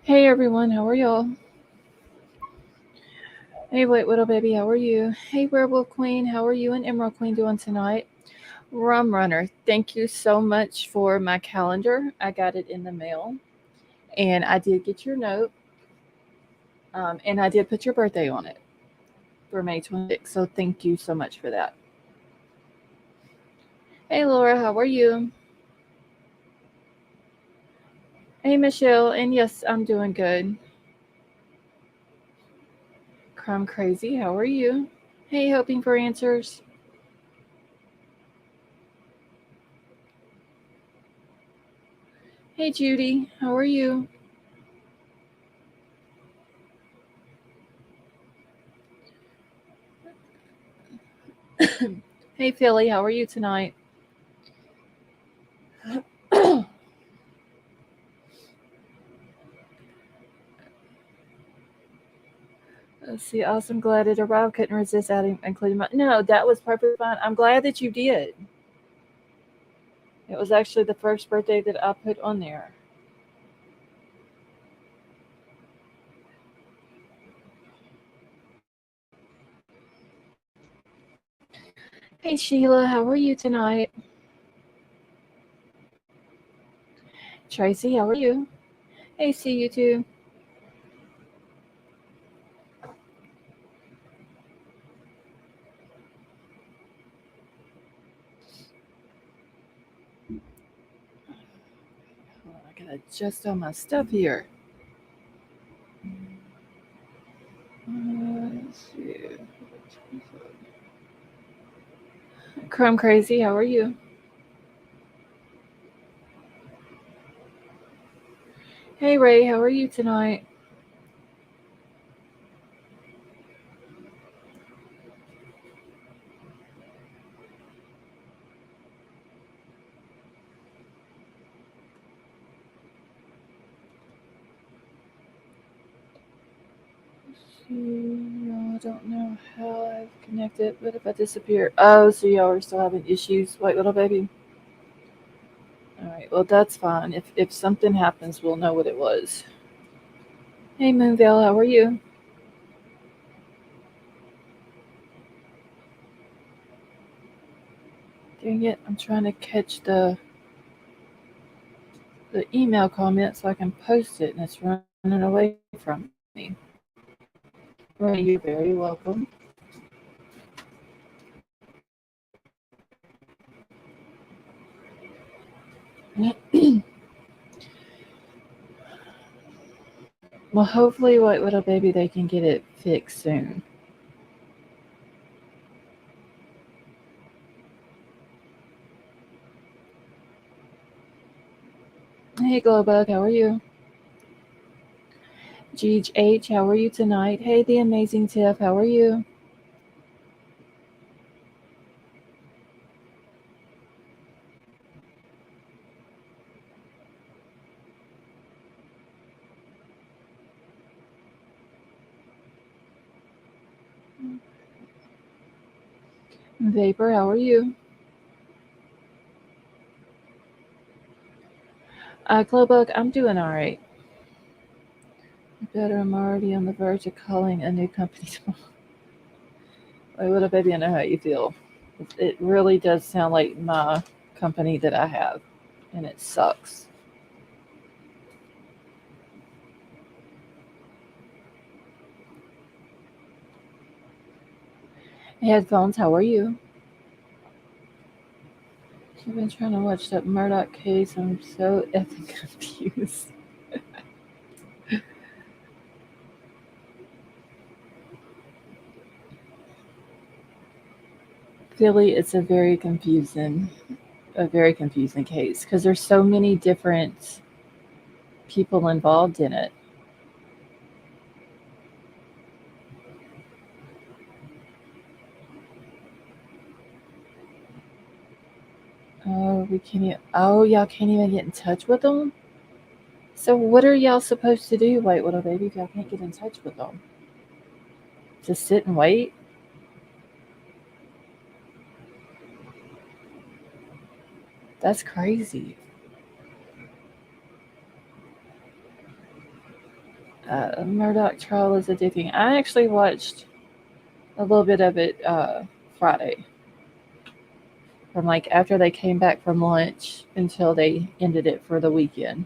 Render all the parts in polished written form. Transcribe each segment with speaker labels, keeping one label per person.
Speaker 1: Hey everyone, how are y'all? Hey White Widow Baby, how are you? Hey Werewolf Queen, how are you and Emerald Queen doing tonight? Rum Runner, thank you so much for my calendar. I got it in the mail and I did get your note, and I did put your birthday on it for May 26th, so thank you so much for that. Hey Laura, how are you? Hey Michelle, and yes, I'm doing good. Crumb Crazy, how are you? Hey, hoping for answers. Hey Judy, how are you? Hey Philly, how are you tonight? Let's see. Awesome. Glad it arrived. Couldn't resist adding, including my. No, that was perfectly fine. I'm glad that you did. It was actually the first birthday that I put on there. Hey Sheila, how are you tonight? Tracy, how are you? Hey, see you too. Hold on, I gotta adjust all my stuff here. Let's see. Crumb Crazy, how are you? Hey Ray, how are you tonight? See, I don't know how I've connected, but if I disappear, oh, so y'all are still having issues, White Little Baby. All right, well that's fine. If something happens, we'll know what it was. Hey Moonvale, how are you? Dang it, I'm trying to catch the email comment so I can post it, and it's running away from me. Ray, you're very welcome. Well, hopefully, White Widow Baby, they can get it fixed soon. Hey Glowbug, how are you? GH, how are you tonight? Hey, the amazing Tiff, how are you? Vapor, how are you? Glowbug, I'm doing all right. Better, I'm already on the verge of calling a new company tomorrow. Wait, little baby, I know how you feel. It really does sound like my company that I have, and it sucks. Headphones, how are you? I've been trying to watch that Murdoch case. I'm so effing confused. Philly, it's a very confusing case because there's so many different people involved in it. Oh, we can't. Oh, y'all can't even get in touch with them. So what are y'all supposed to do, White Widow Baby, if y'all can't get in touch with them? Just sit and wait? That's crazy. Murdoch trial is addicting. I actually watched a little bit of it Friday, from like after they came back from lunch until they ended it for the weekend.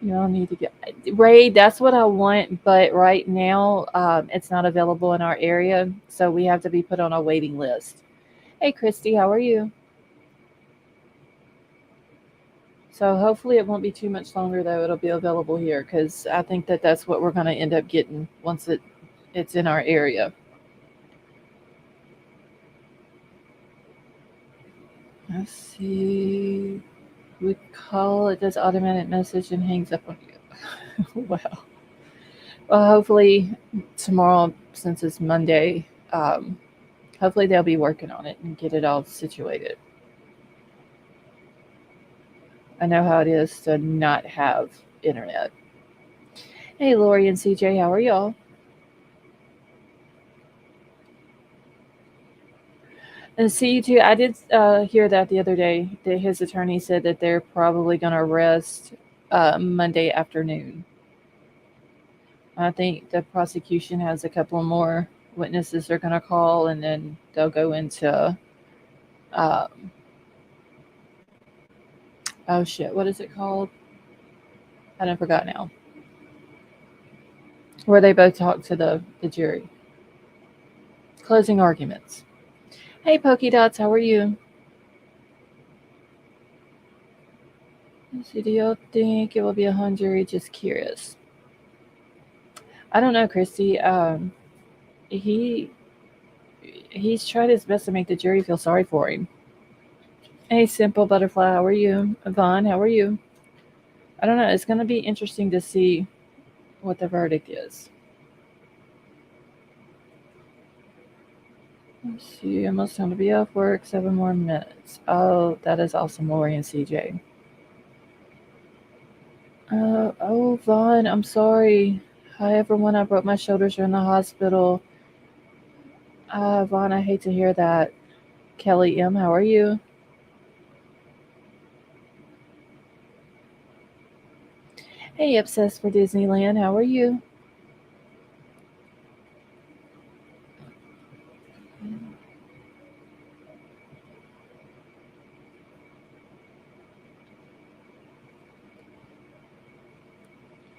Speaker 1: You all need to get Ray. That's what I want, but right now it's not available in our area, so we have to be put on a waiting list. Hey, Christy, how are you? So hopefully it won't be too much longer though. It'll be available here because I think that that's what we're going to end up getting once it's in our area. Let's see. We call it does automatic message and hangs up on you. Wow. Well, hopefully tomorrow, since it's Monday, hopefully they'll be working on it and get it all situated. I know how it is to not have internet. Hey, Lori and CJ, how are y'all? And see, too, I did hear that the other day that his attorney said that they're probably going to arrest Monday afternoon. I think the prosecution has a couple more witnesses they're going to call, and then they'll go into, um, oh shit, what is it called? I don't forgot now. Where they both talk to the jury. Closing arguments. Hey, Pokey Dots, how are you? Let's see, do y'all think it will be a hung jury? Just curious. I don't know, Christy. He he's tried his best to make the jury feel sorry for him. Hey, Simple Butterfly, how are you? Yvonne, how are you? I don't know. It's going to be interesting to see what the verdict is. Let's see. Almost time to be off work. 7 more minutes. Oh, that is awesome, Lori and CJ. Oh, Vaughn, I'm sorry. Hi, everyone. I broke my shoulders. You're in the hospital. Vaughn, I hate to hear that. Kelly M., how are you? Hey, Obsessed for Disneyland, how are you?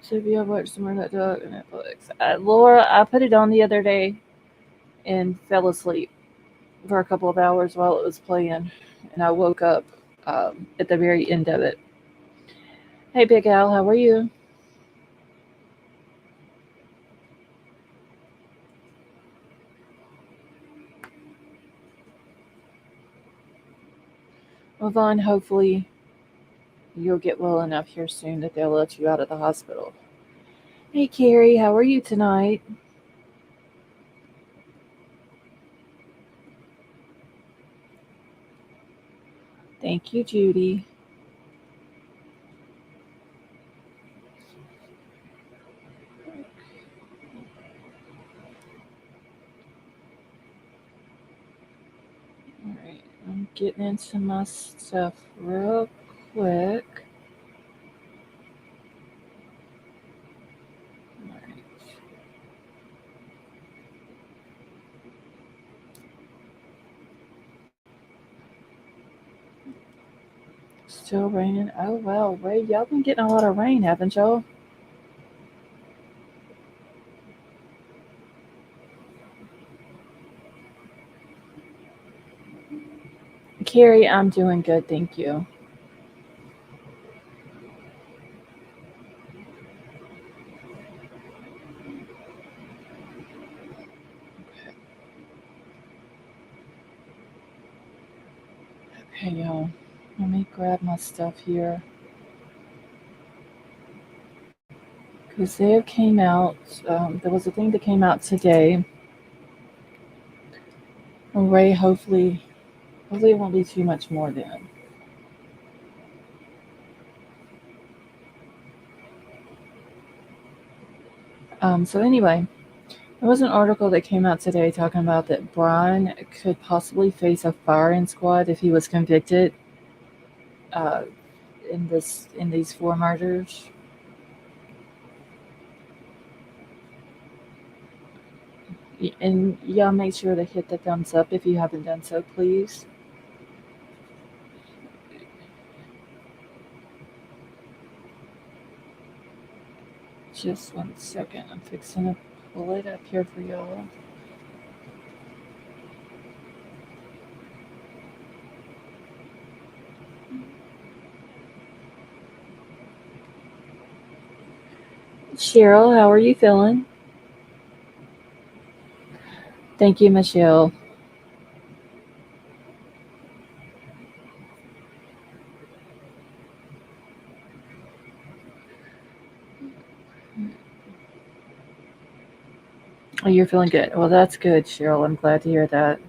Speaker 1: So if you have watched some of that dog on Netflix. Laura, I put it on the other day and fell asleep for a couple of hours while it was playing, and I woke up at the very end of it. Hey, Big Al, how are you? Well, Vaughn, hopefully you'll get well enough here soon that they'll let you out of the hospital. Hey, Carrie, how are you tonight? Thank you, Judy. All right, I'm getting into my stuff real quick. All right. Still raining. Oh, wow, Ray, y'all been getting a lot of rain, haven't y'all? Carrie, I'm doing good, thank you. Okay, y'all. Let me grab my stuff here. Because they came out, there was a thing that came out today. Ray, hopefully it won't be too much more then. So anyway, there was an article that came out today talking about that Bryan could possibly face a firing squad if he was convicted. Uh, in these four murders? And y'all make sure to hit the thumbs up if you haven't done so, please. Just one second. I'm fixing to pull it up here for y'all. Cheryl, how are you feeling? Thank you, Michelle. Oh, you're feeling good. Well, that's good, Cheryl. I'm glad to hear that.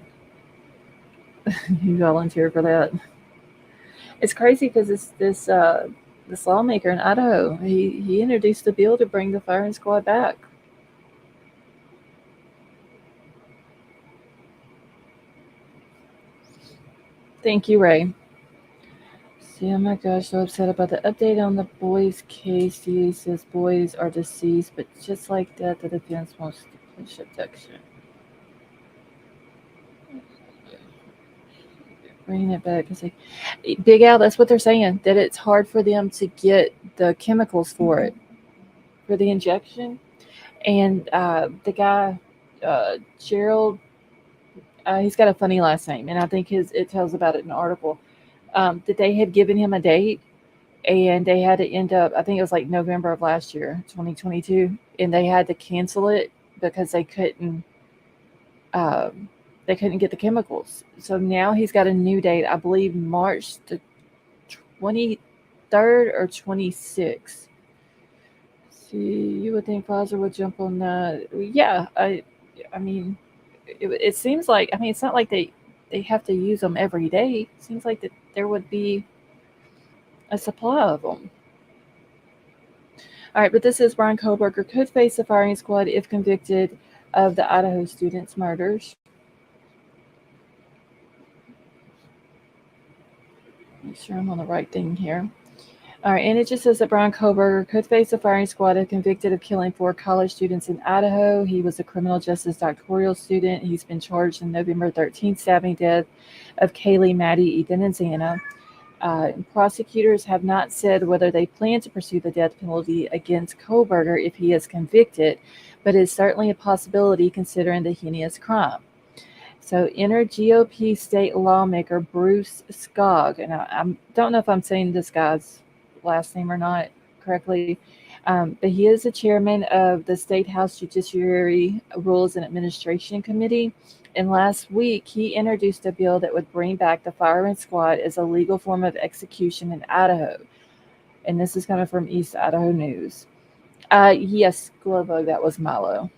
Speaker 1: You volunteered for that. It's crazy because this lawmaker in Idaho, he introduced a bill to bring the firing squad back. Thank you, Ray. See, oh my gosh, so upset about the update on the boys' case. DA says boys are deceased, but just like that, the defense wants to push abduction. Bringing it back. Big Al, that's what they're saying, that it's hard for them to get the chemicals for it, for the injection. And the guy, Gerald, he's got a funny last name, and I think it tells about it in the article. That they had given him a date, and they had to end up. I think it was like November of last year, 2022, and they had to cancel it because um, they couldn't get the chemicals. So now he's got a new date. I believe March the 23rd or 26th. See, you would think Pfizer would jump on that. Yeah, I mean, it seems like, I mean, it's not like they have to use them every day. It seems like that there would be a supply of them. All right, but this is Bryan Kohberger could face a firing squad if convicted of the Idaho students' murders. Make sure I'm on the right thing here. All right, and it just says that Bryan Kohberger could face a firing squad if convicted of killing four college students in Idaho. He was a criminal justice doctoral student. He's been charged in November 13th stabbing death of Kaylee, Maddie, Ethan, and Xana. Prosecutors have not said whether they plan to pursue the death penalty against Kohberger if he is convicted, but it's certainly a possibility considering the heinous crime. So, enter GOP state lawmaker Bruce Skog, and I don't know if I'm saying this guy's last name or not correctly, but he is the chairman of the State House Judiciary Rules and Administration Committee. And last week, he introduced a bill that would bring back the firing squad as a legal form of execution in Idaho. And this is coming from East Idaho News. Yes, Globo, that was Milo.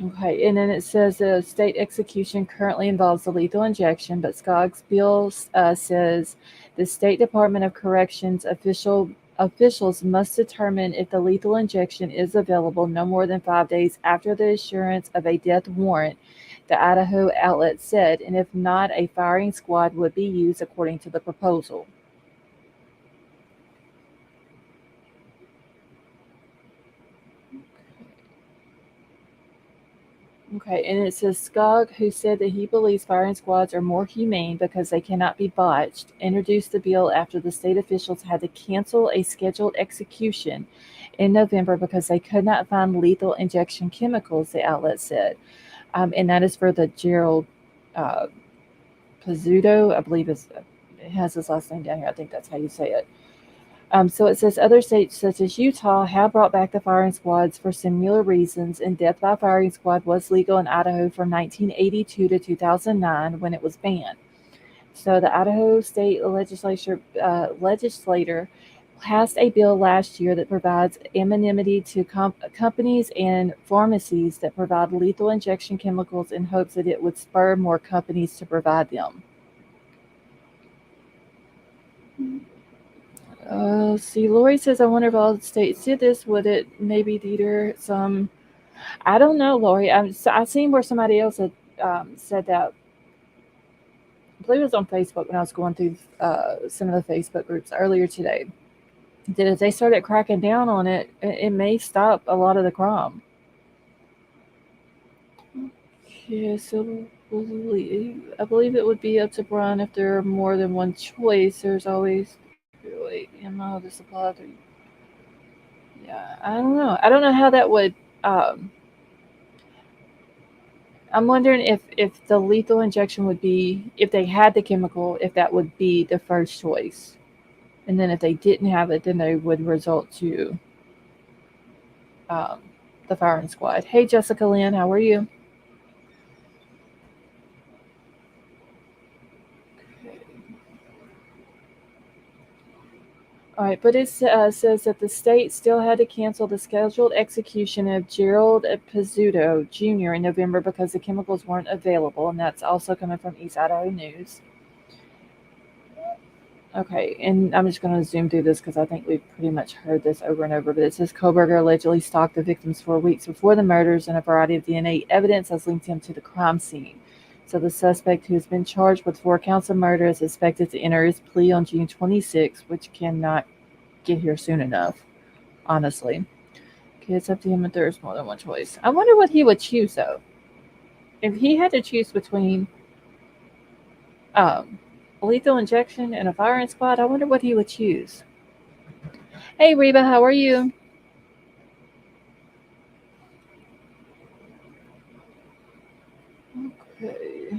Speaker 1: Okay, and then it says the state execution currently involves the lethal injection, but Scogg's bill says the State Department of Corrections officials must determine if the lethal injection is available no more than 5 days after the issuance of a death warrant, the Idaho outlet said, and if not, a firing squad would be used according to the proposal. Okay, and it says Skog, who said that he believes firing squads are more humane because they cannot be botched, introduced the bill after the state officials had to cancel a scheduled execution in November because they could not find lethal injection chemicals, the outlet said. And that is for the Gerald uh, Pizzuto, I believe it has his last name down here. I think that's how you say it. So it says other states such as Utah have brought back the firing squads for similar reasons, and death by firing squad was legal in Idaho from 1982 to 2009 when it was banned. So the Idaho state legislator passed a bill last year that provides anonymity to companies and pharmacies that provide lethal injection chemicals in hopes that it would spur more companies to provide them. See, Lori says, I wonder if all the states did this. Would it maybe deter some? I don't know, Lori. I seen where somebody else had said that I believe it was on Facebook when I was going through some of the Facebook groups earlier today, that if they started cracking down on it, it may stop a lot of the crime. Yeah, so I believe it would be up to Bryan if there are more than one choice. There's always wait, ammo, the supply. Yeah, I don't know. I don't know how that would. Um, I'm wondering if the lethal injection would be if they had the chemical, if that would be the first choice, and then if they didn't have it, then they would result to um, the firing squad. Hey, Jessica Lynn, how are you? All right, but it says that the state still had to cancel the scheduled execution of Gerald Pizzuto Jr. in November because the chemicals weren't available, and that's also coming from East Idaho News. Okay, and I'm just going to zoom through this because I think we've pretty much heard this over and over. But it says Kohberger allegedly stalked the victims for weeks before the murders, and a variety of DNA evidence has linked him to the crime scene. So the suspect, who has been charged with 4 counts of murder, is expected to enter his plea on June 26th, which cannot get here soon enough, honestly. Okay, it's up to him if there's more than one choice. I wonder what he would choose, though. If he had to choose between um, lethal injection and a firing squad, I wonder what he would choose. Hey, Reba, how are you? Okay.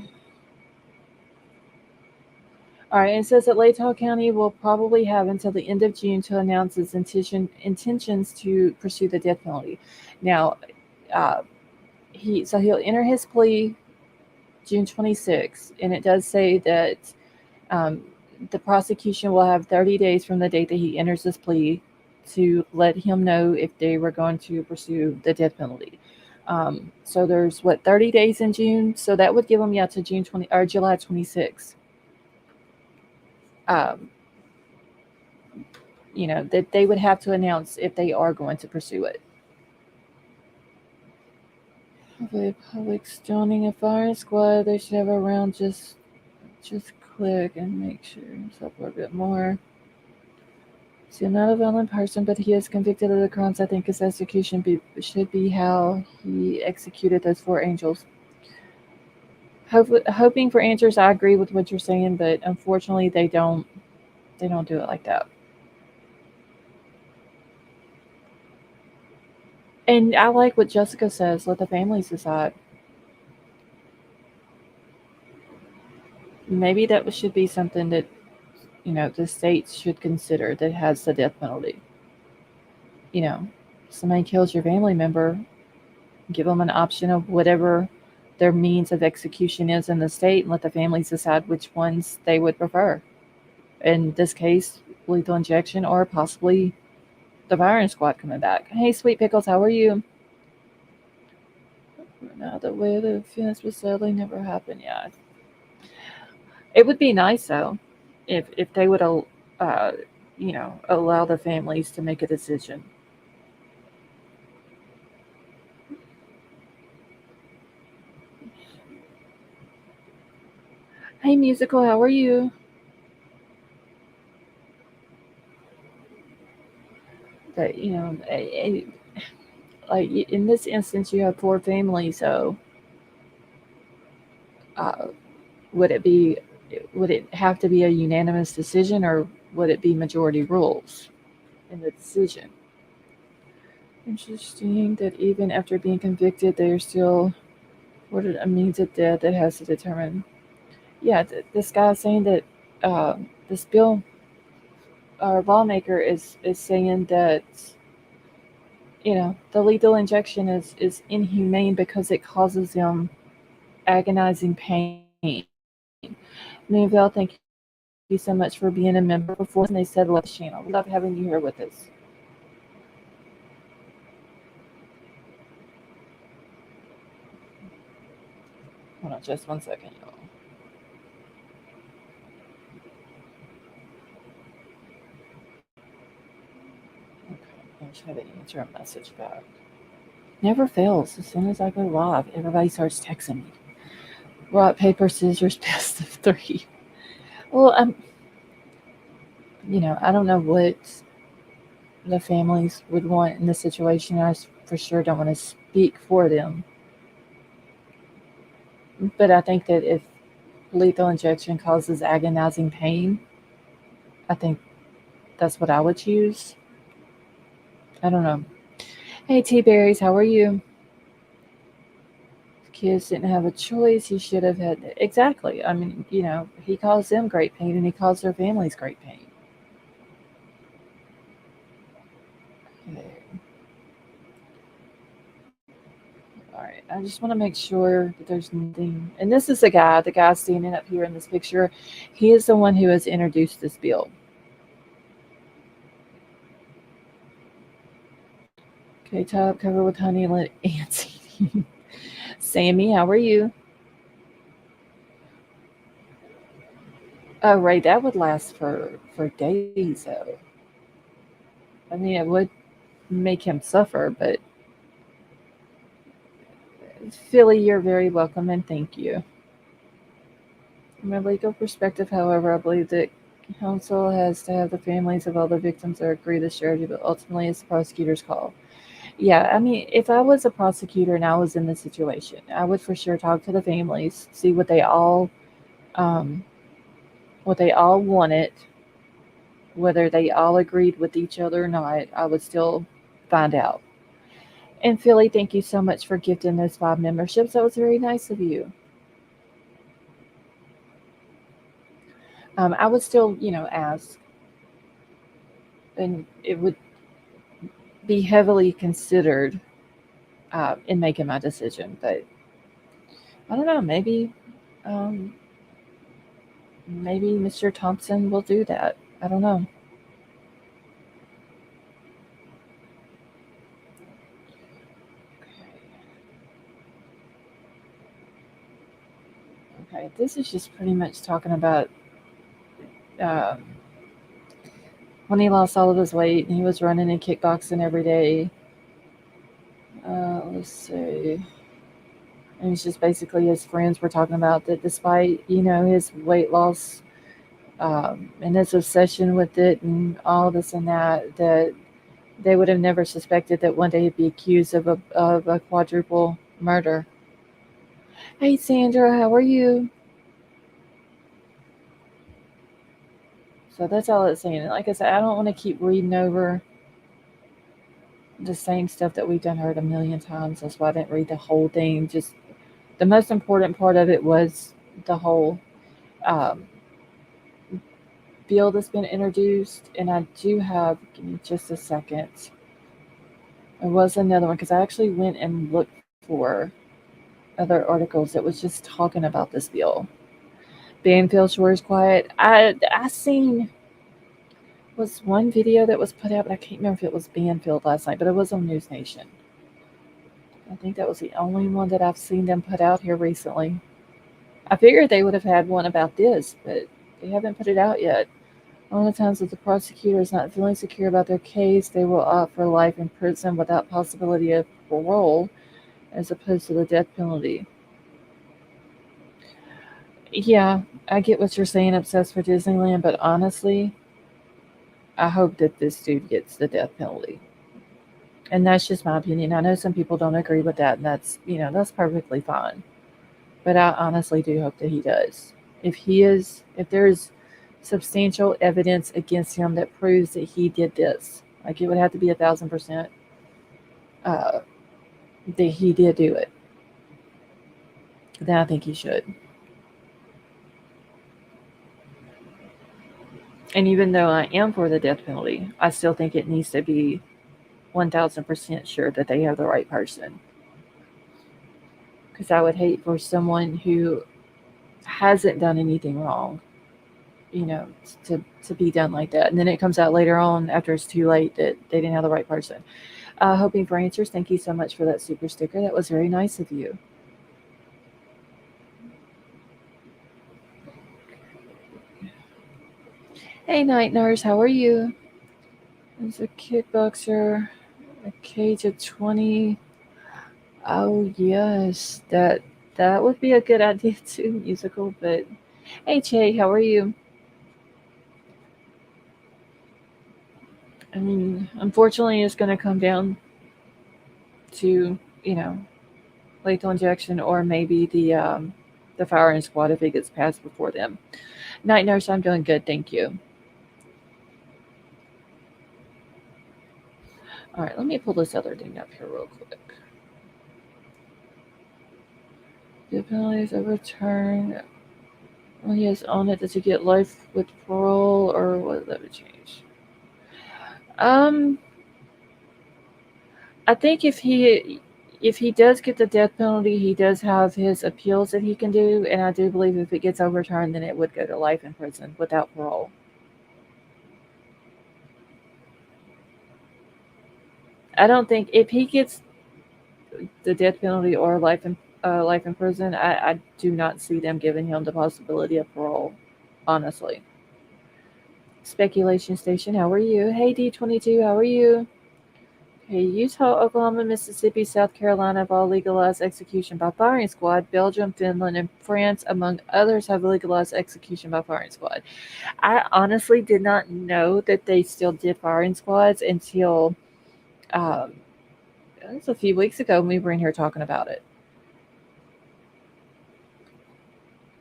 Speaker 1: All right, it says that Latah County will probably have until the end of June to announce its intentions to pursue the death penalty. Now, uh, he'll enter his plea June 26th, and it does say that um, the prosecution will have 30 days from the date that he enters his plea to let him know if they were going to pursue the death penalty. So there's 30 days in June, so that would give them to June 20 or July 26th. Um, that they would have to announce if they are going to pursue it. The public's joining a firing squad. They should have a round. Just click and make sure yourself a bit more. So not a violent person, but he is convicted of the crimes. I think his execution should be how he executed those 4 angels. Hoping for answers, I agree with what you're saying, but unfortunately, they don't. They don't do it like that. And I like what Jessica says. Let the families decide. Maybe that should be something that the states should consider that has the death penalty. You know, somebody kills your family member, give them an option of whatever their means of execution is in the state, and let the families decide which ones they would prefer. In this case, lethal injection or possibly the firing squad coming back. Hey, Sweet Pickles, how are you? Now the way the fence was sadly never happened. Yeah, it would be nice though, if they would allow the families to make a decision. Hey, Musical, how are you? But like in this instance, you have 4 families. So, uh, would it be? Would it have to be a unanimous decision, or would it be majority rules in the decision? Interesting that even after being convicted, they are still ordered a means of death that has to determine. Yeah, this guy is saying that this bill our lawmaker is saying that the lethal injection is inhumane because it causes them agonizing pain. Moonville, thank you so much for being a member before, and they said love this channel. We love having you here with us. Hold on just one second, y'all. Okay, I'm trying to answer a message back. Never fails. As soon as I go live, everybody starts texting me. Rock, paper, scissors, best of 3. Well, I don't know what the families would want in this situation. For sure don't want to speak for them, but I think that if lethal injection causes agonizing pain, I think that's what I would choose. I don't know. Hey, T Berries, how are you? Kids didn't have a choice. He should have had. Exactly. I mean, he caused them great pain and he caused their families great pain. Okay. All right. I just want to make sure that there's nothing. And this is the guy standing up here in this picture. He is the one who has introduced this bill. Okay, top cover with honey and let ants eat. Sammy, how are you? Oh, right. That would last for days, though. I mean, it would make him suffer, but Philly, you're very welcome and thank you. From a legal perspective, however, I believe that counsel has to have the families of all the victims or agree to surety, but ultimately it's the prosecutor's call. Yeah, I mean, if I was a prosecutor and I was in this situation, I would for sure talk to the families, see um, what they all wanted, whether they all agreed with each other or not. I would still find out. And Philly, thank you so much for gifting those 5 memberships. That was very nice of you. I would still, ask, and it would be heavily considered in making my decision. But I don't know, um, maybe Mr. Thompson will do that. I don't know. Okay, this is just pretty much talking about um, when he lost all of his weight and he was running and kickboxing every day. Let's see. And it's just basically his friends were talking about that despite, his weight loss and his obsession with it and all this and that, that they would have never suspected that one day he'd be accused of a quadruple murder. Hey, Sandra, how are you? So that's all it's saying. Like I said, I don't want to keep reading over the same stuff that we've done heard a million times. That's why I didn't read the whole thing. Just the most important part of it was the whole um, bill that's been introduced. And I do have, give me just a second. There was another one because I actually went and looked for other articles that was just talking about this bill. Banfield Shore is quiet. I seen was one video that was put out, but I can't remember if it was Banfield last night, but it was on News Nation. I think that was the only one that I've seen them put out here recently. I figured they would have had one about this, but they haven't put it out yet. One of the times that the prosecutor is not feeling secure about their case, they will opt for life in prison without possibility of parole, as opposed to the death penalty. Yeah, I get what you're saying, obsessed for Disneyland, but honestly, I hope that this dude gets the death penalty. And that's just my opinion. I know some people don't agree with that, and that's perfectly fine. But I honestly do hope that he does. If there's substantial evidence against him that proves that he did this, like it would have to be 1,000% uh, that he did do it, then I think he should. And even though I am for the death penalty, I still think it needs to be 1,000% sure that they have the right person. Because I would hate for someone who hasn't done anything wrong, you know, to to be done like that. And then it comes out later on after it's too late that they didn't have the right person. Hoping for answers. Thank you so much for that super sticker. That was very nice of you. Hey, night nurse, how are you? There's a kickboxer, a cage of 20. Oh yes, that would be a good idea too, musical. But hey, Che, how are you? I mean, unfortunately, it's going to come down to, you know, lethal injection or maybe the firing squad if it gets passed before them. Night nurse, I'm doing good, thank you. All right, let me pull this other thing up here real quick. The penalty is overturned. Well, he has on it. Does he get life with parole or what? That would change. Um, I think if he does get the death penalty, he does have his appeals that he can do, and I do believe if it gets overturned, then it would go to life in prison without parole. I don't think if he gets the death penalty or life in prison, I do not see them giving him the possibility of parole. Honestly, speculation station. How are you? Hey D22, how are you? Hey, Utah, Oklahoma, Mississippi, South Carolina have all legalized execution by firing squad. Belgium, Finland, and France, among others, have legalized execution by firing squad. I honestly did not know that they still did firing squads until um, it was a few weeks ago when we were in here talking about it.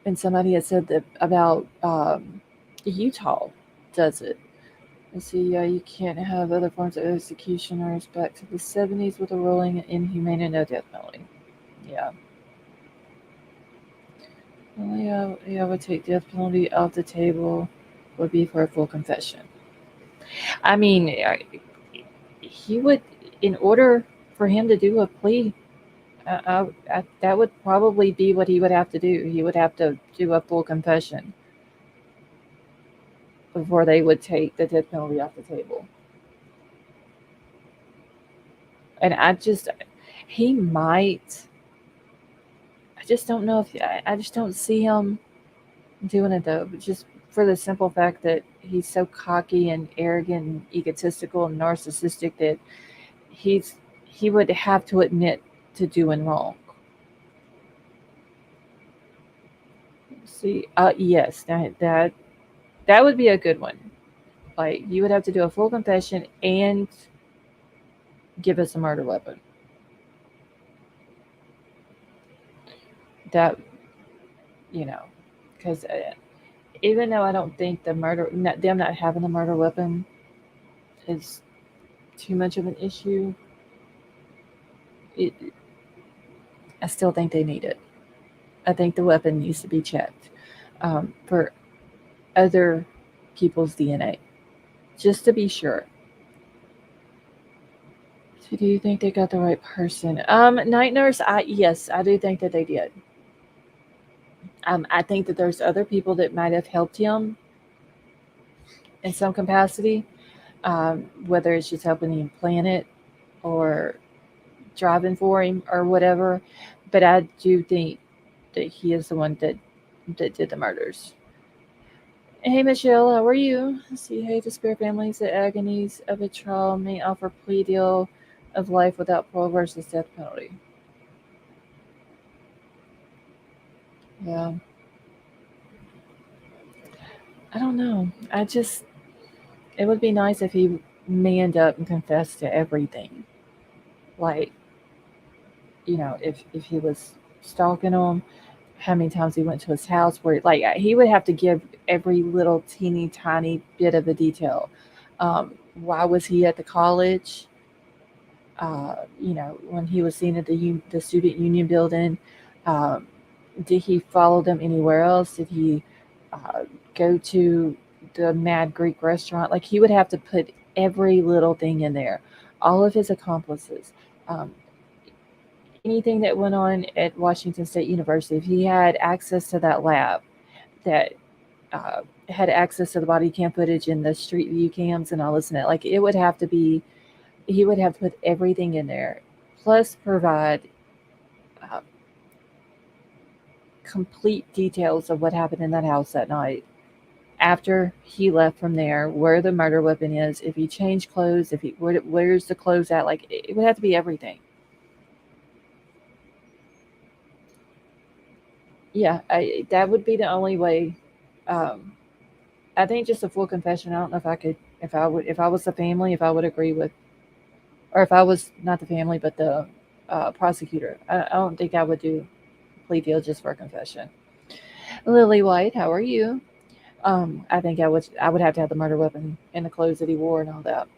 Speaker 1: And somebody had said that about Utah does it. Let's see, you can't have other forms of executioners back to the 70s with a ruling inhumane and no death penalty. Yeah. Only I would take death penalty off the table would be for a full confession. I mean, he would, in order for him to do a plea, that would probably be what he would have to do. He would have to do a full confession before they would take the death penalty off the table. And he might, I just don't know if, I just don't see him doing it though, but just for the simple fact that he's so cocky and arrogant and egotistical and narcissistic that he's he would have to admit to doing wrong. See, yes, that would be a good one. Like you would have to do a full confession and give us a murder weapon. That you know, because even though I don't think them not having a murder weapon is too much of an issue, it, I still think they need it. I think the weapon needs to be checked for other people's DNA, just to be sure. So, do you think they got the right person? Night nurse. Yes, I do think that they did. I think that there's other people that might have helped him in some capacity, whether it's just helping him plan it or driving for him or whatever. But I do think that he is the one that did the murders. Hey Michelle, how are you? See, hey, to spare families the agonies of a trial may offer plea deal of life without parole versus death penalty. Yeah, I don't know. It would be nice if he manned up and confessed to everything. Like, if he was stalking him, how many times he went to his house, where like he would have to give every little teeny tiny bit of the detail. Um, why was he at the college? When he was seen at the student union building, um, did he follow them anywhere else? Did he go to the Mad Greek restaurant? Like he would have to put every little thing in there, all of his accomplices, um, anything that went on at Washington State University. If he had access to that lab, that had access to the body cam footage and the street view cams and all this and that, like it would have to be, he would have to put everything in there, plus provide uh, complete details of what happened in that house that night after he left from there, where the murder weapon is, if he changed clothes, if he where's the clothes at, like it would have to be everything. Yeah, that would be the only way. um, I think just a full confession, I don't know if I could If I was the family, if I would agree with, or if I was not the family but the prosecutor, I don't think I would do a plea deal just for a confession. Lily White, how are you? I think I would have to have the murder weapon and the clothes that he wore and all that.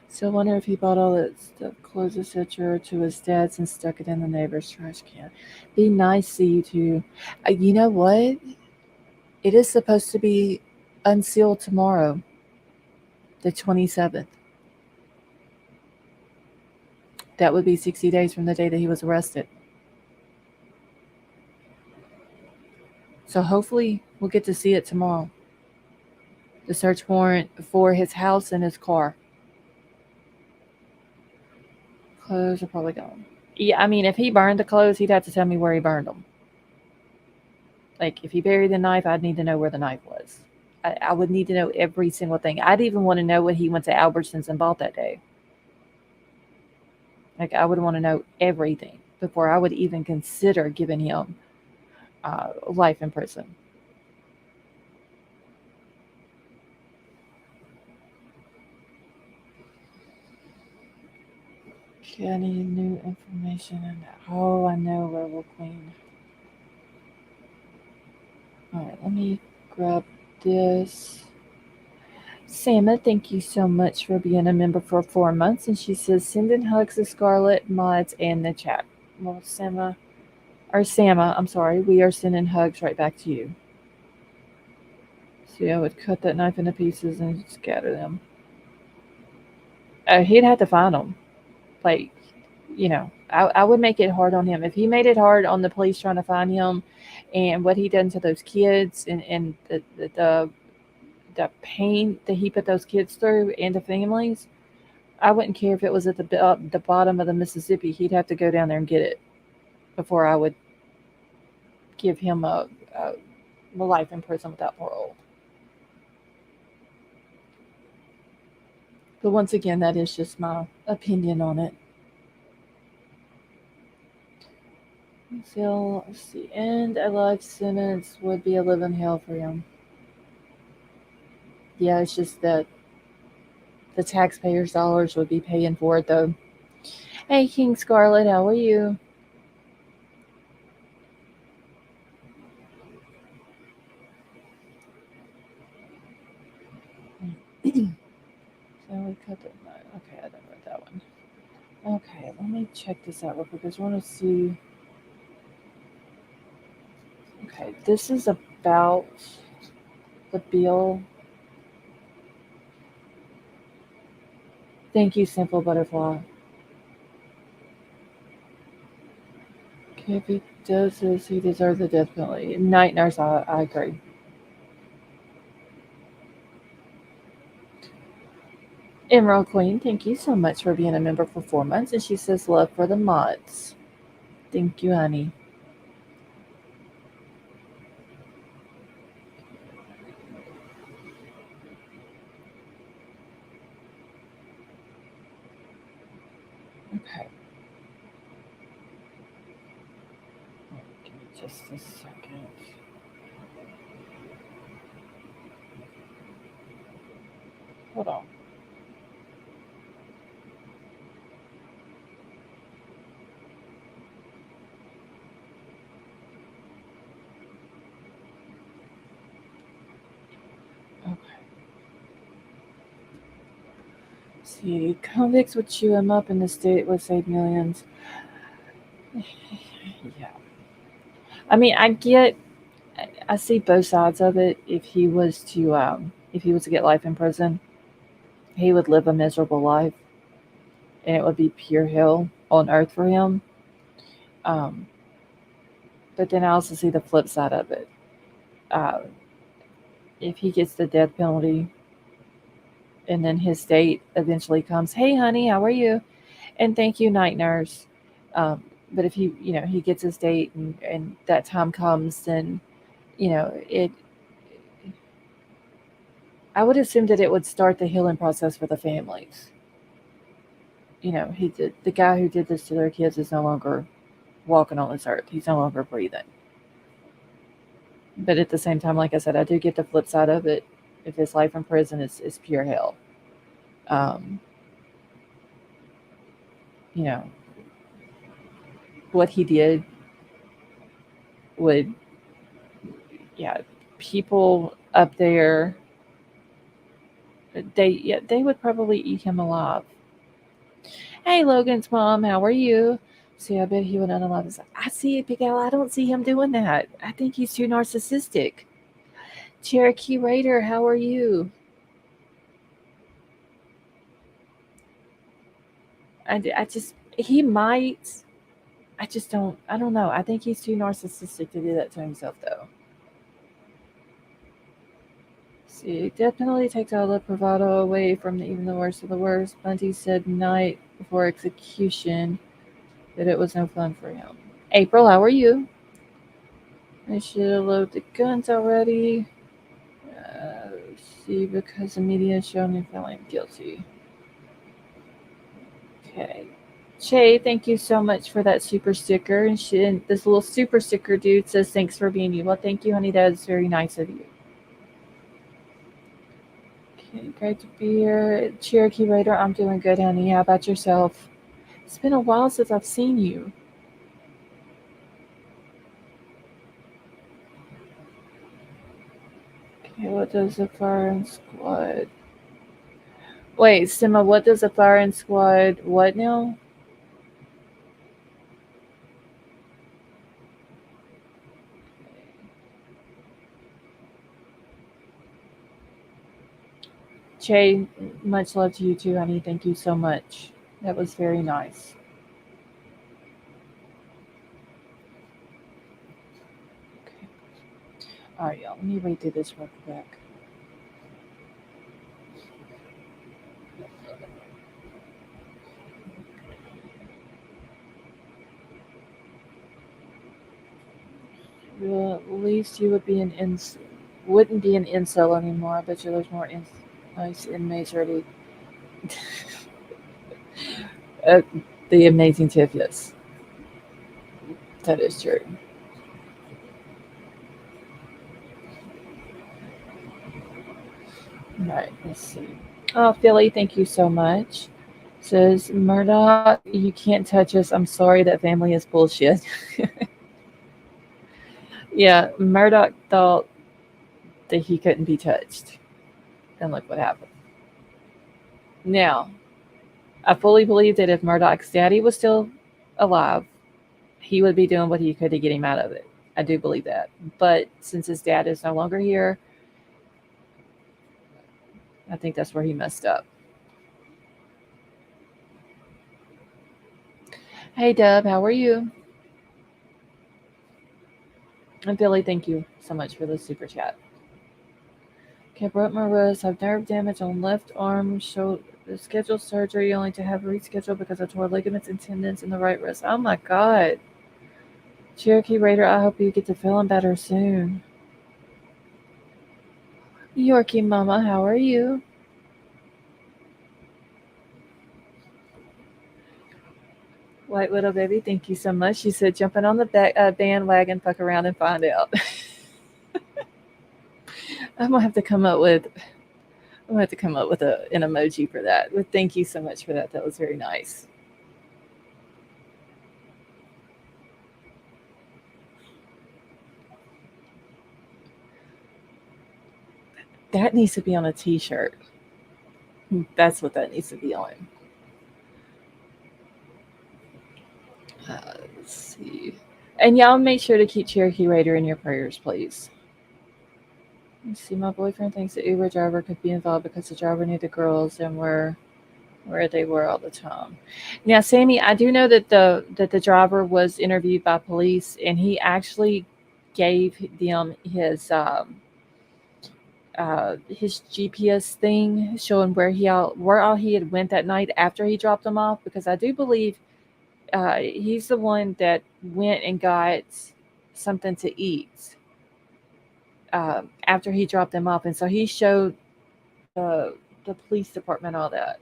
Speaker 1: So I wonder if he bought all that stuff, clothes, etc., to his dad's and stuck it in the neighbor's trash can. Be nice to you too. You know what? It is supposed to be unsealed tomorrow, the 27th. That would be 60 days from the day that he was arrested. So hopefully we'll get to see it tomorrow. The search warrant for his house and his car. Clothes are probably gone. Yeah, I mean, if he burned the clothes, he'd have to tell me where he burned them. Like, if he buried the knife, I'd need to know where the knife was. I would need to know every single thing. I'd even want to know what he went to Albertsons and bought that day. Like, I would want to know everything before I would even consider giving him life in prison. Any new information? Oh, I know, Rebel Queen. All right, let me grab this. Sama, thank you so much for being a member for 4 months. And she says, sending hugs to Scarlett, Mods, and the chat. Well, Sama, I'm sorry, we are sending hugs right back to you. See, I would cut that knife into pieces and scatter them. He'd have to find them. Like, I would make it hard on him. If he made it hard on the police trying to find him and what he done to those kids and the pain that he put those kids through and the families, I wouldn't care if it was at the bottom of the Mississippi. He'd have to go down there and get it before I would give him a life in prison without parole. But once again, that is just my opinion on it. So, let's see. And a life sentence would be a living hell for him. Yeah, it's just that the taxpayers' dollars would be paying for it, though. Hey, King Scarlet, how are you? So we cut that. Okay, I don't read that one. Okay, let me check this out real quick. I just want to see. Okay, this is about the bill. Thank you, Simple Butterfly. Okay, if he does this, he deserves the death penalty. Night Nurse, I agree. Emerald Queen, thank you so much for being a member for 4 months. And she says, love for the mods. Thank you, honey. Okay. Give me just a second. Hold on. Okay. See, convicts would chew him up and the state would save millions. Yeah. I mean, I see both sides of it. If he was to get life in prison, he would live a miserable life, and it would be pure hell on earth for him. Um, but then I also see the flip side of it. Uh, if he gets the death penalty, and then his date eventually comes, hey, honey, how are you? And thank you, night nurse. Um, but if he gets his date and that time comes, then it. I would assume that it would start the healing process for the families. The guy who did this to their kids is no longer walking on this earth. He's no longer breathing. But at the same time, like I said, I do get the flip side of it. if his life in prison is pure hell. Um, you know, what he did would, yeah, people up there, they would probably eat him alive. Hey, Logan's mom, how are you? See, I bet he would unalive us. I see it, Big Al. I don't see him doing that. I think he's too narcissistic. Cherokee Raider, how are you? I just, he might. I don't know. I think he's too narcissistic to do that to himself, though. See, it definitely takes all the bravado away from even the worst of the worst. Bunty said night before execution that it was no fun for him. April, how are you? I should have loaded the guns already. See, because the media showed me feeling guilty. Okay. Che, thank you so much for that super sticker. And this little super sticker dude says, thanks for being you. Well, thank you, honey. That is very nice of you. Okay, great to be here. Cherokee Raider, I'm doing good, honey. How about yourself? It's been a while since I've seen you. Okay, what does the firing squad? Wait, Sima, what does the firing squad what now? Che, much love to you too, honey. Thank you so much. That was very nice. Okay. All right, y'all. Let me read through this real quick. Well, at least you would be wouldn't be an incel anymore. I bet you there's more nice inmates already. uh, the amazing tip, yes, that is true. All right, let's see. Oh, Philly, thank you so much. Says Murdoch, you can't touch us. I'm sorry, that family is bullshit. Yeah, Murdoch thought that he couldn't be touched, and look what happened. Now, I fully believe that if Murdoch's daddy was still alive, he would be doing what he could to get him out of it. I do believe that. But since his dad is no longer here, I think that's where he messed up. Hey, Dub, how are you? And Billy, thank you so much for the super chat. Okay, broke my wrist. Have nerve damage on left arm. Show scheduled surgery only to have rescheduled because I tore ligaments and tendons in the right wrist. Oh my god. Cherokee Raider, I hope you get to feeling better soon. Yorkie Mama, how are you? White Widow Baby, thank you so much. She said, jumping on the bandwagon, fuck around and find out. I'm gonna have to come up with. I'm gonna have to come up with an emoji for that. But thank you so much for that. That was very nice. That needs to be on a T-shirt. That's what that needs to be on. Let's see. And y'all make sure to keep Cherokee Raider in your prayers, please. Let's see, my boyfriend thinks the Uber driver could be involved because the driver knew the girls and where they were all the time. Now, Sammy, I do know that the driver was interviewed by police, and he actually gave them his GPS thing showing where all he had went that night after he dropped them off. Because I do believe he's the one that went and got something to eat after he dropped them off, and so he showed the police department all that.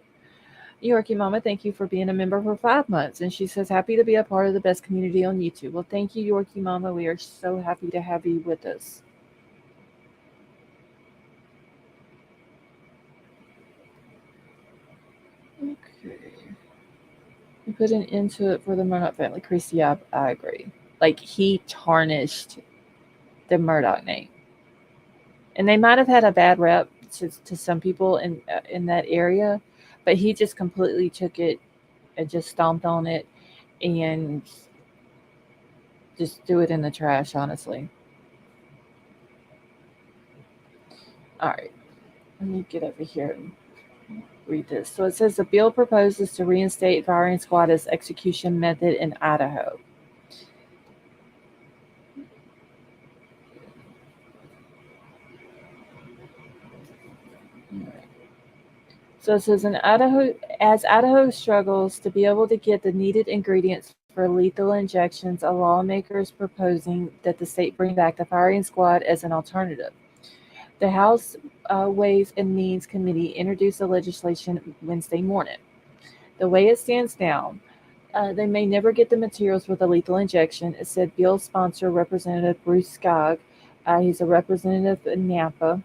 Speaker 1: Yorkie Mama, thank you for being a member for 5 months. And she says, happy to be a part of the best community on YouTube. Well, thank you, Yorkie Mama. We are so happy to have you with us. put an end to it for the Murdoch family. Christy, I agree. Like, he tarnished the Murdoch name. And they might have had a bad rep to some people in that area, but he just completely took it and just stomped on it and just threw it in the trash, honestly. All right, let me get over here and read this. So it says the bill proposes to reinstate firing squad as execution method in Idaho. So it says in Idaho, as Idaho struggles to be able to get the needed ingredients for lethal injections, a lawmaker is proposing that the state bring back the firing squad as an alternative. The House Ways and Means Committee introduced the legislation Wednesday morning. The way it stands now, they may never get the materials for the lethal injection, said bill sponsor Representative Bruce Skog. He's a representative in Napa.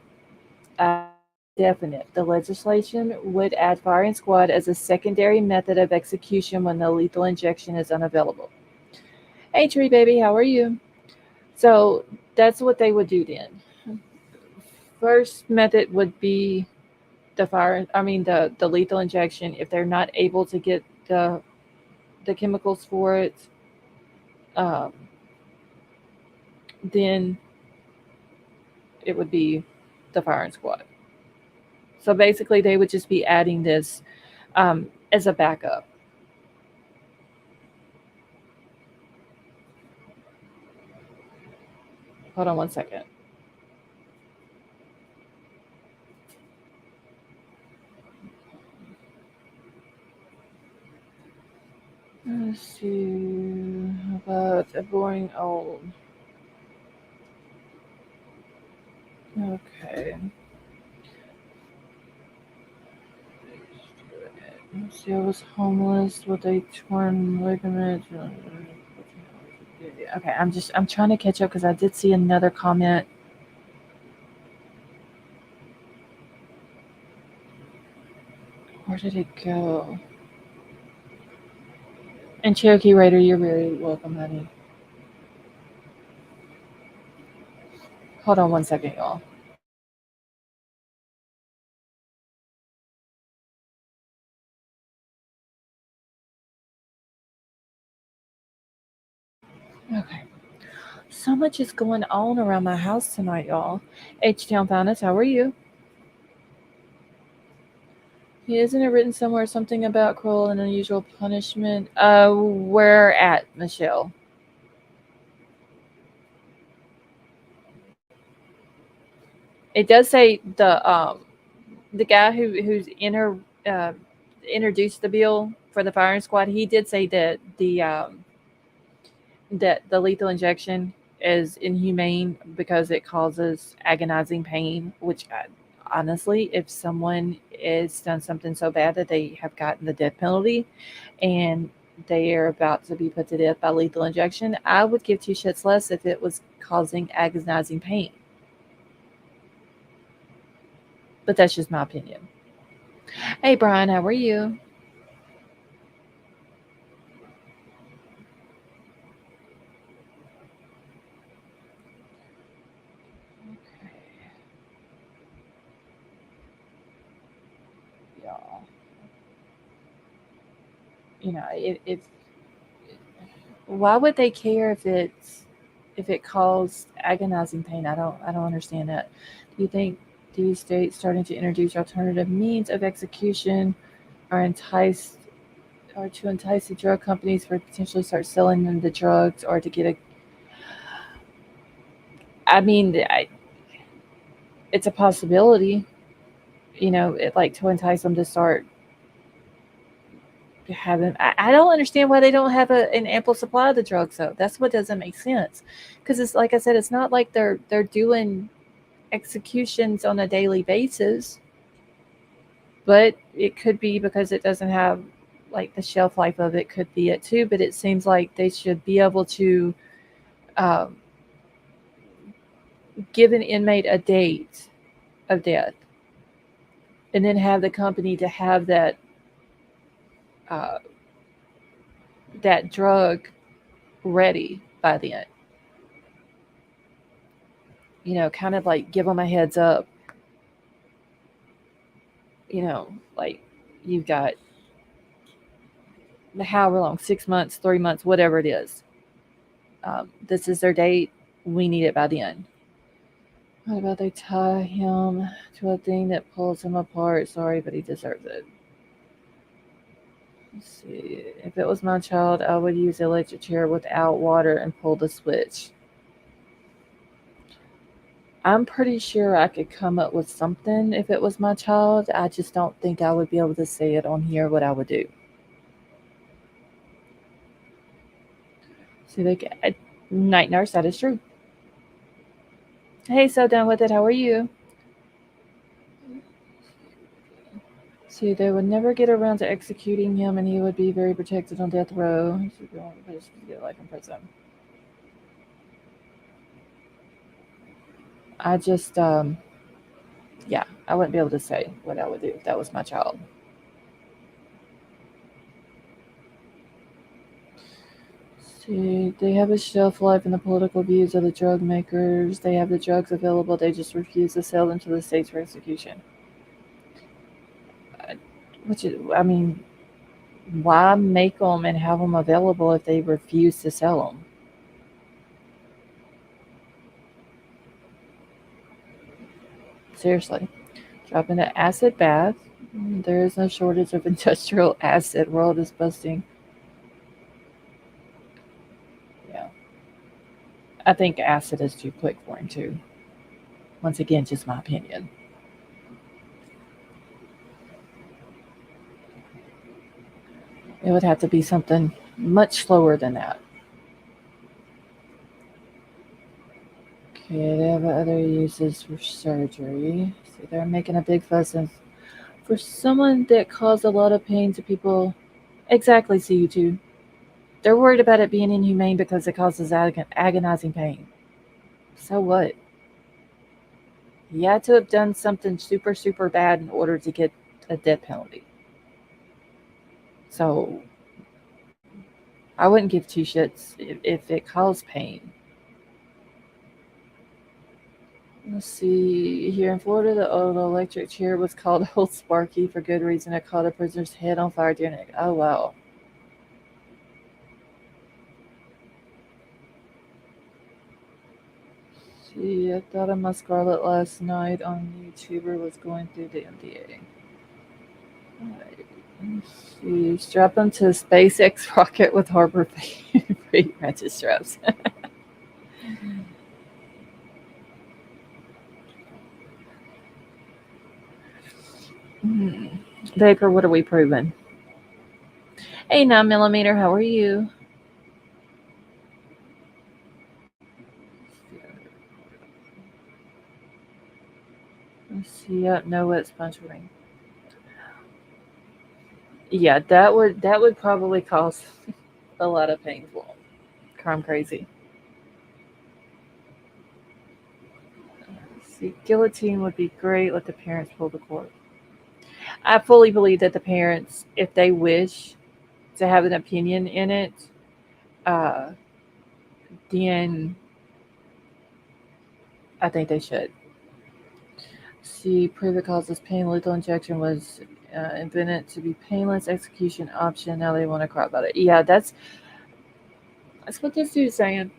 Speaker 1: Definite. The legislation would add firing squad as a secondary method of execution when the lethal injection is unavailable. Hey, Tree Baby, how are you? So that's what they would do then. First method would be the lethal injection. If they're not able to get the chemicals for it, um, then it would be the firing squad. So basically, they would just be adding this as a backup. Hold on one second. Let's see about a boring old. Okay. Let's see, I was homeless with a torn ligament. Okay, I'm trying to catch up because I did see another comment. Where did it go? And Cherokee Raider, you're very welcome, honey. Hold on one second, y'all. Okay. So much is going on around my house tonight, y'all. H Town Finest, how are you? Isn't it written somewhere something about cruel and unusual punishment? Where at, Michelle? It does say the guy uh, introduced the bill for the firing squad. He did say that the lethal injection is inhumane because it causes agonizing pain. Which honestly, if someone has done something so bad that they have gotten the death penalty, and they are about to be put to death by lethal injection, I would give two shits less if it was causing agonizing pain. But that's just my opinion. Hey, Bryan, how are you? Y'all, if why would they care if it caused agonizing pain? I don't understand that. Do you think these states starting to introduce alternative means of execution are enticed or to entice the drug companies for potentially start selling them the drugs or to get a I mean it's a possibility, like to entice them to start having I don't understand why they don't have an ample supply of the drugs though. That's what doesn't make sense. Because it's like I said, it's not like they're doing executions on a daily basis, but it could be because it doesn't have like the shelf life of it could be it too. But it seems like they should be able to um, give an inmate a date of death and then have the company to have that uh, that drug ready by then. Kind of like give them a heads up, you know, like you've got however long, 6 months, 3 months, whatever it is. This is their date. We need it by then. What about they tie him to a thing that pulls him apart? Sorry, but he deserves it. Let's see. If it was my child, I would use the electric chair without water and pull the switch. I'm pretty sure I could come up with something if it was my child. I just don't think I would be able to say it on here what I would do. See, night nurse, that is true. Hey, so done with it. How are you? See, they would never get around to executing him, and he would be very protected on death row. He should go on to get life in prison. I just, yeah, I wouldn't be able to say what I would do if that was my child. See, they have a shelf life in the political views of the drug makers. They have the drugs available. They just refuse to sell them to the states for execution. Which is, I mean, why make them and have them available if they refuse to sell them? Seriously. Drop into acid bath. There is no shortage of industrial acid. World is busting. Yeah. I think acid is too quick for him, too. Once again, just my opinion. It would have to be something much slower than that. Okay, they have other uses for surgery. See, they're making a big fuss of for someone that caused a lot of pain to people. Exactly, CU2. They're worried about it being inhumane because it causes agonizing pain. So what? He had to have done something super, super bad in order to get a death penalty. So I wouldn't give two shits if it caused pain. Let's see. Here in Florida, the old electric chair was called Old Sparky for good reason. It caught a prisoner's head on fire during it. Oh, wow. See, I thought of my Scarlet last night on YouTuber was going through the MDA. Let's see. Strap them to a SpaceX rocket with Harbor free ratchet straps. Baker, what are we proving? Hey, 9mm, how are you? Let's see. No, it's sponge ring. Yeah, that would probably cause a lot of painful. Crime crazy. See, guillotine would be great. Let the parents pull the cord. I fully believe that the parents, if they wish to have an opinion in it, uh, then I think they should. See, prove it causes pain. Lethal injection was invented to be painless execution option. Now they want to cry about it. Yeah, that's what this dude's saying.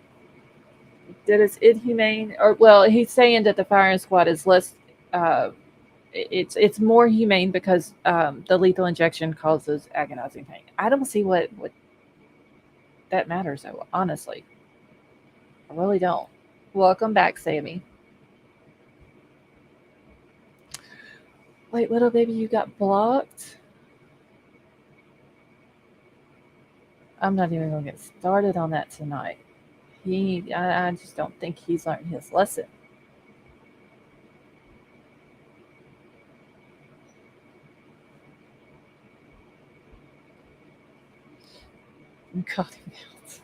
Speaker 1: That it's inhumane, or well, he's saying that the firing squad is less. Uh, it's more humane because the lethal injection causes agonizing pain. I don't see what that matters though. Honestly, I really don't. Welcome back, Sammy. Wait, little baby, you got blocked? I'm not even gonna get started on that tonight. I just don't think he's learned his lesson. Cut him out.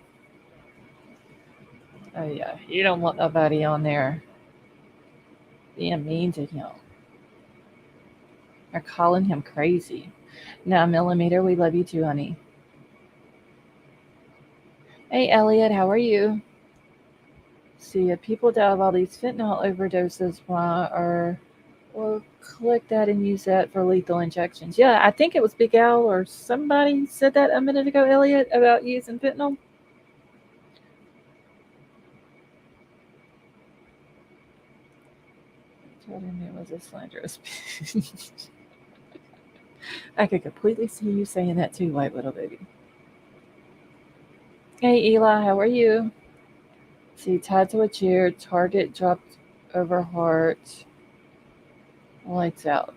Speaker 1: Oh yeah, you don't want nobody on there being mean to him or calling him crazy. 9mm, we love you too, honey. Hey, Elliot, how are you? See, if people die of all these fentanyl overdoses, why are well, collect that and use that for lethal injections? Yeah, I think it was Big Al or somebody said that a minute ago, Elliot, about using fentanyl. Told him it was a slanderous. I could completely see you saying that too, white little baby. Hey, Eli, how are you? See, tied to a chair, target dropped over heart, lights out.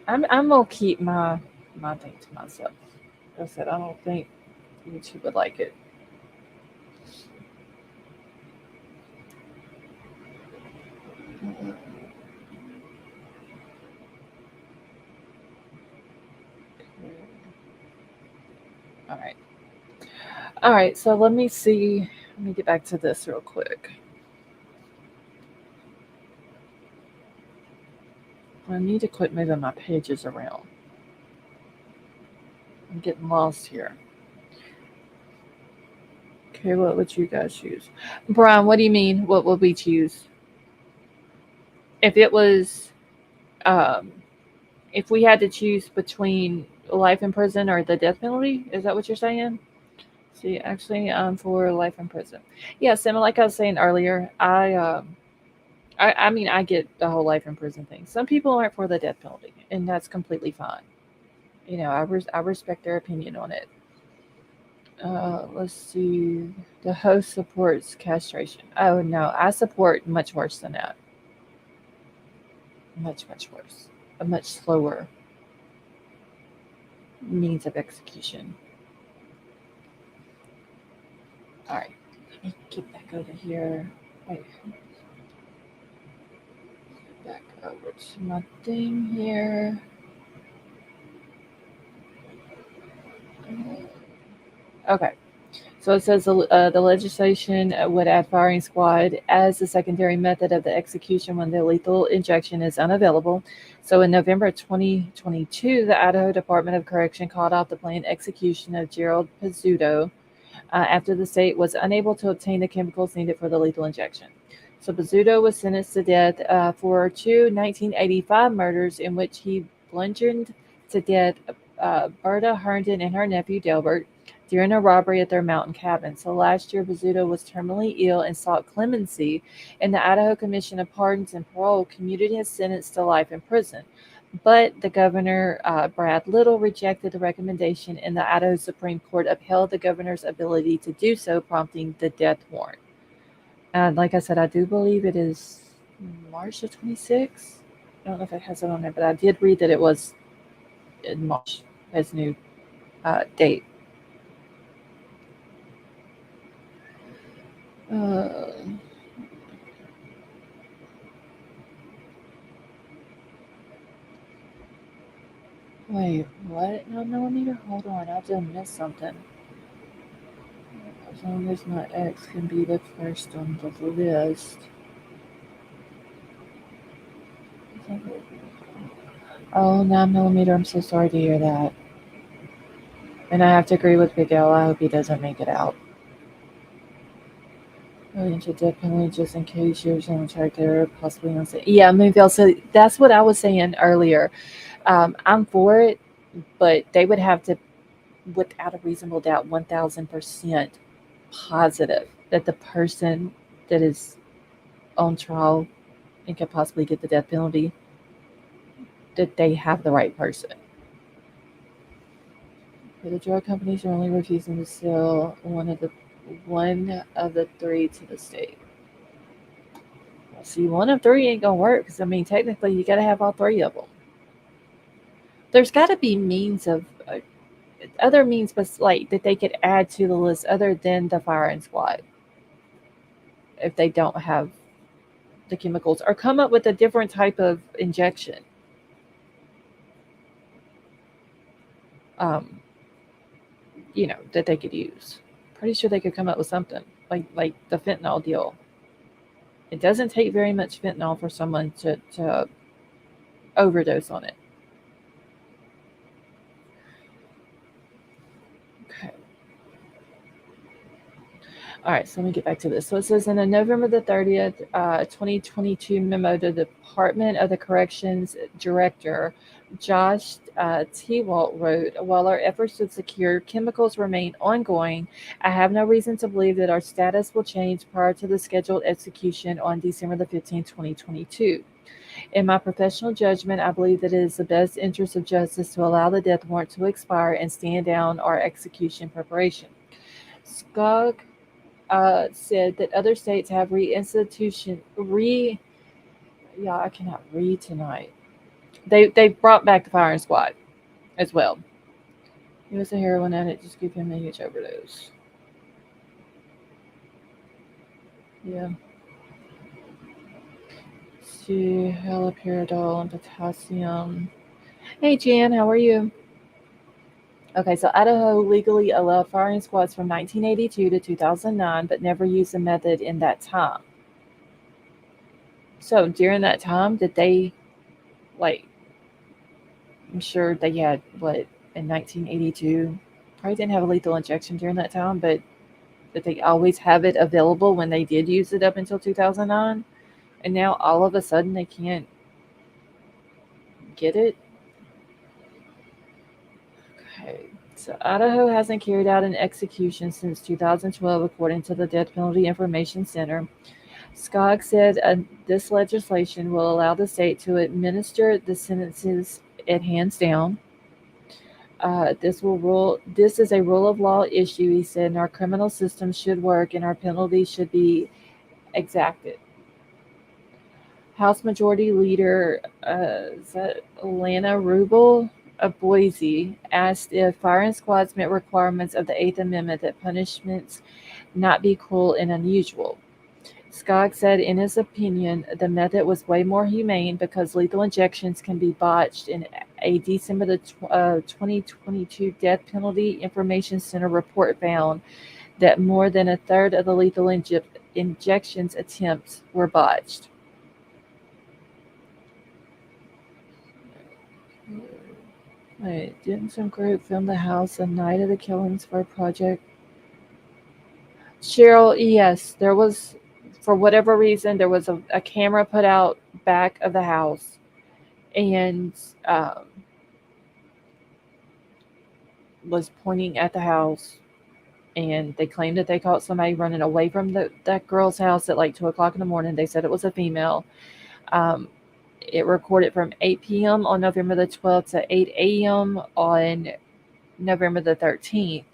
Speaker 1: I'm gonna keep my thing to myself. Like I said, I don't think YouTube would like it. All right. All right. So let me see. Let me get back to this real quick. I need to quit moving my pages around. I'm getting lost here. Okay, what would you guys choose? Brian, what do you mean? What would we choose? If it was, um, if we had to choose between life in prison or the death penalty, is that what you're saying? See, actually, for life in prison. Yeah, similar. Like I was saying earlier, I mean, I get the whole life in prison thing. Some people aren't for the death penalty, and that's completely fine. I respect their opinion on it. Let's see. The host supports castration. Oh no, I support much worse than that. Much worse. A much slower means of execution. All right, let me get back over here. Wait, back over to my thing here. Okay. So it says the legislation would add firing squad as a secondary method of the execution when the lethal injection is unavailable. So in November 2022, the Idaho Department of Correction called out the planned execution of Gerald Pizzuto after the state was unable to obtain the chemicals needed for the lethal injection. So Pizzuto was sentenced to death for two 1985 murders in which he bludgeoned to death Berta Herndon and her nephew Delbert during a robbery at their mountain cabin. So last year, Bizzuto was terminally ill and sought clemency, and the Idaho Commission of Pardons and Parole commuted his sentence to life in prison. But the governor, Brad Little, rejected the recommendation, and the Idaho Supreme Court upheld the governor's ability to do so, prompting the death warrant. And like I said, I do believe it is March the 26th. I don't know if it has it on there, but I did read that it was in March, his new date. Uh, Wait, what? No millimeter? Hold on, I just missed something. As long as my ex can be the first on the list. Oh, 9 millimeter, I'm so sorry to hear that. And I have to agree with Big L. I hope he doesn't make it out. Going to death penalty just in case you're on track there, possibly on say. Yeah, maybe also that's what I was saying earlier. I'm for it, but they would have to, without a reasonable doubt, 1000% positive that the person that is on trial and could possibly get the death penalty, that they have the right person. But the drug companies are only refusing to sell one of the three to the state. Well, see, one of three ain't gonna work because I mean, technically, you got to have all three of them. There's got to be means of other means, but like that they could add to the list other than the firing squad if they don't have the chemicals, or come up with a different type of injection. Um, that they could use. Pretty sure they could come up with something like the fentanyl deal. It doesn't take very much fentanyl for someone to overdose on it. Okay. All right, so let me get back to this. So it says in a November the 30th, 2022 memo to the Department of the Corrections Director, Josh T-Walt wrote, while our efforts to secure chemicals remain ongoing, I have no reason to believe that our status will change prior to the scheduled execution on December the 15th, 2022. In my professional judgment, I believe that it is the best interest of justice to allow the death warrant to expire and stand down our execution preparation. Skog said that other states have yeah, I cannot read tonight. They brought back the firing squad as well. He was a heroin addict, just give him a huge overdose. Yeah. See haloperidol and potassium. Hey Jan, how are you? Okay, so Idaho legally allowed firing squads from 1982 to 2009, but never used the method in that time. So during that time, did they like I'm sure they had what in 1982. Probably didn't have a lethal injection during that time, but did they always have it available when they did use it up until 2009? And now all of a sudden they can't get it? Okay. So Idaho hasn't carried out an execution since 2012, according to the Death Penalty Information Center. Skog said this legislation will allow the state to administer the sentences it hands down. This is a rule of law issue, he said, and our criminal system should work and our penalties should be exacted. House Majority Leader is that Lana Rubel of Boise asked if firing squads met requirements of the Eighth Amendment that punishments not be cruel and unusual. Skog said in his opinion the method was way more humane because lethal injections can be botched. In a December 2022 Death Penalty Information Center report found that more than a third of the lethal injections attempts were botched. Wait, didn't some group film the house the night of the killings for a project? Cheryl, yes, there was, for whatever reason, there was a camera put out back of the house, and um, was pointing at the house, and they claimed that they caught somebody running away from that girl's house at like 2 o'clock in the morning. They said it was a female. Um, it recorded from 8 p.m. on November the 12th to 8 a.m. on November the 13th.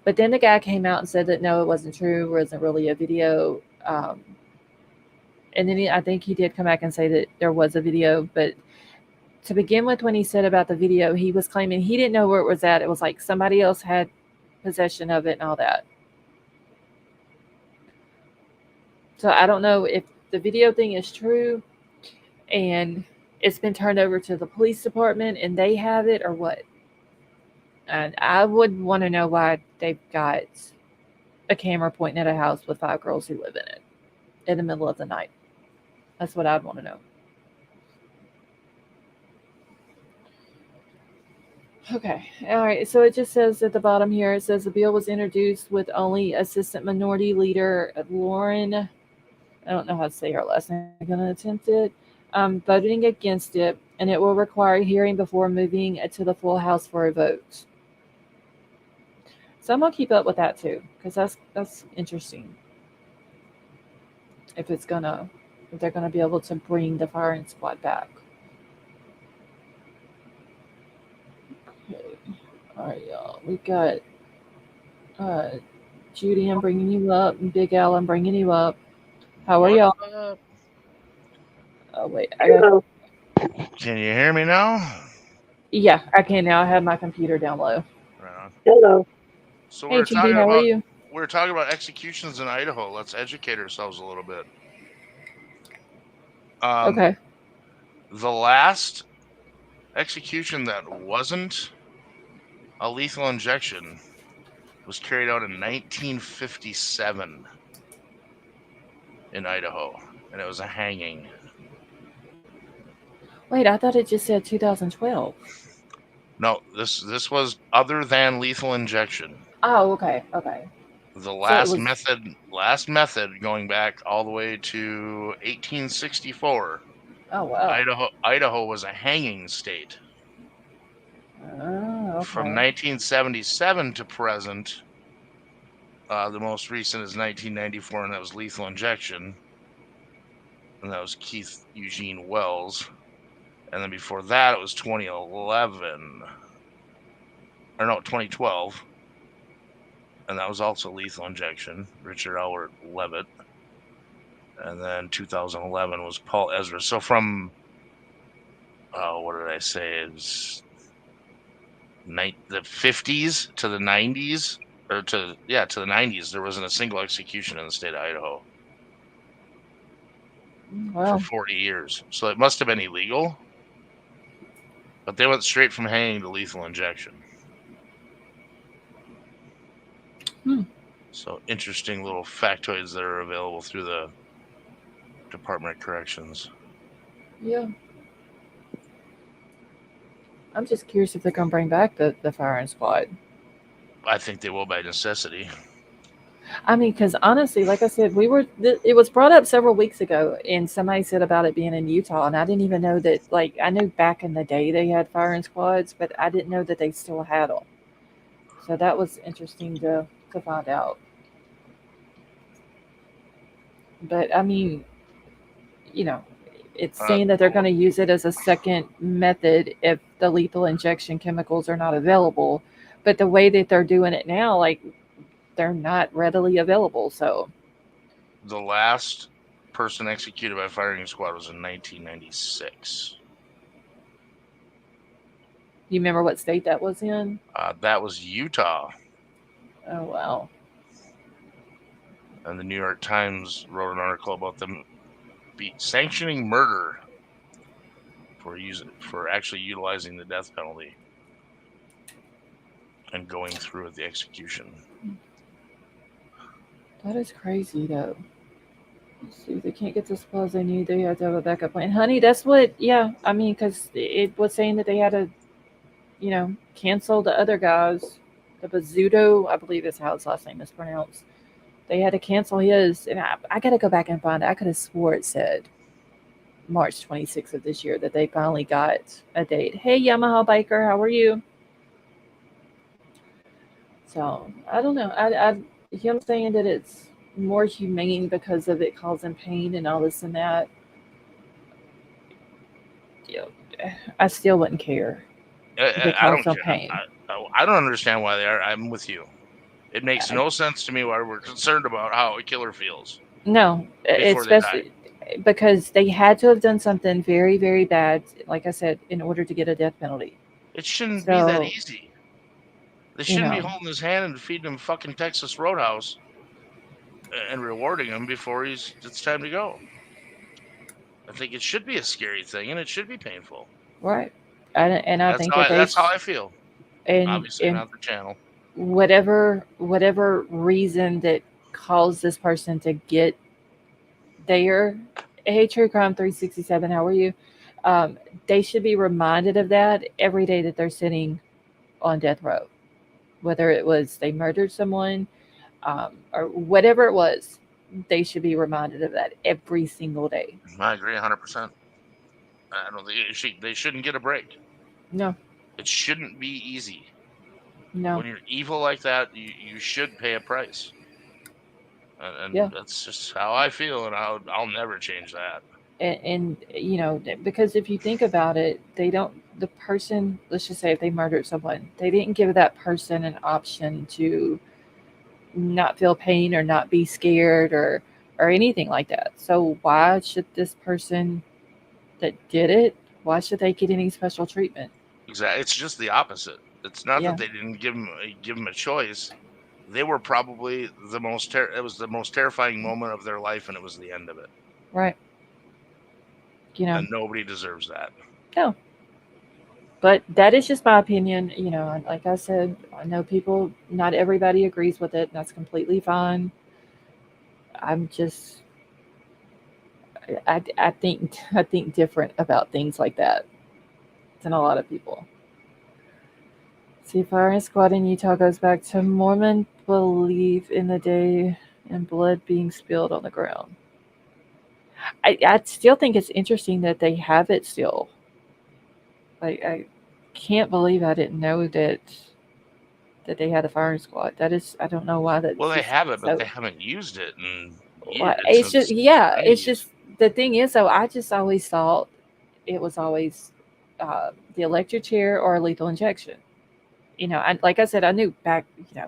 Speaker 1: But then the guy came out and said that no, it wasn't true. It wasn't really a video. And then I think he did come back and say that there was a video. But to begin with, when he said about the video, he was claiming he didn't know where it was at. It was like somebody else had possession of it and all that. So I don't know if the video thing is true and it's been turned over to the police department and they have it or what. And I would want to know why they've got a camera pointing at a house with 5 girls who live in it in the middle of the night. That's what I'd want to know. Okay. All right. So it just says at the bottom here, it says the bill was introduced with only Assistant Minority Leader Lauren, I don't know how to say her last name, I'm going to attempt it, voting against it, and it will require a hearing before moving it to the full House for a vote. So I'm going to keep up with that too, because that's interesting. If they're gonna be able to bring the firing squad back. Okay. All right, y'all. We got uh, Judy. I'm bringing you up, and Big Al. I'm bringing you up. How are
Speaker 2: What's
Speaker 1: y'all?
Speaker 2: up?
Speaker 1: Oh wait, I got.
Speaker 2: Can you hear me now?
Speaker 1: Yeah, I can now. I have my computer down low.
Speaker 2: Right on.
Speaker 3: Hello.
Speaker 2: So
Speaker 1: Hey, Judy. How are you?
Speaker 2: we're talking about executions in Idaho. Let's educate ourselves a little bit. Um,
Speaker 1: Okay.
Speaker 2: the last execution that wasn't a lethal injection was carried out in 1957 in Idaho, and it was a hanging.
Speaker 1: Wait, I thought it just said 2012.
Speaker 2: No, this was other than lethal injection.
Speaker 1: Oh, okay. Okay.
Speaker 2: The
Speaker 1: So it
Speaker 2: last method going back all the way to 1864.
Speaker 1: oh wow.
Speaker 2: Idaho was a hanging state.
Speaker 1: Oh,
Speaker 2: From
Speaker 1: okay.
Speaker 2: 1977 to present, the most recent is 1994, and that was lethal injection, and that was Keith Eugene Wells. And then before that, it was 2011, or no, 2012, and that was also lethal injection, Richard Albert Levitt. And then 2011 was Paul Ezra. So from, what did I say? It's the 50s to the 90s, or to the 90s. There wasn't a single execution in the state of Idaho for
Speaker 1: Well,
Speaker 2: 40 years. So it must have been illegal, but they went straight from hanging to lethal injection.
Speaker 1: hmm.
Speaker 2: So interesting little factoids that are available through the Department of Corrections.
Speaker 1: Yeah. I'm just curious if they're gonna bring back the firing squad.
Speaker 2: I think they will by necessity.
Speaker 1: I mean, because honestly, like I said, it was brought up several weeks ago, and somebody said about it being in Utah, and I didn't even know that. Like, I knew back in the day they had firing squads, but I didn't know that they still had them. So that was interesting to find out. But I mean, you know, it's
Speaker 2: Uh,
Speaker 1: saying that they're going to use it as a second method if the lethal injection chemicals are not available. But the way that they're doing it now, like they're not readily available. So
Speaker 2: the last person executed by firing squad was in 1996.
Speaker 1: you remember what state that was in?
Speaker 2: That was Utah.
Speaker 1: Oh wow.
Speaker 2: And the New York Times wrote an article about them sanctioning murder for actually utilizing the death penalty and going through with the execution.
Speaker 1: That is crazy though. Let's see, they can't get the supplies they need. They have to have a backup plan. Honey, that's what. Yeah, I mean, because it was saying that they had to, cancel the other guys. The Bazzuto, I believe is how his last name is pronounced. They had to cancel his, and I got to go back and find it. I could have swore it said March 26th of this year that they finally got a date. Hey, Yamaha biker, how are you? So I don't know. Him saying that it's more humane because of it causing pain and all this and that. You know, I still wouldn't care if it
Speaker 2: I
Speaker 1: caused
Speaker 2: don't
Speaker 1: no
Speaker 2: care.
Speaker 1: pain.
Speaker 2: I don't understand why they are. I'm with you. It makes
Speaker 1: I,
Speaker 2: no sense to me why we're concerned about how a killer feels
Speaker 1: no,
Speaker 2: before they die.
Speaker 1: especially because they had to have done something very, very bad, like I said, in order to get a death penalty.
Speaker 2: It shouldn't be that
Speaker 1: So,
Speaker 2: easy. They
Speaker 1: you
Speaker 2: shouldn't be
Speaker 1: know,
Speaker 2: holding his hand and feeding him fucking Texas Roadhouse and rewarding him before it's time to go. I think it should be a scary thing and it should be painful.
Speaker 1: right? And I think that
Speaker 2: That's how I feel. Obviously
Speaker 1: and
Speaker 2: not the channel.
Speaker 1: whatever reason that caused this person to get there. Hey, True Crime 367, how are you? Um, they should be reminded of that every day that they're sitting on death row, whether it was they murdered someone or whatever it was. They should be reminded of that every single day.
Speaker 2: I agree 100%. I don't think they shouldn't get a break.
Speaker 1: No,
Speaker 2: It shouldn't be easy.
Speaker 1: no,
Speaker 2: When you're evil like that, you should pay a price.
Speaker 1: yeah.
Speaker 2: And that's just how I feel, and I'll never change that.
Speaker 1: And because if you think about it, they don't, the person, let's just say if they murdered someone, they didn't give that person an option to not feel pain or not be scared or anything like that. So why should this person that did it, why should they get any special treatment?
Speaker 2: Exactly, it's just the opposite. It's not
Speaker 1: Yeah,
Speaker 2: that they didn't give him a choice. They were probably it was the most terrifying moment of their life, and it was the end of it.
Speaker 1: right.
Speaker 2: And nobody deserves that.
Speaker 1: No, but that is just my opinion. Like I said, I know people, not everybody agrees with it, and that's completely fine. I'm just, I think different about things like that than a lot of people. See, firing squad in Utah goes back to Mormon belief in the day and blood being spilled on the ground. I still think it's interesting that they have it still. Like I can't believe I didn't know that they had a firing squad. That is, I don't know why that's
Speaker 2: Well, they
Speaker 1: just
Speaker 2: have it, but
Speaker 1: so.
Speaker 2: they haven't used it in
Speaker 1: Why,
Speaker 2: years,
Speaker 1: it's just,
Speaker 2: since
Speaker 1: yeah.
Speaker 2: the
Speaker 1: It's
Speaker 2: 90s.
Speaker 1: just the thing is though. I just always thought it was always the electric chair or lethal injection. Like I said, I knew back,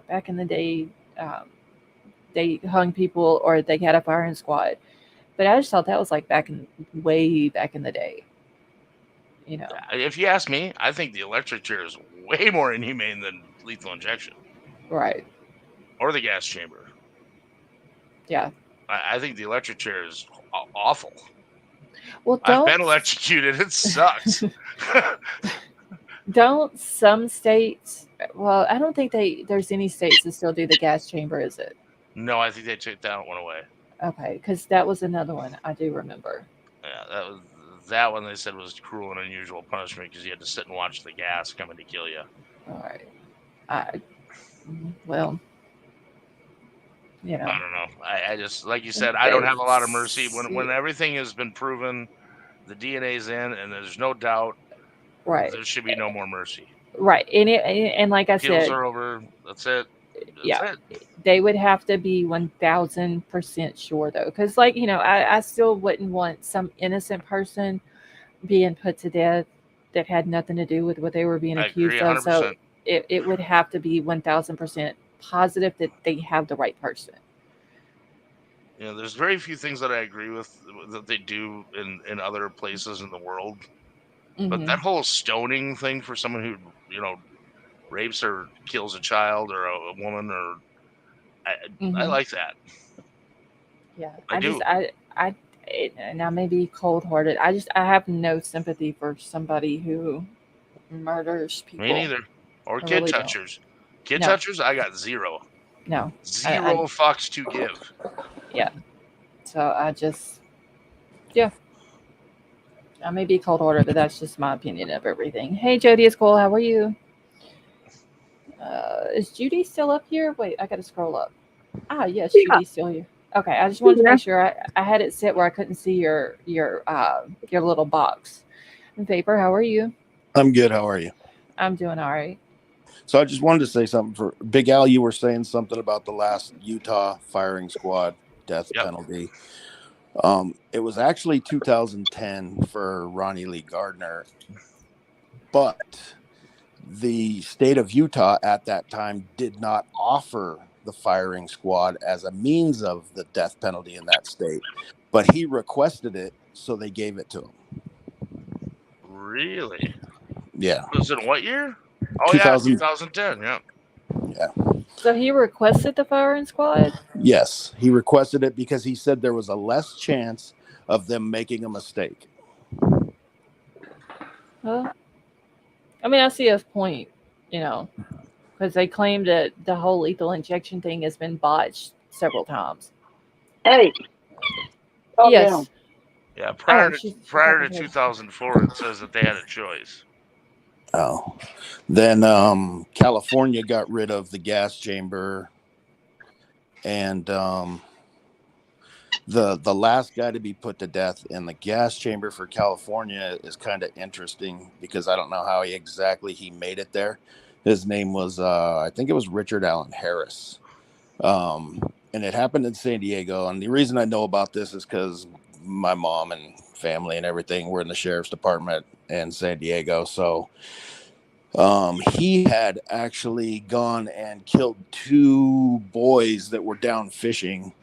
Speaker 1: back in the day, um, they hung people or they had a firing squad. But I just thought that was like back in way back in the day. You know,
Speaker 2: If you ask me, I think the electric chair is way more inhumane than lethal injection
Speaker 1: right?
Speaker 2: or the gas chamber.
Speaker 1: Yeah.
Speaker 2: I think the electric chair is awful.
Speaker 1: Well,
Speaker 2: I've been electrocuted. It sucks.
Speaker 1: don't some states? Well, I don't think there's any states that still do the gas chamber, is it?
Speaker 2: No, I think they took that one away.
Speaker 1: Okay, because that was another one I do remember.
Speaker 2: Yeah, that one they said was cruel and unusual punishment because you had to sit and watch the gas coming to kill you.
Speaker 1: All right. I well, you know,
Speaker 2: I don't know. I just, like you said, I don't have a lot of mercy when everything has been proven, the DNA's in, and there's no doubt.
Speaker 1: right,
Speaker 2: There should be no more mercy.
Speaker 1: right, and like I
Speaker 2: Appeals
Speaker 1: said,
Speaker 2: are over. That's it.
Speaker 1: yeah,
Speaker 2: That's it.
Speaker 1: they would have to be 1000% sure though, because like I still wouldn't want some innocent person being put to death that had nothing to do with what they were being
Speaker 2: I agree
Speaker 1: accused of. So
Speaker 2: 100%.
Speaker 1: it would have to be 1000% positive that they have the right person.
Speaker 2: There's very few things that I agree with that they do in other places in the world. But
Speaker 1: Hmm.
Speaker 2: that whole stoning thing for someone who, rapes or kills a child or a woman, or I
Speaker 1: Hmm.
Speaker 2: like that.
Speaker 1: Yeah,
Speaker 2: I do.
Speaker 1: and I may be cold hearted. I have no sympathy for somebody who murders
Speaker 2: Me
Speaker 1: people.
Speaker 2: neither. Or
Speaker 1: I
Speaker 2: kid
Speaker 1: really don't.
Speaker 2: touchers. Kid
Speaker 1: No,
Speaker 2: touchers, I got zero.
Speaker 1: no. I
Speaker 2: Zero fucks to give.
Speaker 1: yeah. So I just, yeah, I may be cold hearted, but that's just my opinion of everything. Hey, Jody, it's Cole. How are you? Is Judy still up here? Wait, I got to scroll up. Ah, yes,
Speaker 3: Yeah.
Speaker 1: Judy's still here. Okay, I just wanted to
Speaker 3: Yeah.
Speaker 1: make sure I had it set where I couldn't see your little box. Vapor, how are you?
Speaker 4: I'm good. How are you?
Speaker 1: I'm doing all right.
Speaker 4: So I just wanted to say something for Big Al. You were saying something about the last Utah firing squad death
Speaker 2: Yep.
Speaker 4: penalty. It was actually 2010 for Ronnie Lee Gardner, but the state of Utah at that time did not offer the firing squad as a means of the death penalty in that state, but he requested it, so they gave it to him.
Speaker 2: Really?
Speaker 4: Yeah.
Speaker 2: It was in what year? Oh, yeah,
Speaker 4: 2000.
Speaker 2: 2010. Yeah.
Speaker 4: Yeah.
Speaker 1: So he requested the firing squad?
Speaker 4: Yes, he requested it because he said there was a less chance of them making a mistake.
Speaker 1: Well, I mean, I see his point, you know, because they claim that the whole lethal injection thing has been botched several times.
Speaker 3: Hey, calm
Speaker 1: Yes.
Speaker 3: down.
Speaker 2: Yeah,
Speaker 1: Oh,
Speaker 2: prior to
Speaker 1: she's
Speaker 2: prior
Speaker 1: talking
Speaker 2: to
Speaker 1: to her.
Speaker 2: 2004, it says that they had a choice.
Speaker 4: Oh, then California got rid of the gas chamber, and the last guy to be put to death in the gas chamber for California is kind of interesting because I don't know how he made it there. His name was I think it was Richard Allen Harris. And it happened in San Diego. And the reason I know about this is because my mom and family and everything were in the sheriff's department in San Diego. So he had actually gone and killed two boys that were down fishing.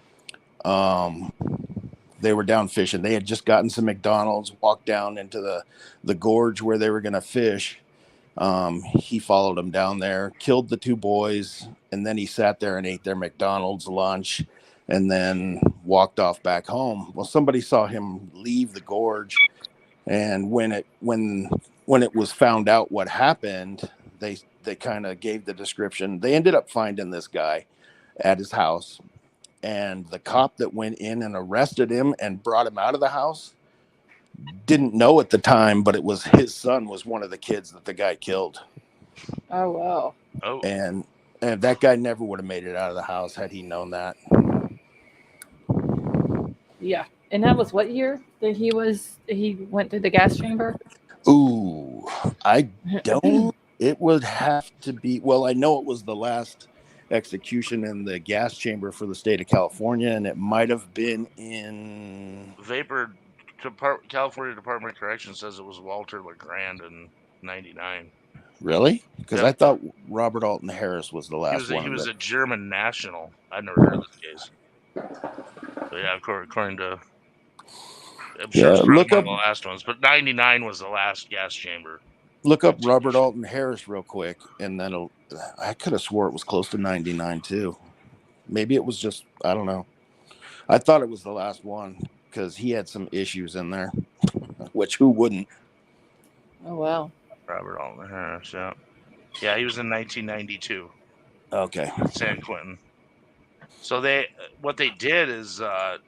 Speaker 4: They were down fishing. They had just gotten some McDonald's, walked down into the gorge where they were going to fish. He followed them down there, killed the two boys, and then he sat there and ate their McDonald's lunch and then walked off back home. Well, somebody saw him leave the gorge, and when it was found out what happened, they kind of gave the description. They ended up finding this guy at his house, and the cop that went in and arrested him and brought him out of the house didn't know at the time, but it was his son was one of the kids that the guy killed.
Speaker 1: Oh wow.
Speaker 2: Oh,
Speaker 4: And that guy never would have made it out of the house had he known that.
Speaker 1: Yeah. And that was what year that he went to the gas chamber?
Speaker 4: Ooh, I don't. It would have to be. Well, I know it was the last execution in the gas chamber for the state of California, and it might have been in.
Speaker 2: California Department of Corrections says it was Walter LeGrand in '99.
Speaker 4: Really? Because
Speaker 2: Yep.
Speaker 4: I thought Robert Alton Harris was the last
Speaker 2: He
Speaker 4: one.
Speaker 2: was a German national. I'd never heard of this case. But yeah, according to, I'm sure
Speaker 4: Yeah,
Speaker 2: it's probably
Speaker 4: look
Speaker 2: one
Speaker 4: up
Speaker 2: of the last ones. But '99 was the last gas chamber.
Speaker 4: Robert Alton Harris real quick, and then I could have swore it was close to 99 too. Maybe it was just, I don't know. I thought it was the last one because he had some issues in there, which who wouldn't?
Speaker 1: Oh wow.
Speaker 2: Robert Alton Harris, yeah. Yeah, he was in 1992.
Speaker 4: Okay.
Speaker 2: San Quentin. So what they did is, as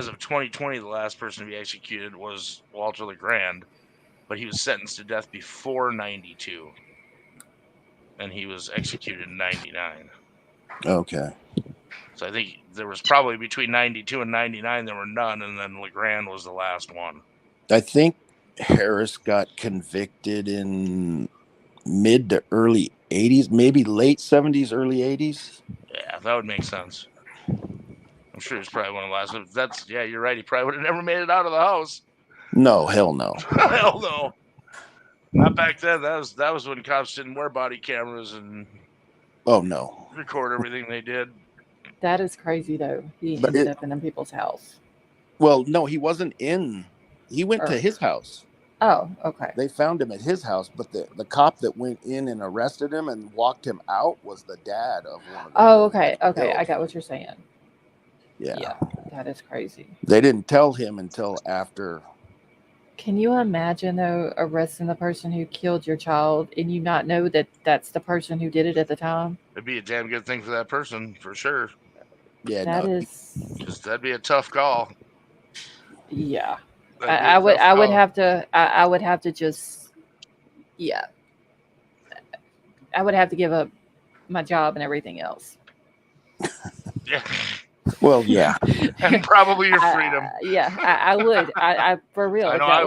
Speaker 2: of 2020, the last person to be executed was Walter LeGrand, but he was sentenced to death before '92, and he was executed in '99.
Speaker 4: Okay.
Speaker 2: So I think there was probably between '92 and '99 there were none, and then LeGrand was the last one.
Speaker 4: I think Harris got convicted in mid to early 80s, maybe late 70s, early 80s.
Speaker 2: Yeah, that would make sense. I'm sure he's probably one of the last ones. Yeah, you're right. He probably would have never made it out of the house.
Speaker 4: No, hell no.
Speaker 2: Hell no. Not back then. That was when cops didn't wear body cameras and
Speaker 4: Oh no.
Speaker 2: record everything they did.
Speaker 1: That is crazy though. He
Speaker 4: But
Speaker 1: ended up in them people's house.
Speaker 4: Well, no, he wasn't in. He went to his house.
Speaker 1: Oh, okay.
Speaker 4: They found him at his house, but the cop that went in and arrested him and walked him out was the dad of one of them.
Speaker 1: Oh, okay. Okay. I got what you're saying.
Speaker 4: Yeah.
Speaker 1: That is crazy.
Speaker 4: They didn't tell him until after.
Speaker 1: Can you imagine though arresting the person who killed your child and you not know that that's the person who did it at the time?
Speaker 2: It'd be a damn good thing for that person, for sure.
Speaker 4: Yeah,
Speaker 2: that'd be a tough call.
Speaker 1: Yeah, I would have to just, yeah, I would have to give up my job and everything else.
Speaker 2: Yeah.
Speaker 4: Well, yeah,
Speaker 2: and probably your freedom.
Speaker 1: I would. I for real. If that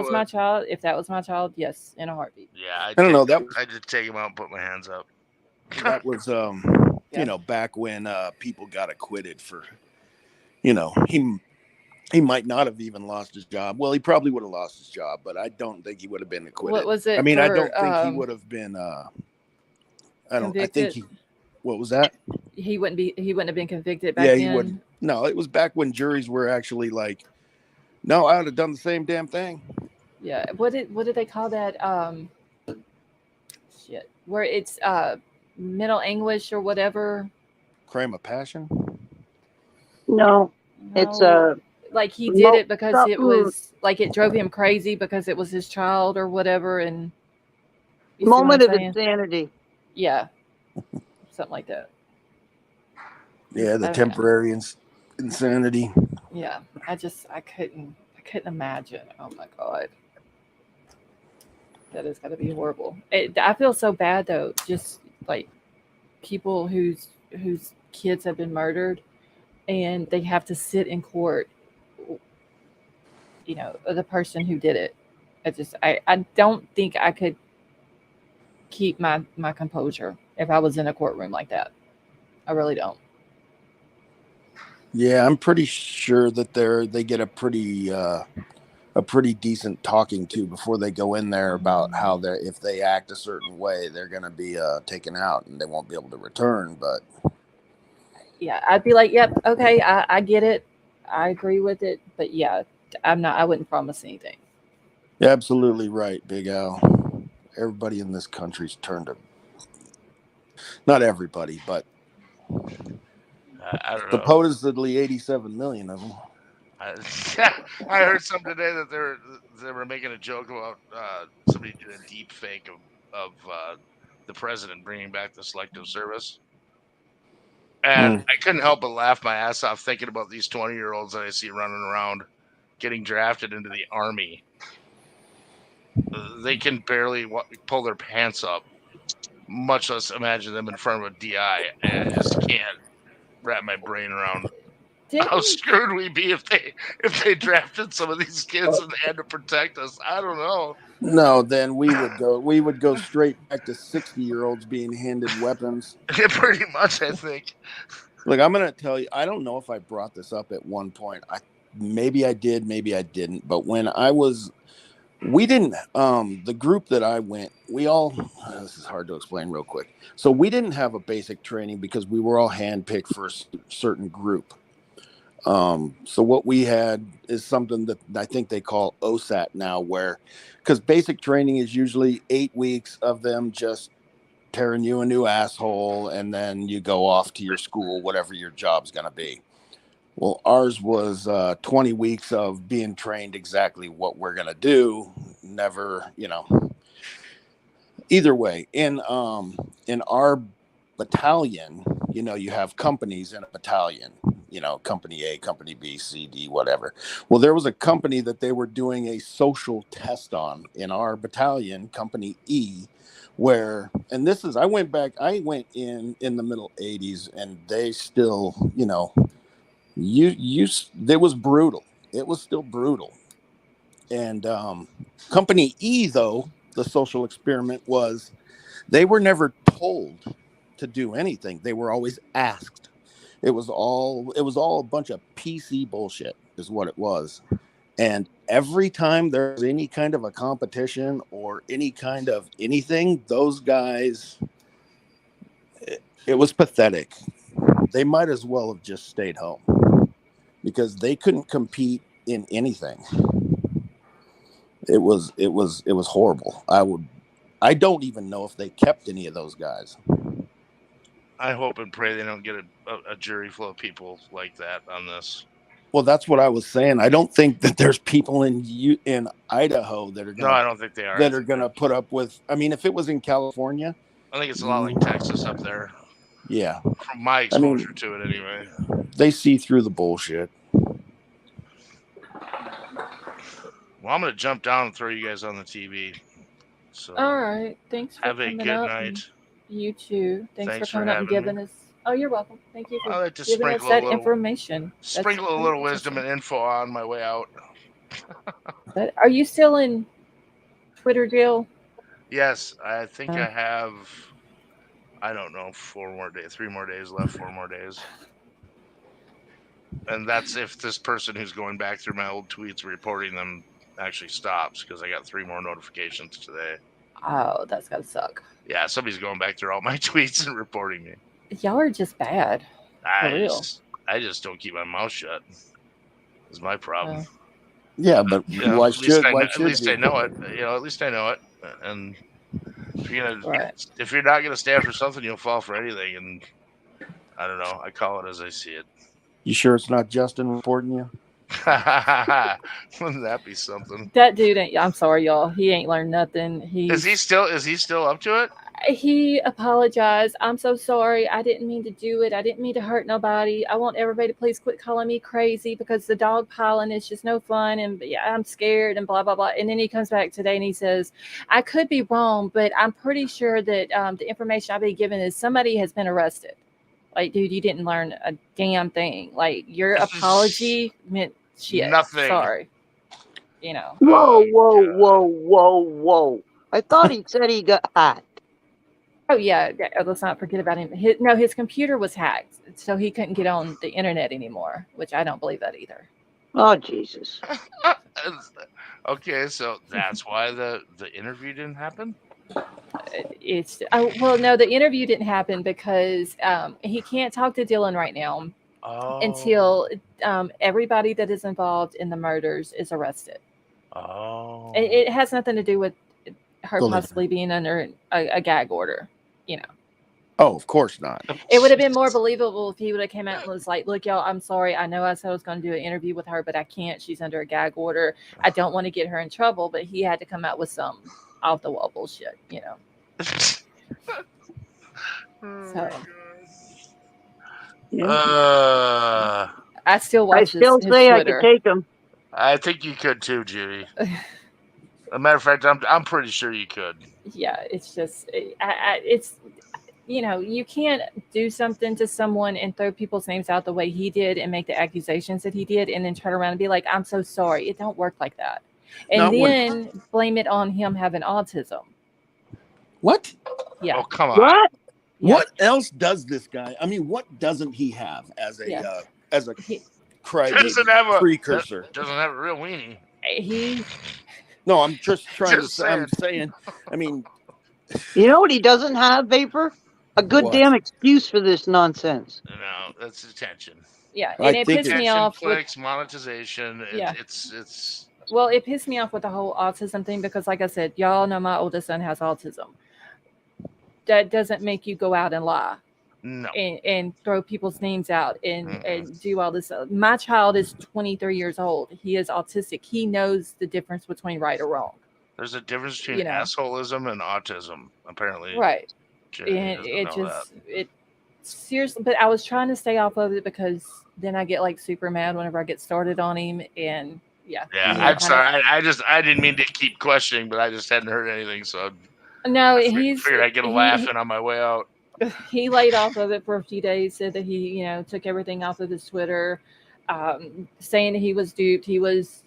Speaker 1: was my child, yes, in a heartbeat.
Speaker 2: Yeah,
Speaker 4: I don't know.
Speaker 2: I'd just take him out and put my hands up.
Speaker 4: That was back when people got acquitted for, he might not have even lost his job. Well, he probably would have lost his job, but I don't think he would have been acquitted.
Speaker 1: What was it?
Speaker 4: I mean, I don't think he would have been. I think he. What was that?
Speaker 1: He wouldn't have been convicted back then.
Speaker 4: He wouldn't. No, it was back when juries were actually like, no, I would have done the same damn thing.
Speaker 1: Yeah. What did they call that? Shit. Where it's mental anguish or whatever.
Speaker 4: Crime of passion?
Speaker 3: No. It's
Speaker 1: like he did it because it was like it drove him crazy because it was his child or whatever, and
Speaker 3: moment of insanity.
Speaker 1: Yeah. Something like that.
Speaker 4: Yeah, the temporary insanity.
Speaker 1: Yeah, I couldn't imagine. Oh my god, that is gotta be horrible. I feel so bad though, just like people whose kids have been murdered, and they have to sit in court. The person who did it. I don't think I could keep my composure if I was in a courtroom like that. I really don't.
Speaker 4: Yeah, I'm pretty sure that they get a pretty decent talking to before they go in there about how if they act a certain way, they're going to be taken out and they won't be able to return. But
Speaker 1: yeah, I'd be like, yep, okay, I get it, I agree with it, but yeah, I wouldn't promise anything.
Speaker 4: You're absolutely right, Big Al. Everybody in this country's turned to. Not everybody, but
Speaker 2: I don't know.
Speaker 4: Supposedly 87 million of them.
Speaker 2: I heard something today that they were making a joke about somebody doing a deep fake of the president bringing back the Selective Service, and I couldn't help but laugh my ass off thinking about these 20-year-olds that I see running around getting drafted into the army. they can barely pull their pants up, much less imagine them in front of a DI. And I just can't wrap my brain around how screwed we'd be if they drafted some of these kids and they had to protect us. I don't know.
Speaker 4: No, then we would go straight back to 60-year-olds being handed weapons.
Speaker 2: Yeah, pretty much, I think.
Speaker 4: Look, I'm gonna tell you, I don't know if I brought this up at one point. Maybe I did, maybe I didn't. But when we didn't, the group that I went, this is hard to explain real quick. So we didn't have a basic training because we were all handpicked for a certain group. So what we had is something that I think they call OSAT now, because basic training is usually 8 weeks of them just tearing you a new asshole, and then you go off to your school, whatever your job's going to be. Well, ours was 20 weeks of being trained exactly what we're going to do. Never, either way. In our battalion, you have companies in a battalion, company A, company B, C, D, whatever. Well, there was a company that they were doing a social test on in our battalion, company E, I went in the middle 80s, and they still, it was brutal. It was still brutal. And company E, though, the social experiment was, they were never told to do anything. They were always asked. It was all a bunch of PC bullshit is what it was. And every time there was any kind of a competition or any kind of anything, those guys, it was pathetic. They might as well have just stayed home because they couldn't compete in anything. It was horrible. I don't even know if they kept any of those guys.
Speaker 2: I hope and pray they don't get a jury full of people like that on this.
Speaker 4: Well, that's what I was saying. I don't think that there's people in Idaho that are going.
Speaker 2: No, I don't think they are.
Speaker 4: That are going to put up with. I mean, if it was in California,
Speaker 2: I think it's a lot like Texas up there.
Speaker 4: Yeah,
Speaker 2: from my exposure to it, anyway.
Speaker 4: They see through the bullshit.
Speaker 2: Well, I'm going to jump down and throw you guys on the TV. So,
Speaker 1: all right. Thanks for
Speaker 2: have a
Speaker 1: coming
Speaker 2: good
Speaker 1: up.
Speaker 2: night.
Speaker 1: You too. Thanks for coming
Speaker 2: for
Speaker 1: up and giving us. Oh, you're welcome. Thank you for
Speaker 2: I like to
Speaker 1: giving us that information.
Speaker 2: Sprinkle a little wisdom and info on my way out.
Speaker 1: Are you still in Twitter jail?
Speaker 2: Yes, I think I have. I don't know, 3 more days left, 4 more days. And that's if this person who's going back through my old tweets reporting them actually stops, because I got 3 more notifications today.
Speaker 1: Oh, that's gotta suck.
Speaker 2: Yeah, somebody's going back through all my tweets and reporting me.
Speaker 1: Y'all are just bad.
Speaker 2: I just don't keep my mouth shut. Is my problem.
Speaker 4: Yeah, but why should you?
Speaker 2: At least I know it. At least I know it. And if you're not gonna stand for something, you'll fall for anything. And I don't know. I call it as I see it.
Speaker 4: You sure it's not Justin reporting you?
Speaker 2: Wouldn't that be something?
Speaker 1: That dude ain't. I'm sorry, y'all. He ain't learned nothing.
Speaker 2: Is he still up to it?
Speaker 1: He apologized. I'm so sorry. I didn't mean to do it. I didn't mean to hurt nobody. I want everybody to please quit calling me crazy because the dog piling is just no fun. And yeah, I'm scared and blah, blah, blah. And then he comes back today and he says, I could be wrong, but I'm pretty sure that the information I've been given is somebody has been arrested. Like, dude, you didn't learn a damn thing. Like, your apology meant shit.
Speaker 2: Nothing.
Speaker 1: Sorry.
Speaker 3: Whoa. I thought he said he got hacked.
Speaker 1: Oh, yeah. Let's not forget about him. His computer was hacked, so he couldn't get on the internet anymore, which I don't believe that either.
Speaker 3: Oh, Jesus.
Speaker 2: Okay, so that's why the interview didn't happen?
Speaker 1: No, the interview didn't happen because he can't talk to Dylan right now until everybody that is involved in the murders is arrested.
Speaker 2: Oh.
Speaker 1: It has nothing to do with her possibly being under a gag order,
Speaker 4: Oh, of course not.
Speaker 1: It would have been more believable if he would have came out and was like, look, y'all, I'm sorry. I know I said I was going to do an interview with her, but I can't. She's under a gag order. I don't want to get her in trouble, but he had to come out with some off the wall bullshit, So. I still watch his
Speaker 3: say
Speaker 1: Twitter.
Speaker 3: I could take him.
Speaker 2: I think you could too, Judy. a matter of fact, I'm pretty sure you could.
Speaker 1: Yeah, it's just it's you can't do something to someone and throw people's names out the way he did and make the accusations that he did and then turn around and be like, I'm so sorry. It don't work like that. And
Speaker 4: Not when
Speaker 1: then blame it on him having autism.
Speaker 4: what?
Speaker 1: Yeah.
Speaker 2: Oh, come on.
Speaker 3: What?
Speaker 1: Yeah.
Speaker 4: What else does this guy? I mean, what doesn't he have as a
Speaker 1: Yeah. He
Speaker 2: Doesn't have a
Speaker 4: precursor?
Speaker 2: Doesn't have a real weenie.
Speaker 1: he
Speaker 4: No, I'm just trying
Speaker 2: Just
Speaker 4: to. I'm saying. I mean,
Speaker 3: You know what he doesn't have, Vapor? A good
Speaker 4: What?
Speaker 3: damn excuse for this nonsense.
Speaker 2: No, that's attention.
Speaker 1: yeah,
Speaker 4: I
Speaker 1: and it
Speaker 4: think
Speaker 1: pissed me
Speaker 2: Attention,
Speaker 1: off with
Speaker 2: clicks, monetization.
Speaker 1: Yeah.
Speaker 2: It's
Speaker 1: well, it pissed me off with the whole autism thing because like I said, y'all know my oldest son has autism. That doesn't make you go out and lie.
Speaker 2: no.
Speaker 1: And throw people's names out and do all this. My child is 23 years old. He is autistic. He knows the difference between right or wrong.
Speaker 2: There's a difference between
Speaker 1: You know.
Speaker 2: assholism and autism. Apparently,
Speaker 1: Right.
Speaker 2: Jerry
Speaker 1: And
Speaker 2: doesn't
Speaker 1: it
Speaker 2: know
Speaker 1: just, it seriously, but I was trying to stay off of it because then I get like super mad whenever I get started on him. And yeah.
Speaker 2: Yeah,
Speaker 4: Yeah.
Speaker 2: I'm sorry. I didn't mean to keep questioning, but I just hadn't heard anything, so
Speaker 1: No,
Speaker 2: I
Speaker 1: he's,
Speaker 2: figured I'd get a laugh in on my way out.
Speaker 1: he laid off of it for a few days, said that he, took everything off of his Twitter, saying that he was duped. He was,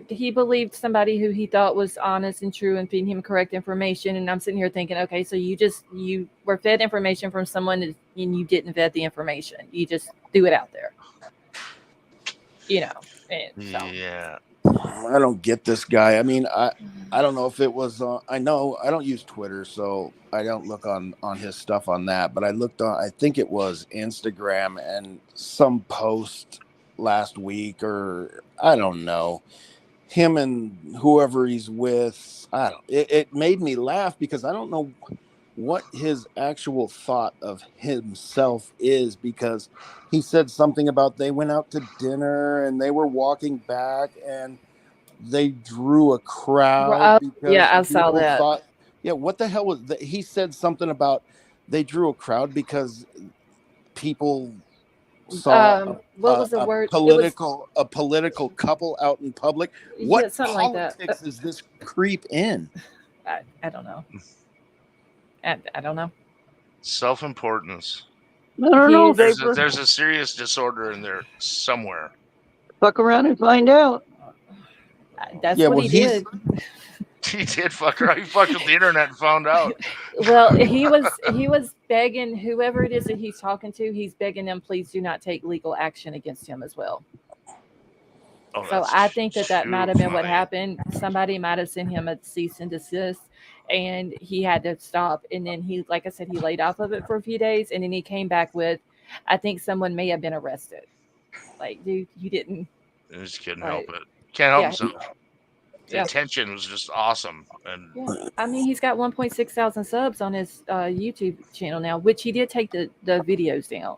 Speaker 1: he believed somebody who he thought was honest and true and feeding him correct information. And I'm sitting here thinking, okay, so you were fed information from someone and you didn't vet the information. You just threw it out there, And so.
Speaker 2: Yeah.
Speaker 4: I don't get this guy. I mean, I don't know if it was. I know I don't use Twitter, so I don't look on his stuff on that. But I looked on. I think it was Instagram and some post last week, or I don't know. Him and whoever he's with. I don't. It made me laugh because I don't know what his actual thought of himself is, because he said something about they went out to dinner and they were walking back and they drew a crowd because
Speaker 1: yeah, I saw
Speaker 4: people
Speaker 1: that.
Speaker 4: thought, yeah, what the hell was that? He said something about they drew a crowd because people saw
Speaker 1: What was the word?
Speaker 4: a political couple out in public. What
Speaker 1: something like that.
Speaker 4: politics is this creep in?
Speaker 1: I don't know. I don't know.
Speaker 2: Self-importance.
Speaker 3: I don't know,
Speaker 1: He's-
Speaker 3: Vapor.
Speaker 2: There's a serious disorder in there somewhere.
Speaker 3: Fuck around and find out.
Speaker 1: That's
Speaker 4: Yeah,
Speaker 1: what
Speaker 4: well,
Speaker 1: he did.
Speaker 2: He did fuck her. He fucked with the internet and found out.
Speaker 1: Well, he was begging whoever it is that he's talking to. He's begging them, please do not take legal action against him as well.
Speaker 2: Oh,
Speaker 1: So
Speaker 2: that's
Speaker 1: I think that
Speaker 2: too
Speaker 1: might have been what
Speaker 2: funny.
Speaker 1: happened. Somebody might have sent him a cease and desist, and he had to stop. And then he, like I said, he laid off of it for a few days, and then he came back with, I think someone may have been arrested. Like, dude, you didn't.
Speaker 2: He just couldn't
Speaker 1: Right.
Speaker 2: help it. Can't help
Speaker 1: Yeah,
Speaker 2: himself. The
Speaker 1: yeah.
Speaker 2: attention was just awesome. And
Speaker 1: Yeah. I mean, he's got 1.6 thousand subs on his YouTube channel now, which he did take the videos down.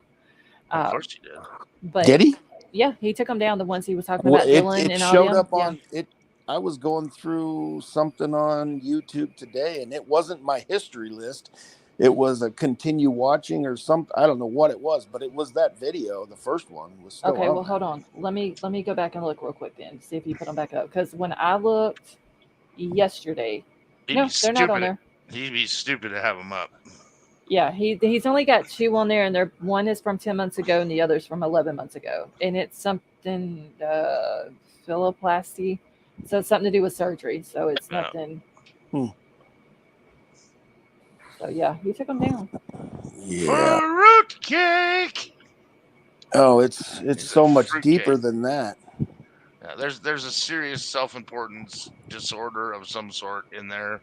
Speaker 2: of course he did.
Speaker 1: But
Speaker 4: Did he?
Speaker 1: yeah, he took them down. The ones he was talking
Speaker 4: Well,
Speaker 1: about Dylan
Speaker 4: it
Speaker 1: and all
Speaker 4: showed
Speaker 1: them.
Speaker 4: up on it. I was going through something on YouTube today, and it wasn't my history list. It was a continue watching or something. I don't know what it was, but it was that video. The first one was still
Speaker 1: Okay,
Speaker 4: on
Speaker 1: well,
Speaker 4: there.
Speaker 1: hold on. Let me go back and look real quick then, see if you put them back up. Because when I looked yesterday,
Speaker 2: He'd
Speaker 1: no,
Speaker 2: be
Speaker 1: they're not on
Speaker 2: stupid.
Speaker 1: there.
Speaker 2: He'd be stupid to have him up.
Speaker 1: Yeah, he's only got 2 on there, and one is from 10 months ago, and the other's from 11 months ago, and it's something philoplasty, so it's something to do with surgery. So it's
Speaker 2: Yeah.
Speaker 1: nothing.
Speaker 4: Hmm.
Speaker 1: So yeah, he took them down.
Speaker 4: Yeah.
Speaker 2: Fruitcake.
Speaker 4: Oh, it's so much
Speaker 2: Fruitcake.
Speaker 4: deeper than that.
Speaker 2: Yeah, there's a serious self-importance disorder of some sort in there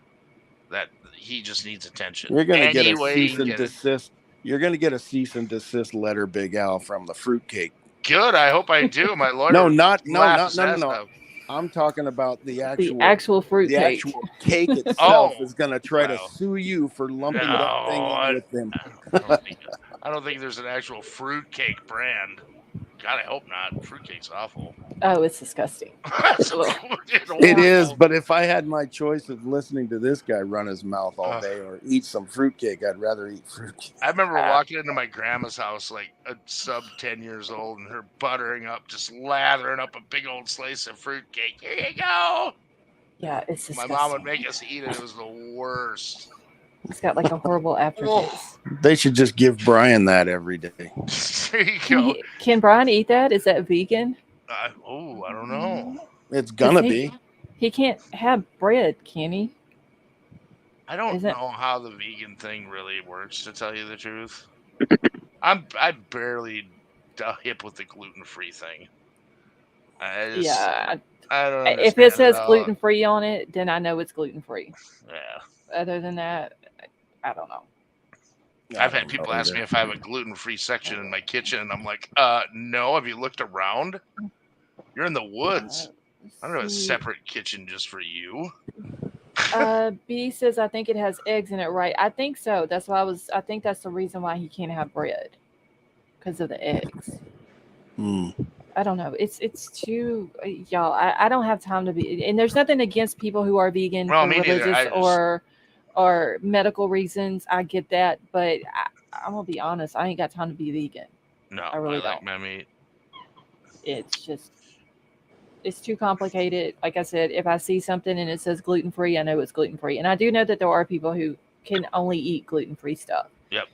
Speaker 2: that he just needs attention.
Speaker 4: You're gonna get a
Speaker 2: Any way he
Speaker 4: cease
Speaker 2: can
Speaker 4: and
Speaker 2: get it.
Speaker 4: desist. You're gonna get a cease and desist letter, Big Al, from the fruitcake.
Speaker 2: Good. I hope I do. My lawyer.
Speaker 4: No,
Speaker 2: laughs
Speaker 4: no.
Speaker 2: his ass off.
Speaker 4: I'm talking about the
Speaker 1: The
Speaker 4: actual
Speaker 1: actual fruit
Speaker 4: the
Speaker 1: cake.
Speaker 4: actual cake itself
Speaker 2: Oh,
Speaker 4: is gonna try
Speaker 2: well.
Speaker 4: to sue you for lumping
Speaker 2: No,
Speaker 4: that thing in with them.
Speaker 2: I don't think there's an actual fruitcake brand. God, I hope not. Fruitcake's awful.
Speaker 1: Oh, it's disgusting.
Speaker 2: That's
Speaker 1: Ugh.
Speaker 4: It is,
Speaker 2: horrible.
Speaker 4: but if I had my choice of listening to this guy run his mouth all day or eat some fruitcake, I'd rather eat fruitcake.
Speaker 2: I remember walking into my grandma's house, like a sub 10 years old, and her buttering up, just lathering up a big old slice of fruitcake. Here you go.
Speaker 1: Yeah, it's
Speaker 2: My
Speaker 1: disgusting.
Speaker 2: mom would make us eat it. It was the worst.
Speaker 1: It's got like a horrible aftertaste.
Speaker 4: They should just give Bryan that every day.
Speaker 2: There you go.
Speaker 1: Can Bryan eat that? Is that vegan?
Speaker 2: I don't know.
Speaker 4: It's gonna be.
Speaker 1: He can't have bread, can he?
Speaker 2: I don't
Speaker 1: Is it-
Speaker 2: know how the vegan thing really works, to tell you the truth. I'm barely hip with the gluten-free thing.
Speaker 1: Yeah.
Speaker 2: I don't
Speaker 1: If
Speaker 2: understand
Speaker 1: it says
Speaker 2: all.
Speaker 1: gluten free on it, then I know it's gluten free.
Speaker 2: Yeah.
Speaker 1: Other than that, I don't know.
Speaker 2: I've had people ask me if I have a gluten-free section in my kitchen, and I'm like, no. Have you looked around? You're in the woods. I don't have a separate kitchen just for you.
Speaker 1: B says I think it has eggs in it, right? I think so. That's why I think that's the reason why he can't have bread. Because of the eggs. I don't know. It's too y'all. I don't have time to be, and there's nothing against people who are vegan for religious or medical reasons. I get that, but I'm gonna be honest. I ain't got time to be vegan.
Speaker 2: No,
Speaker 1: I really
Speaker 2: like
Speaker 1: don't.
Speaker 2: my meat.
Speaker 1: It's too complicated. Like I said, if I see something and it says gluten free, I know it's gluten free, and I do know that there are people who can only eat gluten free stuff.
Speaker 2: Yep.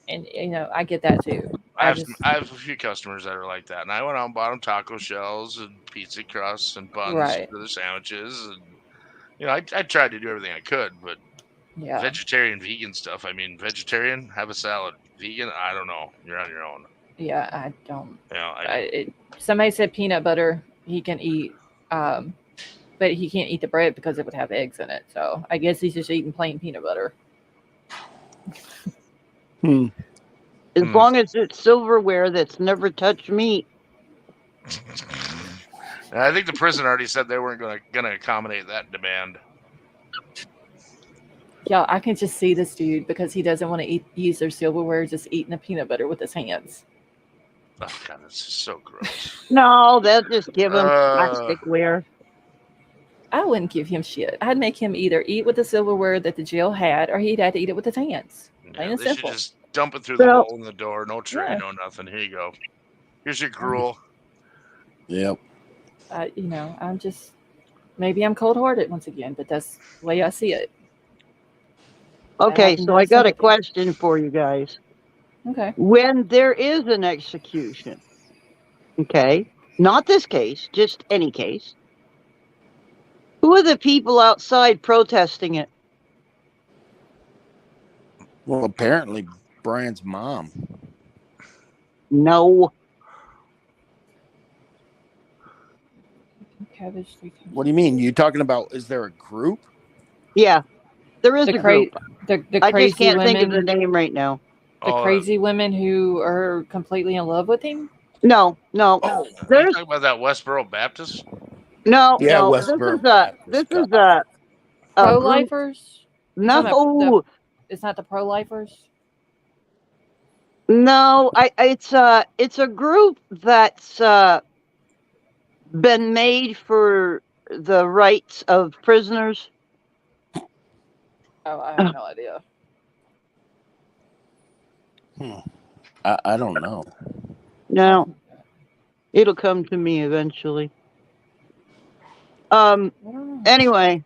Speaker 1: And I get that too.
Speaker 2: I have a few customers that are like that, and I went out and bought them taco shells and pizza crusts and buns for the sandwiches, and I tried to do everything I could, but vegetarian, vegan stuff. I mean, vegetarian, have a salad. Vegan, I don't know. You're on your own.
Speaker 1: Yeah, I don't.
Speaker 2: Somebody
Speaker 1: said peanut butter he can eat, but he can't eat the bread because it would have eggs in it. So I guess he's just eating plain peanut butter.
Speaker 3: As long as it's silverware that's never touched meat.
Speaker 2: I think the prison already said they weren't going to accommodate that demand.
Speaker 1: Yeah, I can just see this dude because he doesn't want to use their silverware, just eating the peanut butter with his hands.
Speaker 2: Oh God, that's just so gross.
Speaker 3: No, they'll just give him plasticware.
Speaker 1: I wouldn't give him shit. I'd make him either eat with the silverware that the jail had, or he'd have to eat it with his hands. Plain and
Speaker 2: they
Speaker 1: simple.
Speaker 2: should just dump it through the hole in the door. No tray, no nothing. Here you go. Here's your gruel.
Speaker 4: Yep.
Speaker 1: I'm just, maybe I'm cold-hearted once again, but that's the way I see it.
Speaker 3: Okay, so I got a question for you guys.
Speaker 1: Okay.
Speaker 3: When there is an execution, okay, not this case, just any case, who are the people outside protesting it?
Speaker 4: Well, apparently Bryan's mom.
Speaker 3: No.
Speaker 4: What do you mean? You talking about, is there a group?
Speaker 3: Yeah, there is a group.
Speaker 1: The
Speaker 3: I
Speaker 1: crazy
Speaker 3: just can't
Speaker 1: women,
Speaker 3: think of the name right now.
Speaker 1: The crazy women who are completely in love with him?
Speaker 3: No.
Speaker 2: Are you talking about that Westboro Baptist?
Speaker 3: No,
Speaker 4: yeah,
Speaker 3: no.
Speaker 4: Westboro
Speaker 3: This is a
Speaker 1: pro-lifers?
Speaker 3: No.
Speaker 1: It's not the pro-lifers?
Speaker 3: No, it's a group that's been made for the rights of prisoners.
Speaker 1: Oh, I have no idea.
Speaker 4: I don't know.
Speaker 3: No. It'll come to me eventually. Anyway,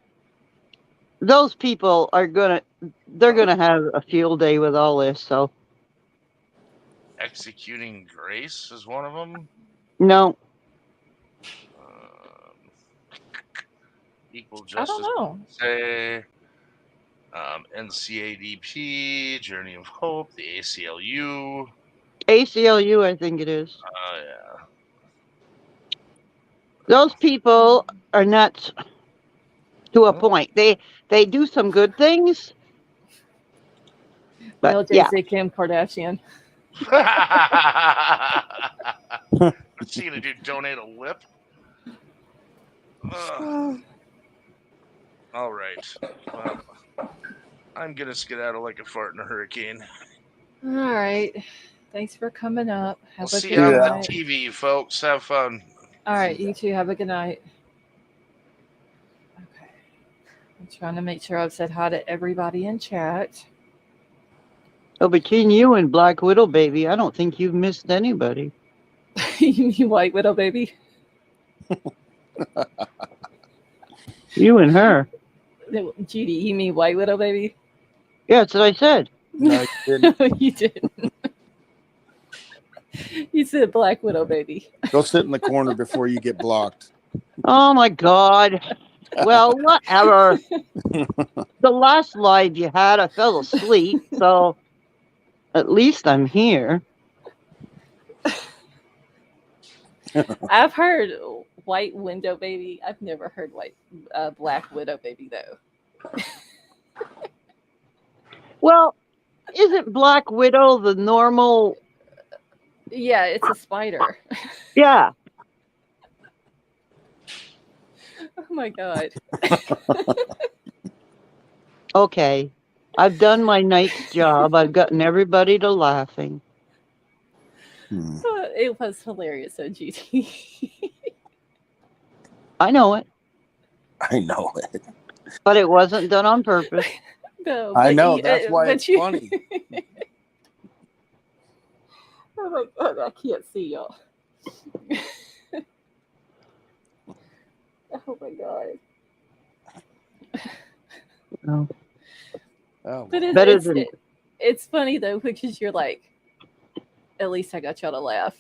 Speaker 3: those people are they're gonna have a field day with all this, so.
Speaker 2: Executing Grace is one of them?
Speaker 3: No.
Speaker 2: Equal Justice.
Speaker 1: I don't know.
Speaker 2: Say, NCADP, Journey of Hope, the ACLU.
Speaker 3: ACLU, I think it is.
Speaker 2: Yeah.
Speaker 3: Those people are nuts to a point. They do some good things. But
Speaker 1: LJC Kim Kardashian.
Speaker 2: What's she gonna do? Donate a lip? All right. Well, I'm gonna skedaddle like a fart in a hurricane.
Speaker 1: All right. Thanks for coming up.
Speaker 2: We'll see you on the TV, folks. Have fun.
Speaker 1: All right,
Speaker 4: See ya.
Speaker 1: you two have a good night. Okay. I'm trying to make sure I've said hi to everybody in chat.
Speaker 3: So between you and Black Widow, baby, I don't think you've missed anybody.
Speaker 1: You mean White Widow, baby?
Speaker 3: You and her.
Speaker 1: No, Judy, you mean White Widow, baby?
Speaker 3: Yeah, that's what I said.
Speaker 4: No, you didn't.
Speaker 1: No, you didn't. You said Black Widow, baby.
Speaker 4: Go sit in the corner before you get blocked.
Speaker 3: Oh my God. Well, whatever. The last live you had, I fell asleep, so at least I'm here.
Speaker 1: I've heard White Window, baby. I've never heard Black Widow, baby, though.
Speaker 3: Well, isn't Black Widow the normal?
Speaker 1: Yeah, it's a spider.
Speaker 3: Yeah.
Speaker 1: Oh my God.
Speaker 3: Okay. I've done my night's job. I've gotten everybody to laughing.
Speaker 1: It was hilarious, though, Judy.
Speaker 3: I know it,
Speaker 4: I know it.
Speaker 3: but it wasn't done on purpose.
Speaker 1: No,
Speaker 4: I
Speaker 1: but
Speaker 4: know. That's why it's funny.
Speaker 1: Oh my God, I can't see y'all. Oh my God.
Speaker 3: No.
Speaker 4: Oh,
Speaker 1: But
Speaker 3: Better than
Speaker 1: it's funny though, because you're like, at least I got y'all to laugh.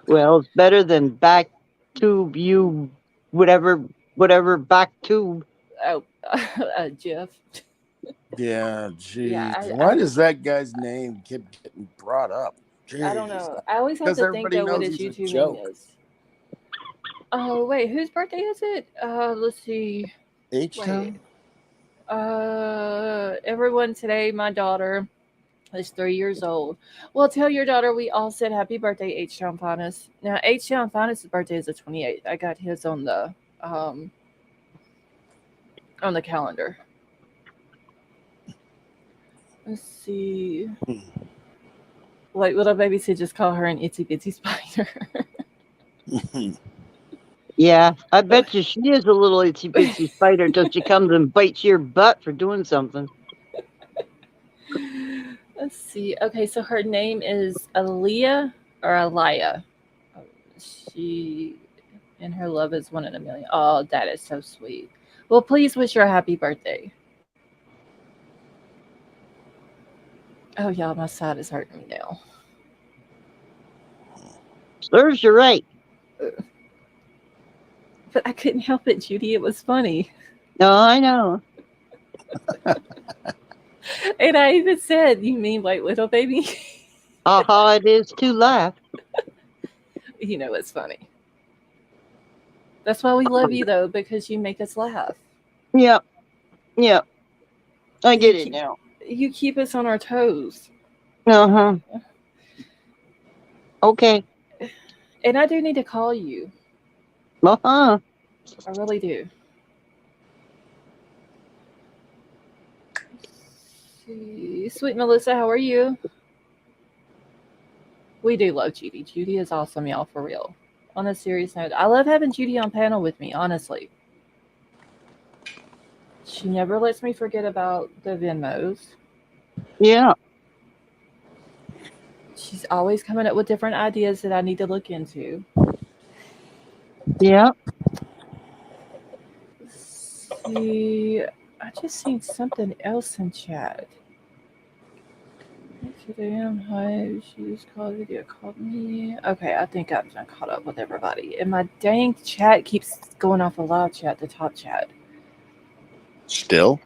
Speaker 3: well, it's better than back tube you whatever back tube.
Speaker 1: Oh, Jeff.
Speaker 4: yeah, geez.
Speaker 1: Yeah,
Speaker 4: Why does that guy's name keep getting brought up? Jeez.
Speaker 1: I don't know. I always have
Speaker 4: Because
Speaker 1: to think
Speaker 4: everybody
Speaker 1: though what
Speaker 4: knows
Speaker 1: his
Speaker 4: he's a
Speaker 1: YouTube
Speaker 4: joke.
Speaker 1: name is. Oh wait, whose birthday is it? Let's see.
Speaker 4: H-Town?
Speaker 1: Everyone today, my daughter is 3 years old. Well, tell your daughter we all said happy birthday, H Town Finest. Now, H Town Finest's birthday is the 28th. I got his on the calendar. Let's see. Like little baby said, just call her an itsy bitsy spider.
Speaker 3: Yeah, I bet you she is a little itsy bitsy spider until she comes and bites your butt for doing something.
Speaker 1: Let's see. Okay, so her name is Aaliyah or Aliyah. She and her love is 1 in a million. Oh, that is so sweet. Well, please wish her a happy birthday. Oh, y'all, my side is hurting me now.
Speaker 3: Serves you right.
Speaker 1: But I couldn't help it, Judy. It was funny.
Speaker 3: No, I know.
Speaker 1: And I even said, you mean White Widow, baby?
Speaker 3: Aha, it is to laugh.
Speaker 1: You know it's funny. That's why we love you, though, because you make us laugh.
Speaker 3: Yep. Yep. I get it now.
Speaker 1: You keep us on our toes.
Speaker 3: Uh-huh. Okay.
Speaker 1: And I do need to call you.
Speaker 3: Uh-huh.
Speaker 1: I really do. See. Sweet Melissa, how are you? We do love Judy. Judy is awesome, y'all, for real. On a serious note, I love having Judy on panel with me, honestly. She never lets me forget about the Venmos.
Speaker 3: Yeah.
Speaker 1: She's always coming up with different ideas that I need to look into.
Speaker 3: Yeah.
Speaker 1: See, I just seen something else in chat. Today I'm high. She just called video, called me. Okay, I think I'm caught up with everybody. And my dang chat keeps going off a live chat, the top chat.
Speaker 4: Still?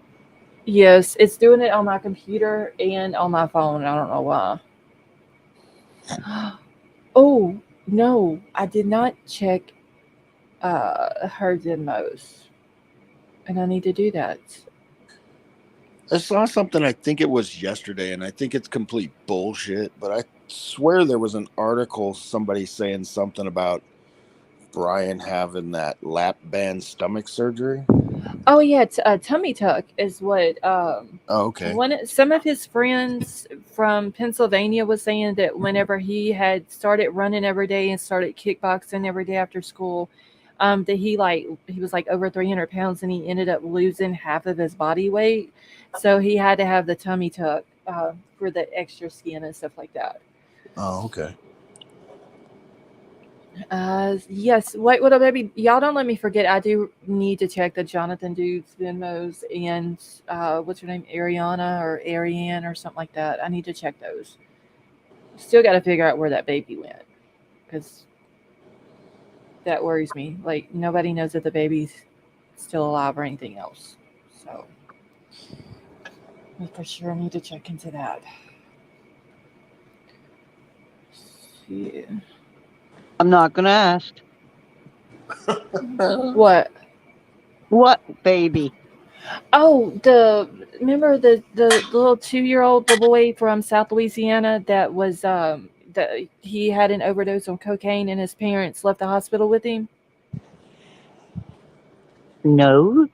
Speaker 1: Yes, it's doing it on my computer and on my phone. I don't know why. Oh, no, I did not check her Venmos. And I need to do that.
Speaker 4: I saw something, I think it was yesterday, and I think it's complete bullshit, but I swear there was an article, somebody saying something about Bryan having that lap band stomach surgery.
Speaker 1: Oh yeah, tummy tuck is what
Speaker 4: Oh, okay.
Speaker 1: some of his friends from Pennsylvania was saying that whenever he had started running every day and started kickboxing every day after school, that he was like over 300 pounds and he ended up losing half of his body weight, so he had to have the tummy tuck for the extra skin and stuff like that.
Speaker 4: Oh, okay.
Speaker 1: Yes. Wait, what up, baby? Y'all don't let me forget. I do need to check the Jonathan dude's Venmos and what's her name, Ariana or Ariane or something like that. I need to check those. Still got to figure out where that baby went because that worries me. Like nobody knows if the baby's still alive or anything else. So I for sure need to check into that. Yeah.
Speaker 3: I'm not going to ask.
Speaker 1: What?
Speaker 3: What baby?
Speaker 1: Oh, remember the little 2-year-old boy from South Louisiana that was that he had an overdose on cocaine and his parents left the hospital with him.
Speaker 3: No.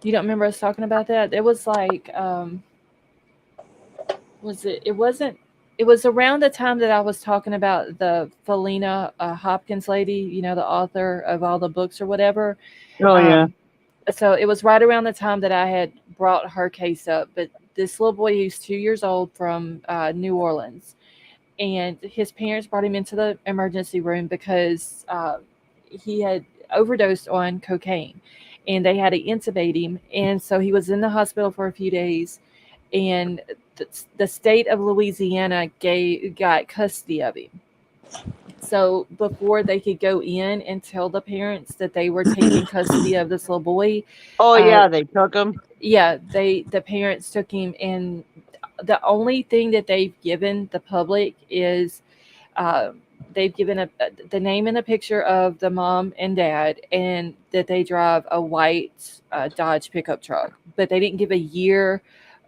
Speaker 1: You don't remember us talking about that? It was like was it? It wasn't. It was around the time that I was talking about the Felina Hopkins lady, you know, the author of all the books or whatever.
Speaker 3: Oh, yeah.
Speaker 1: So it was right around the time that I had brought her case up. But this little boy who's 2 years old from New Orleans, and his parents brought him into the emergency room because he had overdosed on cocaine, and they had to intubate him. And so he was in the hospital for a few days, and the state of Louisiana got custody of him. So before they could go in and tell the parents that they were taking custody of this little boy,
Speaker 3: Oh,
Speaker 1: uh,
Speaker 3: yeah, they took him.
Speaker 1: yeah, the parents took him, and the only thing that they've given the public is uh, they've given the name and a picture of the mom and dad, and that they drive a white Dodge pickup truck, but they didn't give a year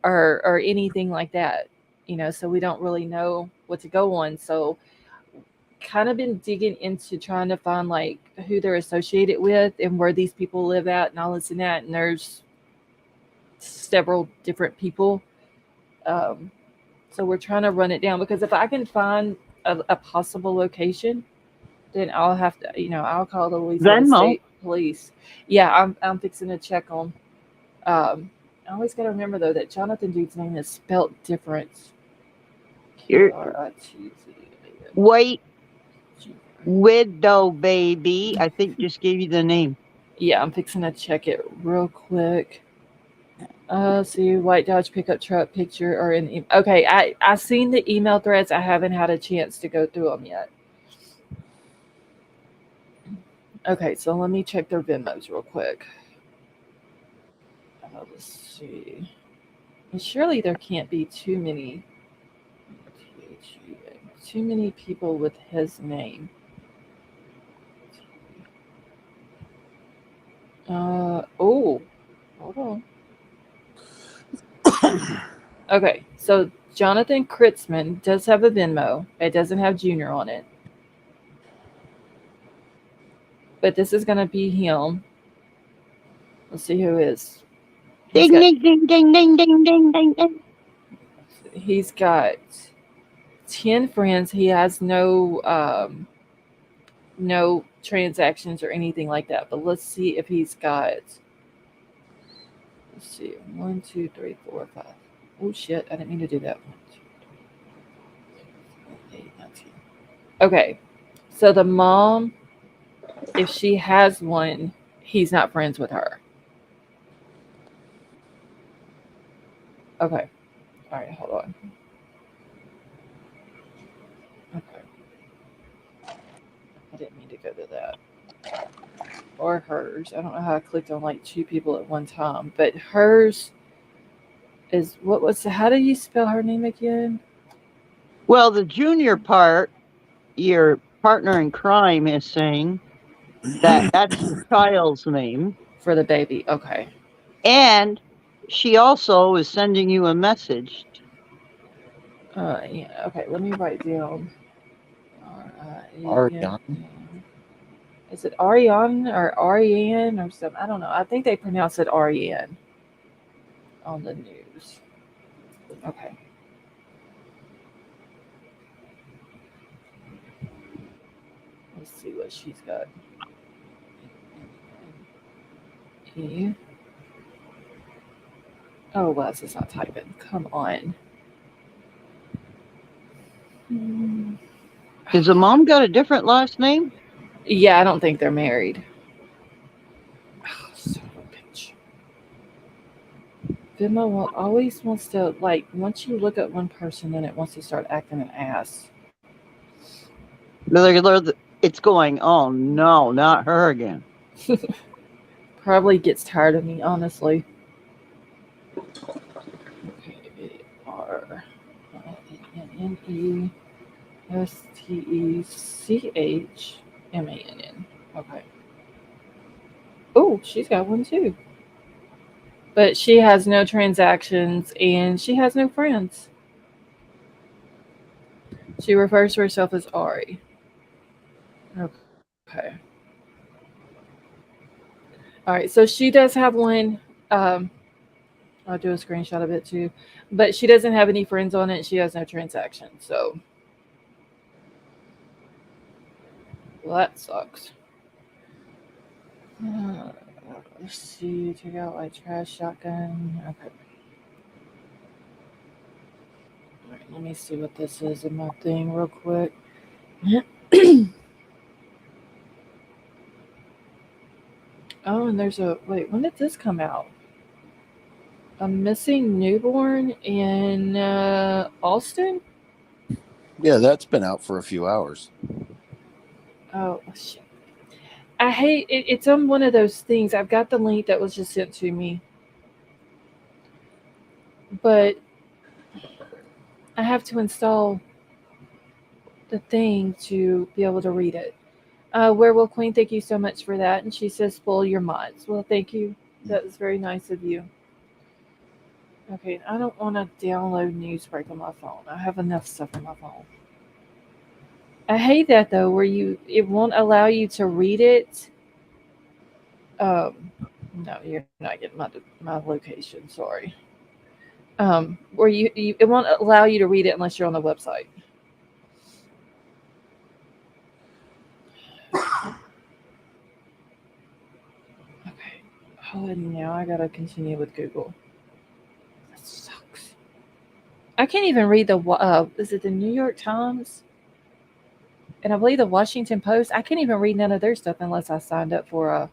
Speaker 1: or anything like that. You know, so we don't really know what to go on. So kind of been digging into trying to find like who they're associated with and where these people live at and all this and that. And there's several different people. Um, so we're trying to run it down because if I can find a possible location, then I'll have to, you know, I'll call the Louisiana
Speaker 3: Venmo.
Speaker 1: State Police. Yeah, I'm fixing to check on. I always got to remember though that Jonathan dude's name is spelt different.
Speaker 3: You're
Speaker 1: Kitz.
Speaker 3: white widow baby. I think just gave you the name.
Speaker 1: Yeah, I'm fixing to check it real quick. See, white Dodge pickup truck picture or in. Okay, I seen the email threads. I haven't had a chance to go through them yet. Okay, so let me check their Venmos real quick. Let's see. And surely there can't be too many people with his name. Oh, hold on. Okay, so Jonathan Kritzman does have a Venmo. It doesn't have Junior on it. But this is going to be him. Let's see who is.
Speaker 3: Ding, ding, ding, ding, ding, ding, ding, ding, ding.
Speaker 1: He's got 10 friends. He has no transactions or anything like that. But let's see if he's got. Let's see. 1, 2, 3, 4, 5. Oh shit! I didn't mean to do that. 1, 2, 3, 4, 8, 9, 10. Okay, so the mom, if she has one, he's not friends with her. Okay. All right. Hold on. Okay. I didn't mean to go to that. Or hers. I don't know how I clicked on like 2 people at one time, but hers is how do you spell her name again?
Speaker 3: Well, the Junior part, your partner in crime is saying that's the child's name.
Speaker 1: For the baby. Okay.
Speaker 3: And she also is sending you a message.
Speaker 1: Yeah. Okay. Let me write down.
Speaker 4: Ariana.
Speaker 1: Is it Ariane or Ariane or something? I don't know. I think they pronounce it Ariane on the news. Okay. Let's see what she's got. E. Oh, well, it's not typing. Come on. Hmm.
Speaker 3: Has the mom got a different last name?
Speaker 1: Yeah, I don't think they're married. Oh, son of a bitch. Venmo will always wants to, like, once you look at one person, then it wants to start acting an ass.
Speaker 3: It's going, oh no, not her again.
Speaker 1: Probably gets tired of me, honestly. Okay, RNNESTECHMANN. Okay. Oh, she's got one too. But she has no transactions and she has no friends. She refers to herself as Ari. Okay. All right. So she does have one. I'll do a screenshot of it too. But she doesn't have any friends on it. She has no transactions. So, well, that sucks. Let's see. Take out like trash shotgun. Okay. All right. Let me see what this is in my thing real quick. Oh, and there's a wait. When did this come out? A missing newborn in Austin.
Speaker 4: Yeah, that's been out for a few hours.
Speaker 1: Oh shit! I hate it. It's on one of those things. I've got the link that was just sent to me, but I have to install the thing to be able to read it. Werewolf Queen, thank you so much for that. And she says, "Spoil your mods." Well, thank you. That was very nice of you. Okay, I don't want to download Newsbreak on my phone. I have enough stuff on my phone. I hate that though, where it won't allow you to read it. No, you're not getting my location. Sorry. Where it won't allow you to read it unless you're on the website. Okay. Oh, and now I gotta continue with Google. That sucks. I can't even read is it the New York Times? And I believe the Washington Post. I can't even read none of their stuff unless I signed up for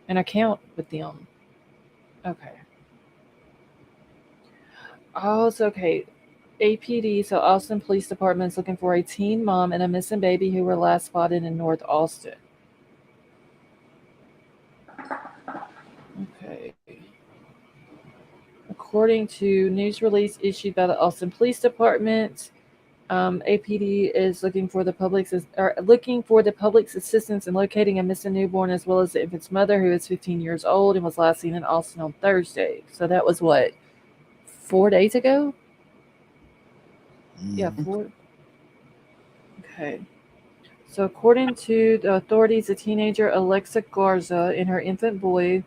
Speaker 1: an account with them. Okay. Oh, it's okay. APD, so Austin Police Department is looking for a teen mom and a missing baby who were last spotted in North Austin. Okay. According to news release issued by the Austin Police Department, APD is looking for the public's assistance in locating a missing newborn as well as the infant's mother, who is 15 years old and was last seen in Austin on Thursday. So that was what, 4 days ago? Yeah, 4. Okay. So according to the authorities, the teenager Alexa Garza and her infant boy,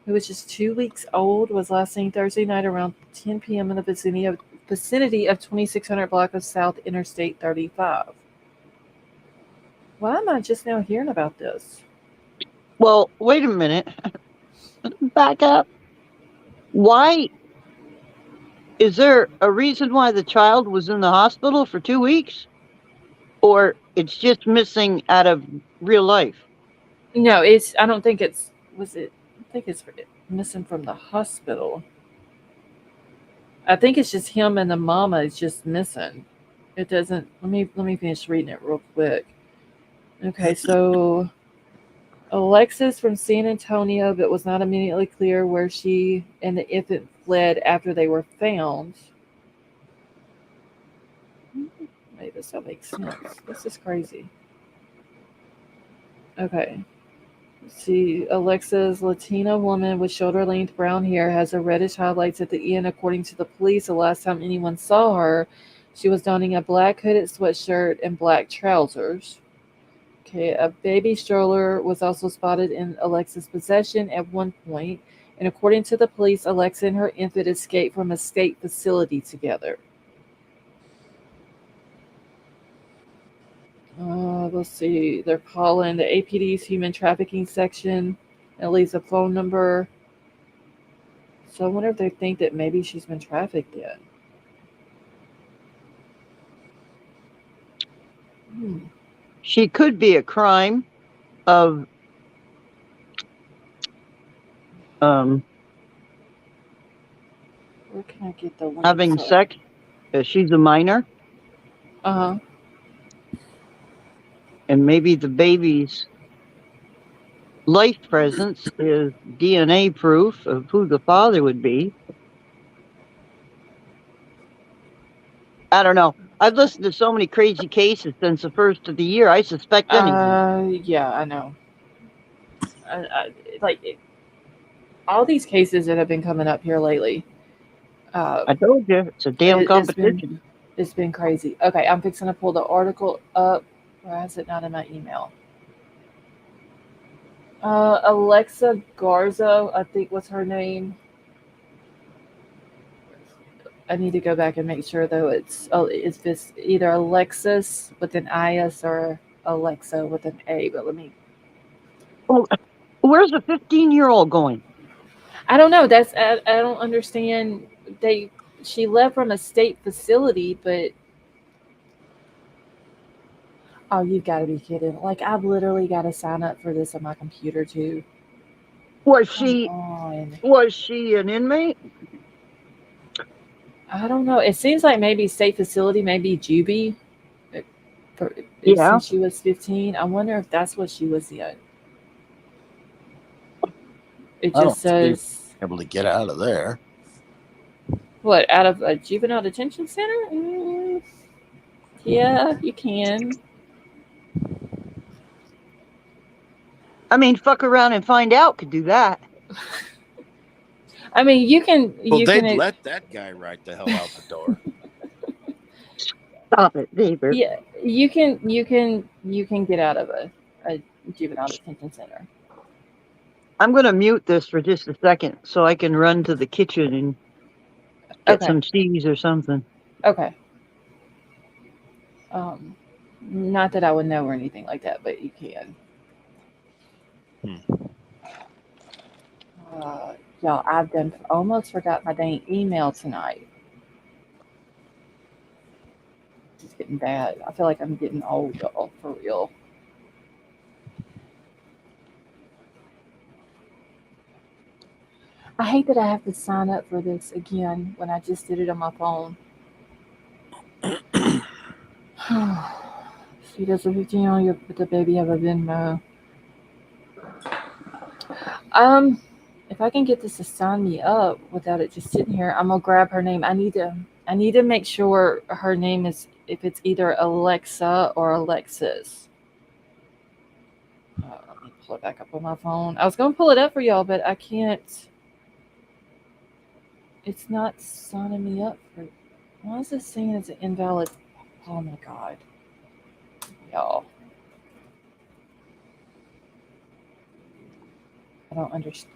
Speaker 1: who was just 2 weeks old, was last seen Thursday night around 10 p.m. in the vicinity of 2600 block of South Interstate 35. Why am I just now hearing about this?
Speaker 3: Well, wait a minute. Back up. Why? Is there a reason why the child was in the hospital for 2 weeks? Or it's just missing out of real life?
Speaker 1: No, I don't think it's, I think it's missing from the hospital. I think it's just him and the mama is just missing. It doesn't, let me finish reading it real quick. Okay, so Alexis from San Antonio, but was not immediately clear where she and the infant fled after they were found. Maybe this will make sense. This is crazy. Okay. See, Alexa's Latina woman with shoulder-length brown hair has a reddish highlights at the end. According to the police, the last time anyone saw her, she was donning a black hooded sweatshirt and black trousers. Okay, a baby stroller was also spotted in Alexa's possession at one point, and according to the police, Alexa and her infant escaped from a state facility together. Let's see. They're calling the APD's human trafficking section. It leaves a phone number. So I wonder if they think that maybe she's been trafficked yet.
Speaker 3: She could be a crime of
Speaker 1: Where can I get the link?
Speaker 3: having sex. She's a minor,
Speaker 1: Uh-huh.
Speaker 3: and maybe the baby's life presence is DNA proof of who the father would be. I don't know. I've listened to so many crazy cases since the first of the year. I suspect anything.
Speaker 1: Yeah, I know. Like all these cases that have been coming up here lately.
Speaker 3: I told you, it's a damn competition.
Speaker 1: It's been crazy. Okay, I'm fixing to pull the article up. Why is it not in my email? Alexa Garza, I think was her name. I need to go back and make sure though it's this either Alexis with an IS or Alexa with an A. But let me.
Speaker 3: Oh, where's the 15-year-old going?
Speaker 1: I don't know. I don't understand. She left from a state facility, but oh, you've got to be kidding! Like I've literally got to sign up for this on my computer too.
Speaker 3: Was
Speaker 1: Come
Speaker 3: she
Speaker 1: on.
Speaker 3: was she an inmate?
Speaker 1: I don't know. It seems like maybe state facility, maybe juvie.
Speaker 3: Yeah.
Speaker 1: Since she was 15, I wonder if that's what she was in. It
Speaker 4: I don't
Speaker 1: just says
Speaker 4: able to get out of there.
Speaker 1: what, out of a juvenile detention center? Yeah, you can.
Speaker 3: I mean, fuck around and find out could do that.
Speaker 1: I mean, you can.
Speaker 4: Well,
Speaker 1: You
Speaker 4: they'd
Speaker 1: can.
Speaker 4: let that guy right the hell out the door.
Speaker 3: Stop it, David.
Speaker 1: Yeah, you can. You can get out of a juvenile detention center.
Speaker 3: I'm going to mute this for just a second so I can run to the kitchen and get
Speaker 1: Okay.
Speaker 3: some cheese or something.
Speaker 1: Okay. Not that I would know or anything like that, but you can. Y'all, I've almost forgot my dang email tonight. It's getting bad. I feel like I'm getting old, y'all, for real. I hate that I have to sign up for this again when I just did it on my phone. She does a 15 with the baby have a Venmo. If I can get this to sign me up without it just sitting here, I'm gonna grab her name. I need to make sure her name is if it's either Alexa or Alexis. Let me pull it back up on my phone. I was gonna pull it up for y'all, but I can't. It's not signing me up for. Why is this saying it's an invalid? Oh my god, y'all. I don't understand.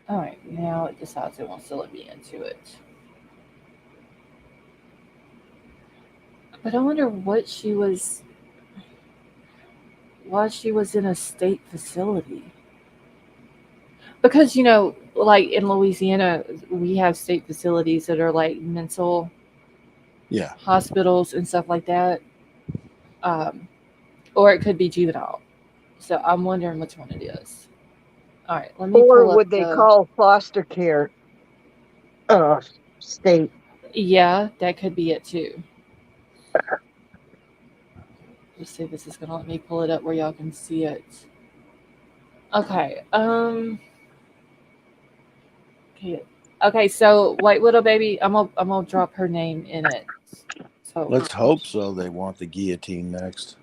Speaker 1: Alright, now it decides it wants to let me into it. But I wonder why she was in a state facility. Because, like in Louisiana, we have state facilities that are like mental hospitals and stuff like that. Or it could be juvenile. So I'm wondering which one it is. All right, let me
Speaker 3: Or
Speaker 1: pull up
Speaker 3: would they call foster care state?
Speaker 1: Yeah, that could be it too. Let's see if this is gonna let me pull it up where y'all can see it. Okay. Okay. So White Widow Baby, I'm gonna drop her name in it. So
Speaker 4: Let's hope so. They want the guillotine next.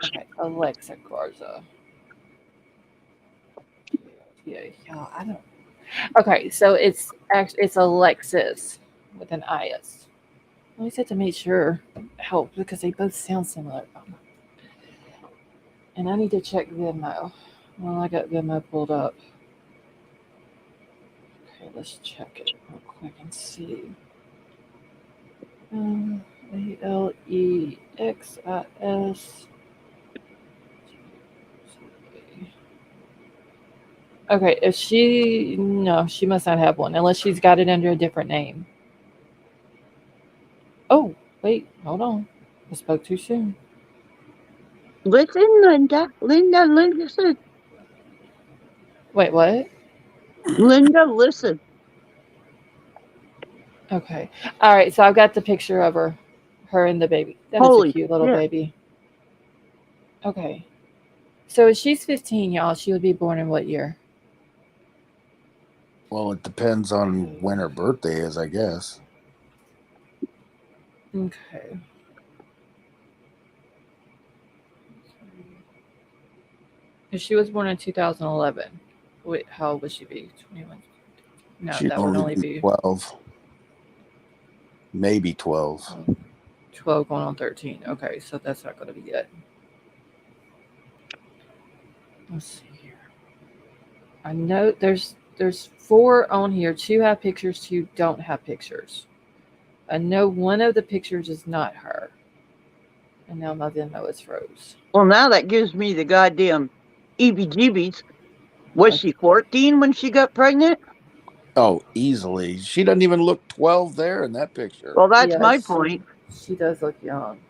Speaker 1: Okay, Alexa Garza. Yeah, I don't. Okay, so it's Alexis with an IS. Let me set to make sure help because they both sound similar. And I need to check Venmo. Well, I got Venmo pulled up. Okay, let's check it real quick and see. Alexis. Okay, if she no, she must not have one unless she's got it under a different name. Oh, wait, hold on. I spoke too soon.
Speaker 3: Listen, Linda. Linda, listen.
Speaker 1: Wait, what?
Speaker 3: Linda, listen.
Speaker 1: Okay. All right, so I've got the picture of her and the baby. That is a
Speaker 3: Holy
Speaker 1: cute little
Speaker 3: shit.
Speaker 1: baby. Okay. So if she's 15, y'all, she would be born in what year?
Speaker 4: Well, it depends on when her birthday is, I guess.
Speaker 1: Okay. If she was born in 2011, wait, how old would she be? 21. No,
Speaker 4: She'd
Speaker 1: that would only
Speaker 4: be
Speaker 1: be
Speaker 4: 12. Maybe 12.
Speaker 1: 12 going on 13. Okay, so that's not going to be it. Let's see here. I know there's 4 on here. 2 have pictures, 2 don't have pictures. I know one of the pictures is not her. And now my Venmo is froze.
Speaker 3: Well, now that gives me the goddamn EBGBs. Was she 14 when she got pregnant?
Speaker 4: Oh, easily. She doesn't even look 12 there in that picture.
Speaker 3: Well, that's my
Speaker 1: Yes,
Speaker 3: point.
Speaker 1: she does look young.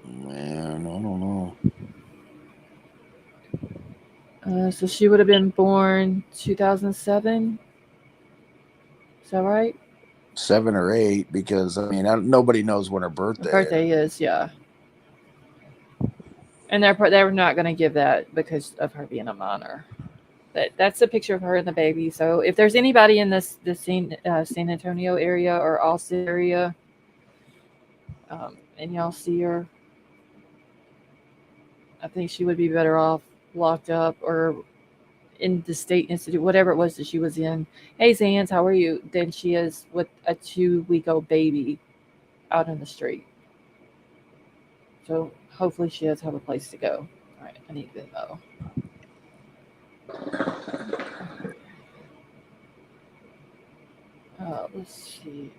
Speaker 4: Man, I don't know.
Speaker 1: So she would have been born 2007. Is that right?
Speaker 4: 7 or 8, because I mean, nobody knows when her
Speaker 1: Her
Speaker 4: birthday
Speaker 1: birthday is, yeah. And they're not going to give that because of her being a minor. But that's a picture of her and the baby. So if there's anybody in this San Antonio area or Austin area, and y'all see her, I think she would be better off locked up or in the state institute, whatever it was that she was in. Hey, Zans, how are you? Than she is with a 2-week-old baby out in the street. So hopefully she does have a place to go. All right, I need Venmo. Let's see.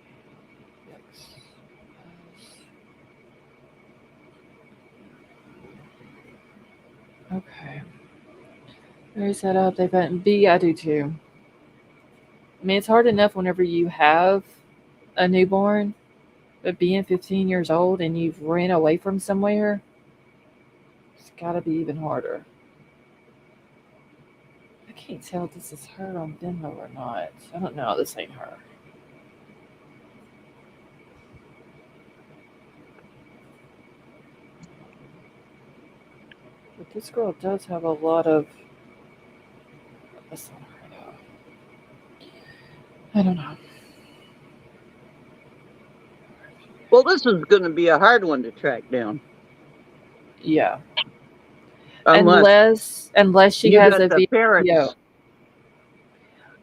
Speaker 1: Okay. Very set up. They button B. I do too. I mean, it's hard enough whenever you have a newborn, but being 15 years old and you've ran away from somewhere, it's got to be even harder. I can't tell if this is her on Venmo or not. I don't know. This ain't her. But this girl does have a lot of. That's not her though. I don't know.
Speaker 3: Well, this is going to be a hard one to track down.
Speaker 1: Yeah.
Speaker 3: Unless
Speaker 1: Unless she
Speaker 3: you
Speaker 1: has
Speaker 3: got
Speaker 1: a
Speaker 3: the
Speaker 1: VSCO.
Speaker 3: parents.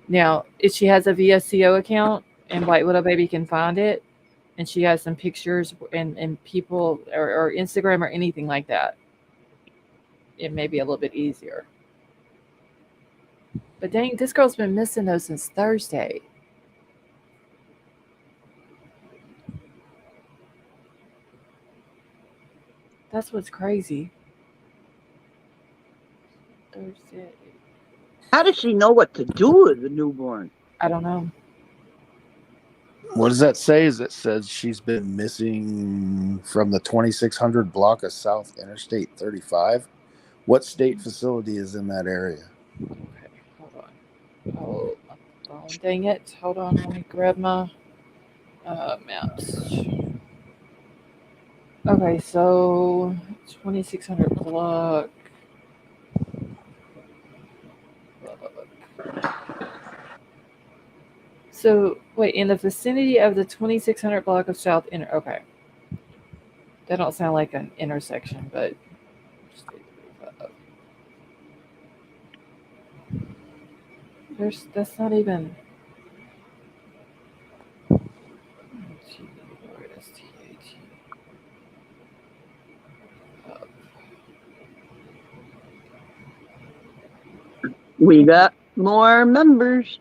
Speaker 1: Now, if she has a VSCO account and White Widow Baby can find it, and she has some pictures and people or Instagram or anything like that, it may be a little bit easier. But dang, this girl's been missing those since Thursday. That's what's crazy. Thursday.
Speaker 3: How does she know what to do with the newborn?
Speaker 1: I don't know.
Speaker 4: What does that say? It says she's been missing from the 2600 block of South Interstate 35. What state facility is in that area?
Speaker 1: Okay, hold on. Oh, my phone. Dang it. Hold on. Let me grab my maps. Okay, so 2600 block. So, wait, in the vicinity of the 2600 block of South Inter. Okay. That don't sound like an intersection, but. That's not even.
Speaker 3: We got more members.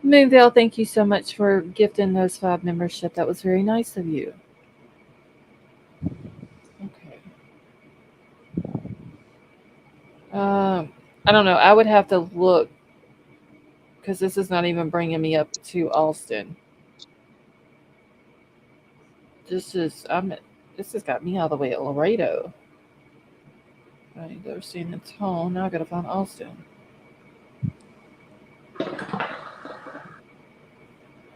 Speaker 1: Moondale, thank you so much for gifting those 5 membership. That was very nice of you. Okay. I don't know. I would have to look because this is not even bringing me up to Alston. This has got me all the way at Laredo. Right, they're seeing its home. Now I gotta find Alston.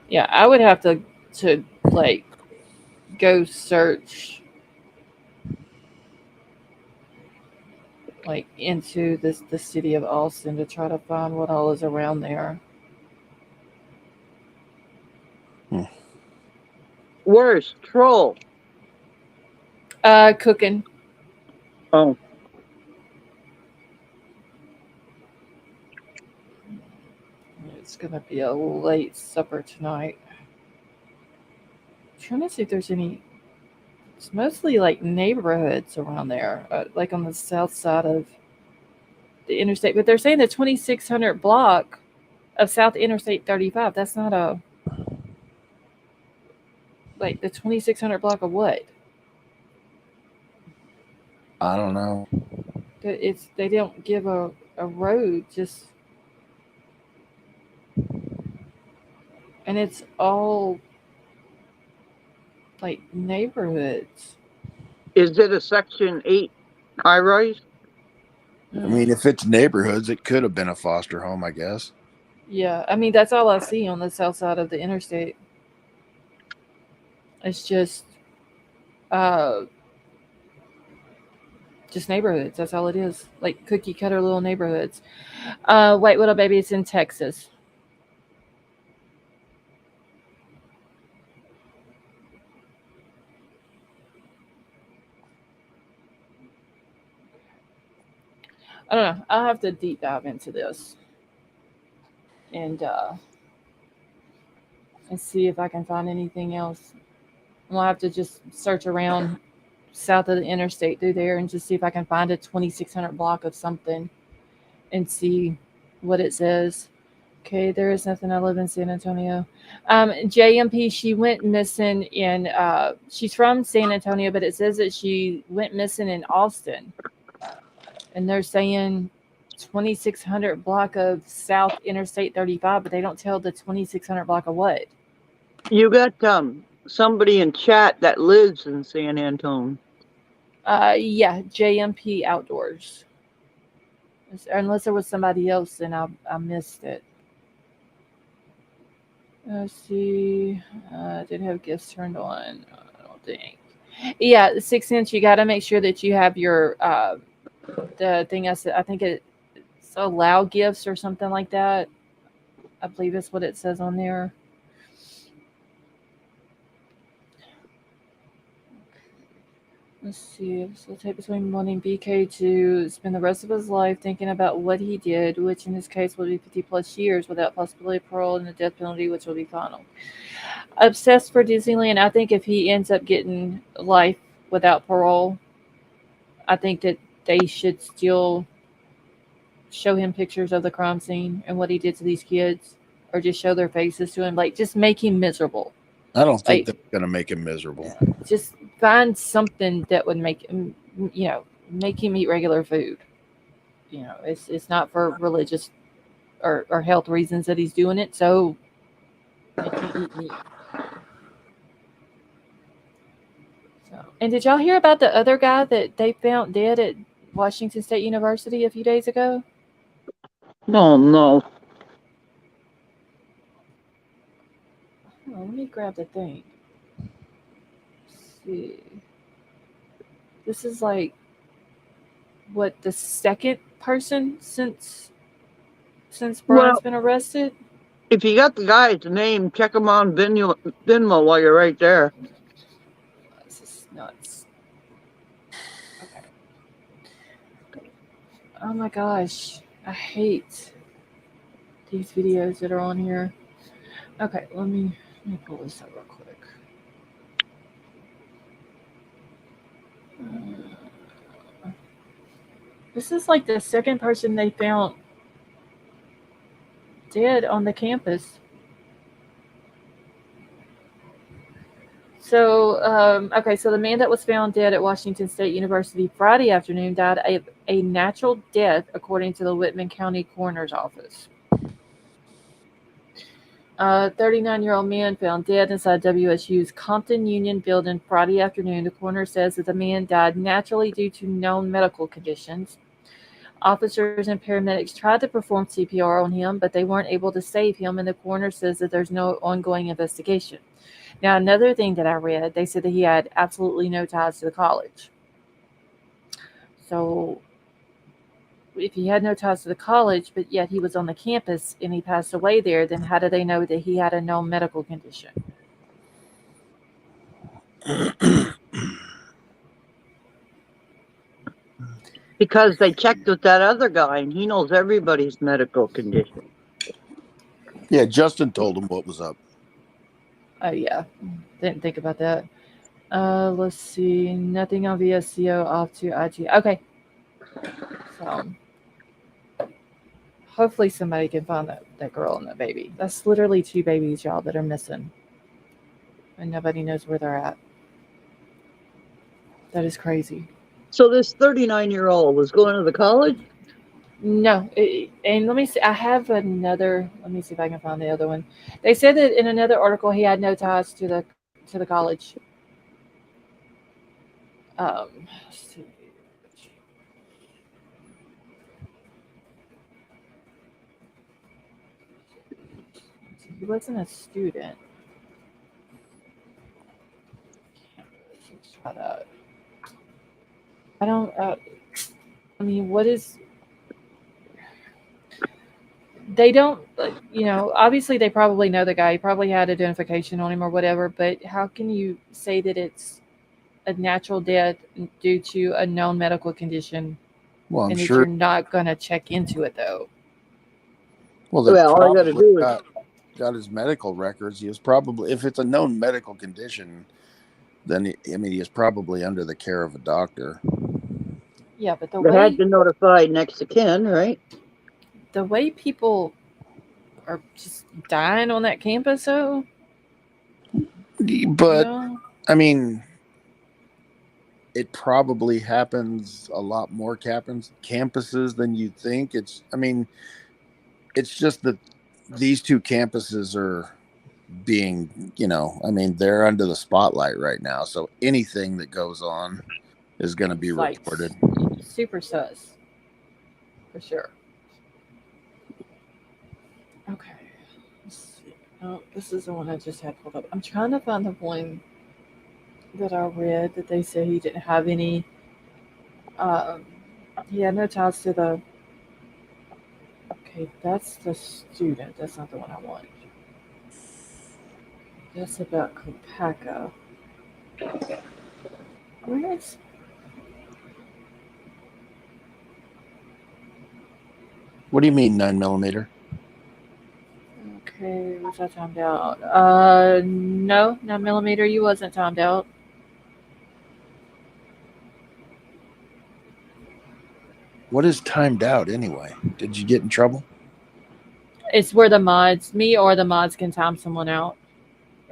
Speaker 1: Yeah, I would have to like go search like into the city of Austin to try to find what all is around there.
Speaker 3: Where's Troll?
Speaker 1: Cooking.
Speaker 3: Oh,
Speaker 1: It's gonna be a late supper tonight. I'm trying to see if there's any. It's mostly like neighborhoods around there, like on the south side of the interstate. But they're saying the 2600 block of South Interstate 35. That's not a like the 2600 block of what?
Speaker 4: I don't know.
Speaker 1: It's they don't give a road just, and it's all like neighborhoods.
Speaker 3: is it a Section 8 high rise?
Speaker 4: I mean, if it's neighborhoods, it could have been a foster home, I guess.
Speaker 1: Yeah, I mean that's all I see on the south side of the interstate. It's uh just neighborhoods. That's all it is. Like cookie cutter little neighborhoods. White Widow Baby, it's in Texas. I don't know. I'll have to deep dive into this and see if I can find anything else. We'll have to just search around south of the interstate through there and just see if I can find a 2600 block of something and see what it says. Okay, there is nothing. I live in San Antonio. JMP, she went missing in, she's from San Antonio, but it says that she went missing in Austin. And they're saying 2600 block of South Interstate 35, but they don't tell the 2600 block of what.
Speaker 3: You got somebody in chat that lives in San Antonio.
Speaker 1: Yeah, JMP Outdoors. Unless there was somebody else and I missed it. Let's see. Did have gifts turned on? I don't think. Yeah, the 6 inch. You got to make sure that you have your the thing I said. I think it's allow gifts or something like that. I believe that's what it says on there. Let's see. So take between wanting BK to spend the rest of his life thinking about what he did, which in this case would be 50 plus years without possibility of parole and the death penalty, which will be final. Obsessed for Disneyland. I think if he ends up getting life without parole, I think that they should still show him pictures of the crime scene and what he did to these kids, or just show their faces to him. Like, just make him miserable.
Speaker 4: I don't think
Speaker 1: Like,
Speaker 4: that's going to make him miserable.
Speaker 1: Just find something that would make him, make him eat regular food. It's not for religious or health reasons that he's doing it. So make him eat meat. So, and did y'all hear about the other guy that they found dead at Washington State University a few days ago?
Speaker 3: No.
Speaker 1: Oh, let me grab the thing. Let's see. This is like what, the second person since Bryan's been arrested?
Speaker 3: If you got the guy's name, check him on Venmo while you're right there.
Speaker 1: This is nuts. Okay. Oh my gosh. I hate these videos that are on here. Okay, let me pull this up real quick. This is like the second person they found dead on the campus. So, okay, so the man that was found dead at Washington State University Friday afternoon died a natural death, according to the Whitman County Coroner's Office. 39-year-old man found dead inside WSU's Compton Union building Friday afternoon. The coroner says that the man died naturally due to known medical conditions. Officers and paramedics tried to perform CPR on him, but they weren't able to save him, and the coroner says that there's no ongoing investigation. Now, another thing that I read, they said that he had absolutely no ties to the college. So, if he had no ties to the college, but yet he was on the campus and he passed away there, then how do they know that he had a known medical condition?
Speaker 3: Because they checked with that other guy, and he knows everybody's medical condition.
Speaker 4: Yeah, Justin told him what was up.
Speaker 1: Oh, yeah. Didn't think about that. Let's see. Nothing on VSCO, off to IG. Okay. So, hopefully somebody can find that girl and that baby. That's literally 2 babies, y'all, that are missing. And nobody knows where they're at. That is crazy.
Speaker 3: So this 39-year-old was going to the college?
Speaker 1: No. And let me see. I have another. Let me see if I can find the other one. They said that in another article he had no ties to the college. Let's see. He wasn't a student. Let's try that. I don't. I mean, what is? They don't. Obviously they probably know the guy. He probably had identification on him or whatever. But how can you say that it's a natural death due to a known medical condition?
Speaker 4: Well, I'm
Speaker 1: and
Speaker 4: sure
Speaker 1: you're not going to check into it, though.
Speaker 4: Well, they
Speaker 3: all I got to do is
Speaker 4: got his medical records. He was probably, if it's a known medical condition, then he is probably under the care of a doctor.
Speaker 1: Yeah, but
Speaker 3: they had to notify next of kin, right?
Speaker 1: The way people are just dying on that campus, though.
Speaker 4: But I mean, it probably happens a lot more campuses than you think. It's just that these 2 campuses are being, they're under the spotlight right now. So anything that goes on is going to be reported.
Speaker 1: Super sus. For sure. Okay. Let's see. Oh, this is the one I just had pulled up. I'm trying to find the one that I read that they said he didn't have any. He had no ties to the. Okay, that's the student. That's not the one I want. That's about Kopaka. Where is?
Speaker 4: What do you mean 9mm?
Speaker 1: Okay, was I timed out? No, 9mm. You wasn't timed out.
Speaker 4: What is timed out anyway? Did you get in trouble?
Speaker 1: It's where the mods, me or the mods, can time someone out.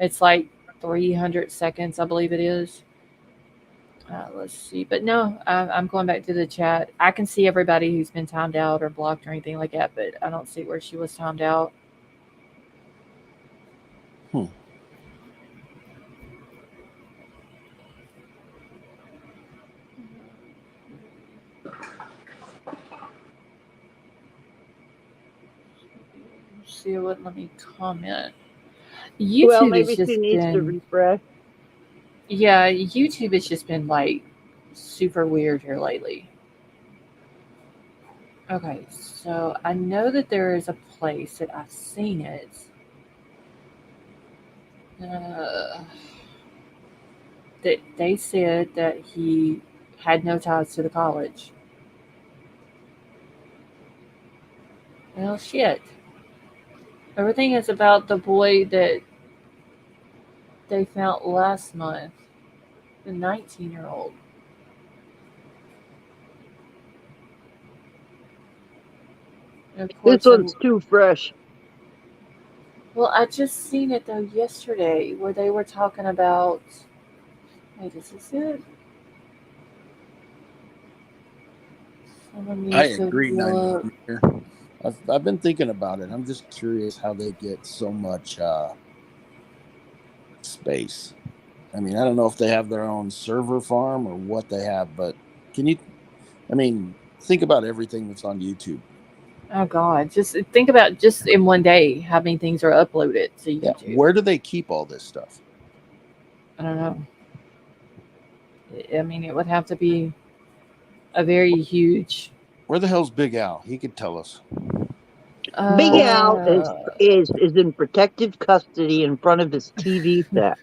Speaker 1: It's like 300 seconds, I believe it is. Let's see. But no, I'm going back to the chat. I can see everybody who's been timed out or blocked or anything like that, but I don't see where she was timed out. She wouldn't let me comment. YouTube
Speaker 3: maybe she needs to refresh.
Speaker 1: Yeah, YouTube has just been like super weird here lately. Okay, so I know that there is a place that I've seen it. That they said that he had no ties to the college. Well, shit. Everything is about the boy that they found last month, the 19-year-old. And of
Speaker 3: This
Speaker 1: course,
Speaker 3: one's too fresh.
Speaker 1: well, I just seen it though yesterday where they were talking about. Wait, is this it? Someone
Speaker 4: I
Speaker 1: needs to
Speaker 4: agree, nine
Speaker 1: look.
Speaker 4: millimeter. I've been thinking about it. I'm just curious how they get so much space. I mean, I don't know if they have their own server farm or what they have, but can you? I mean, think about everything that's on YouTube.
Speaker 1: Oh God, just think about just in one day how many things are uploaded to
Speaker 4: Yeah,
Speaker 1: YouTube.
Speaker 4: where do they keep all this stuff?
Speaker 1: I don't know. I mean, it would have to be a very huge.
Speaker 4: Where the hell's Big Al? He could tell us.
Speaker 3: Big
Speaker 4: Oh,
Speaker 3: Al
Speaker 1: Uh,
Speaker 3: is in protective custody in front of his TV set.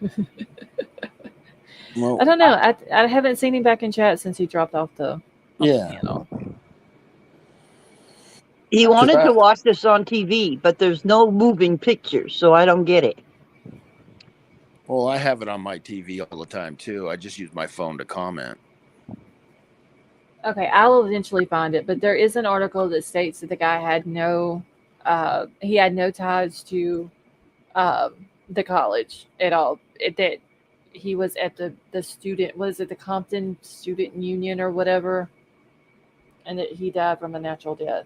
Speaker 1: I
Speaker 4: well,
Speaker 1: don't know. I haven't seen him back in chat since he dropped off the
Speaker 4: yeah.
Speaker 1: panel.
Speaker 3: He
Speaker 1: Okay.
Speaker 3: wanted to watch this on TV, but there's no moving pictures, so I don't get it.
Speaker 4: Well, I have it on my TV all the time too. I just use my phone to comment.
Speaker 1: Okay, I'll eventually find it, but there is an article that states that the guy had he had no ties to um, the college at all. That he was at the student, was it the Compton Student Union or whatever, and that he died from a natural death.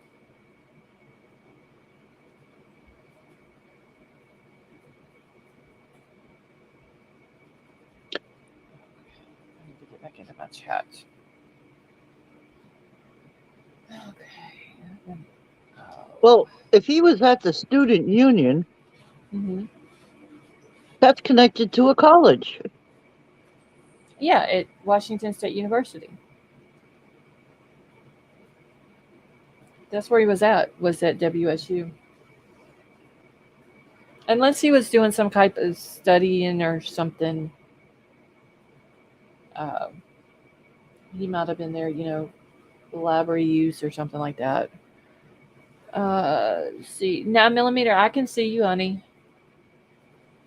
Speaker 1: I need to get back into my chat. Okay. Oh.
Speaker 3: Well, if he was at the student union,
Speaker 1: Hmm.
Speaker 3: that's connected to a college.
Speaker 1: Yeah, at Washington State University. That's where he was at. Was at WSU. Unless he was doing some type of studying or something, um, he might have been there. Library use or something like that. See, 9 millimeter. I can see you, honey.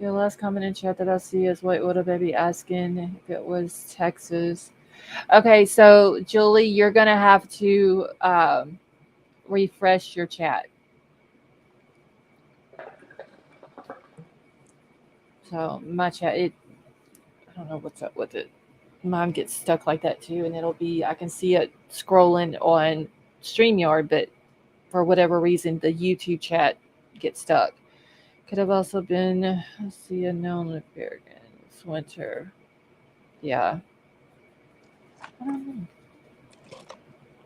Speaker 1: Your last comment in chat that I see is what would a baby asking if it was Texas? Okay, so Julie, you're gonna have to refresh your chat. So my chat, I don't know what's up with it. Mine gets stuck like that too, and I can see it scrolling on StreamYard, but for whatever reason, the YouTube chat gets stuck. Could have also been, let's see, a known American. It's winter. Yeah. I don't know.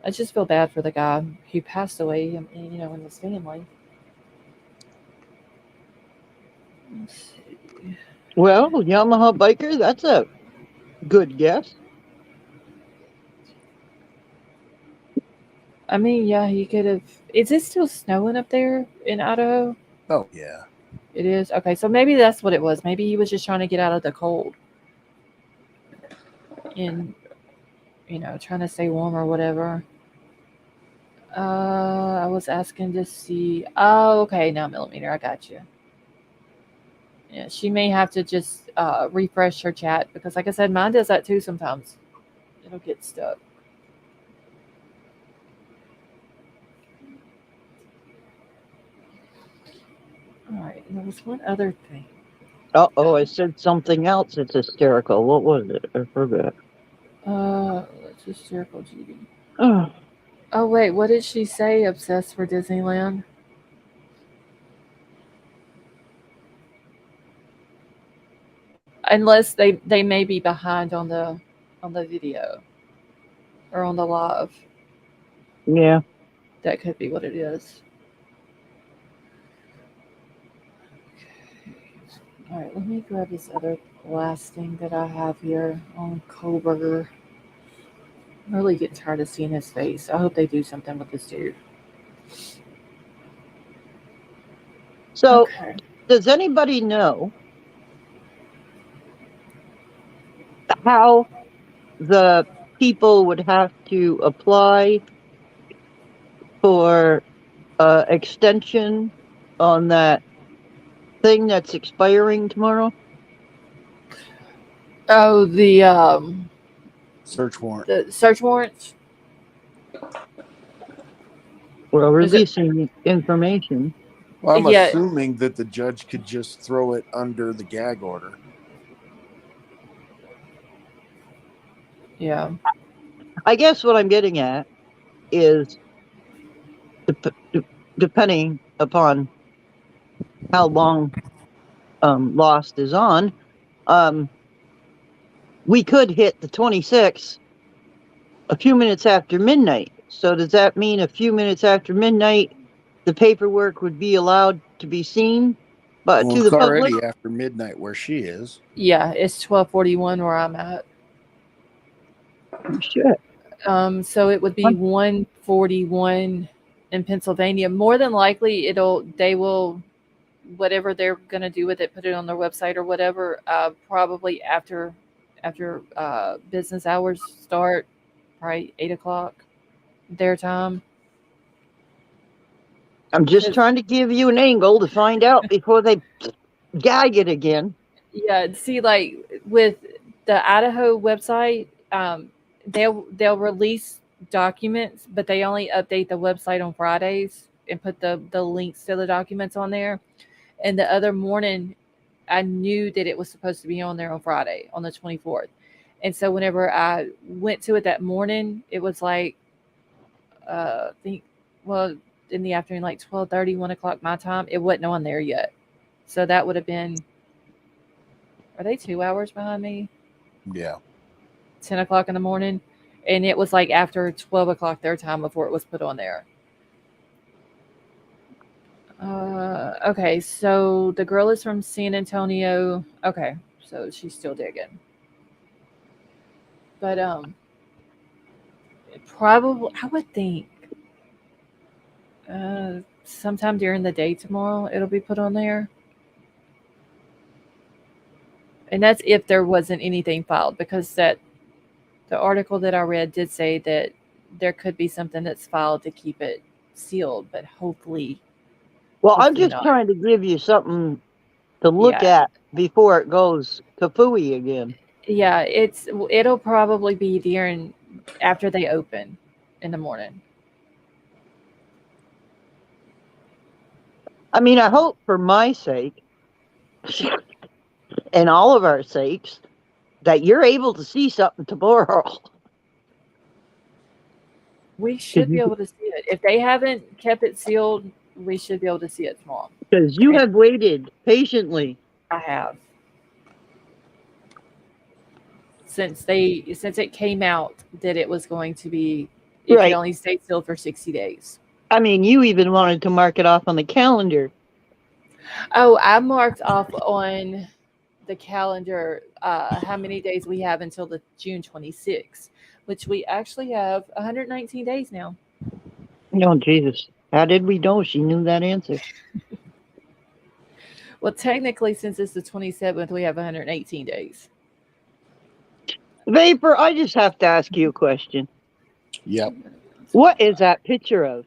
Speaker 1: I just feel bad for the guy who passed away, in his family. Let's see.
Speaker 3: Well, Yamaha biker, that's a good guess.
Speaker 1: I mean, yeah, he could have. Is it still snowing up there in Idaho?
Speaker 4: Oh yeah.
Speaker 1: It is. Okay, so maybe that's what it was. Maybe he was just trying to get out of the cold and, trying to stay warm or whatever. I was asking to see. Oh, okay, 9 millimeter. I got you. Yeah, she may have to just refresh her chat because, like I said, mine does that too sometimes. It'll get stuck. All right, and there was one other thing.
Speaker 3: Uh-oh, I said something else. It's hysterical. What was it? I forgot.
Speaker 1: Let's just circle GD.
Speaker 3: Oh,
Speaker 1: Oh wait, what did she say? Obsessed for Disneyland. Unless they may be behind on the video or on the live.
Speaker 3: yeah.
Speaker 1: That could be what it is. All right, let me grab this other last thing that I have here on Coburger. I'm really getting tired of seeing his face. I hope they do something with this dude.
Speaker 3: So,
Speaker 1: Okay.
Speaker 3: does anybody know how the people would have to apply for extension on that thing that's expiring tomorrow?
Speaker 1: Oh,
Speaker 4: Search warrant.
Speaker 1: the search warrants.
Speaker 3: Well,
Speaker 1: Is it?
Speaker 3: releasing information.
Speaker 4: Well, I'm
Speaker 1: Yeah,
Speaker 4: assuming that the judge could just throw it under the gag order.
Speaker 1: yeah.
Speaker 3: I guess what I'm getting at is depending upon how long Lost is on, we could hit the 26th a few minutes after midnight. So does that mean a few minutes after midnight, the paperwork would be allowed to be seen, but
Speaker 4: Well,
Speaker 3: to the
Speaker 4: it's
Speaker 3: public?
Speaker 4: already after midnight where she is.
Speaker 1: Yeah, it's 12:41 where I'm at.
Speaker 3: Shit.
Speaker 1: So it would be 1:41 in Pennsylvania. More than likely, they will, whatever they're gonna do with it, put it on their website or whatever. Probably after business hours start, probably 8 o'clock their time.
Speaker 3: I'm just trying to give you an angle to find out before they gag it again.
Speaker 1: Yeah, see, like with the Idaho website, they'll release documents, but they only update the website on Fridays and put the links to the documents on there. And the other morning, I knew that it was supposed to be on there on Friday, on the 24th. And so whenever I went to it that morning, it was like, I think, well, in the afternoon, like 12:30, 1 o'clock my time. It wasn't on there yet. So that would have been, are they 2 hours behind me?
Speaker 4: Yeah.
Speaker 1: 10 o'clock in the morning. And it was like after 12 o'clock their time before it was put on there. Okay, so the girl is from San Antonio. Okay, so she's still digging. But probably I would think sometime during the day tomorrow it'll be put on there. And that's if there wasn't anything filed, because that the article that I read did say that there could be something that's filed to keep it sealed, but hopefully
Speaker 3: Well, I'm just
Speaker 1: not.
Speaker 3: trying to give you something to look
Speaker 1: Yeah.
Speaker 3: at before it goes kafooey again.
Speaker 1: Yeah, it'll probably be during after they open in the morning.
Speaker 3: I mean, I hope for my sake and all of our sakes that you're able to see something tomorrow.
Speaker 1: We should be able to see it. If they haven't kept it sealed, we should be able to see it tomorrow.
Speaker 3: Because you have waited patiently.
Speaker 1: I have. Since it came out that it was going to be, it could only stay sealed for 60 days.
Speaker 3: I mean, you even wanted to mark it off on the calendar.
Speaker 1: Oh, I marked off on the calendar how many days we have until the June 26th, which we actually have 119 days now.
Speaker 3: Oh, Jesus. How did we know she knew that answer?
Speaker 1: Well, technically, since it's the 27th, we have 118 days.
Speaker 3: Vapor, I just have to ask you a question.
Speaker 4: Yep.
Speaker 3: What is that picture of?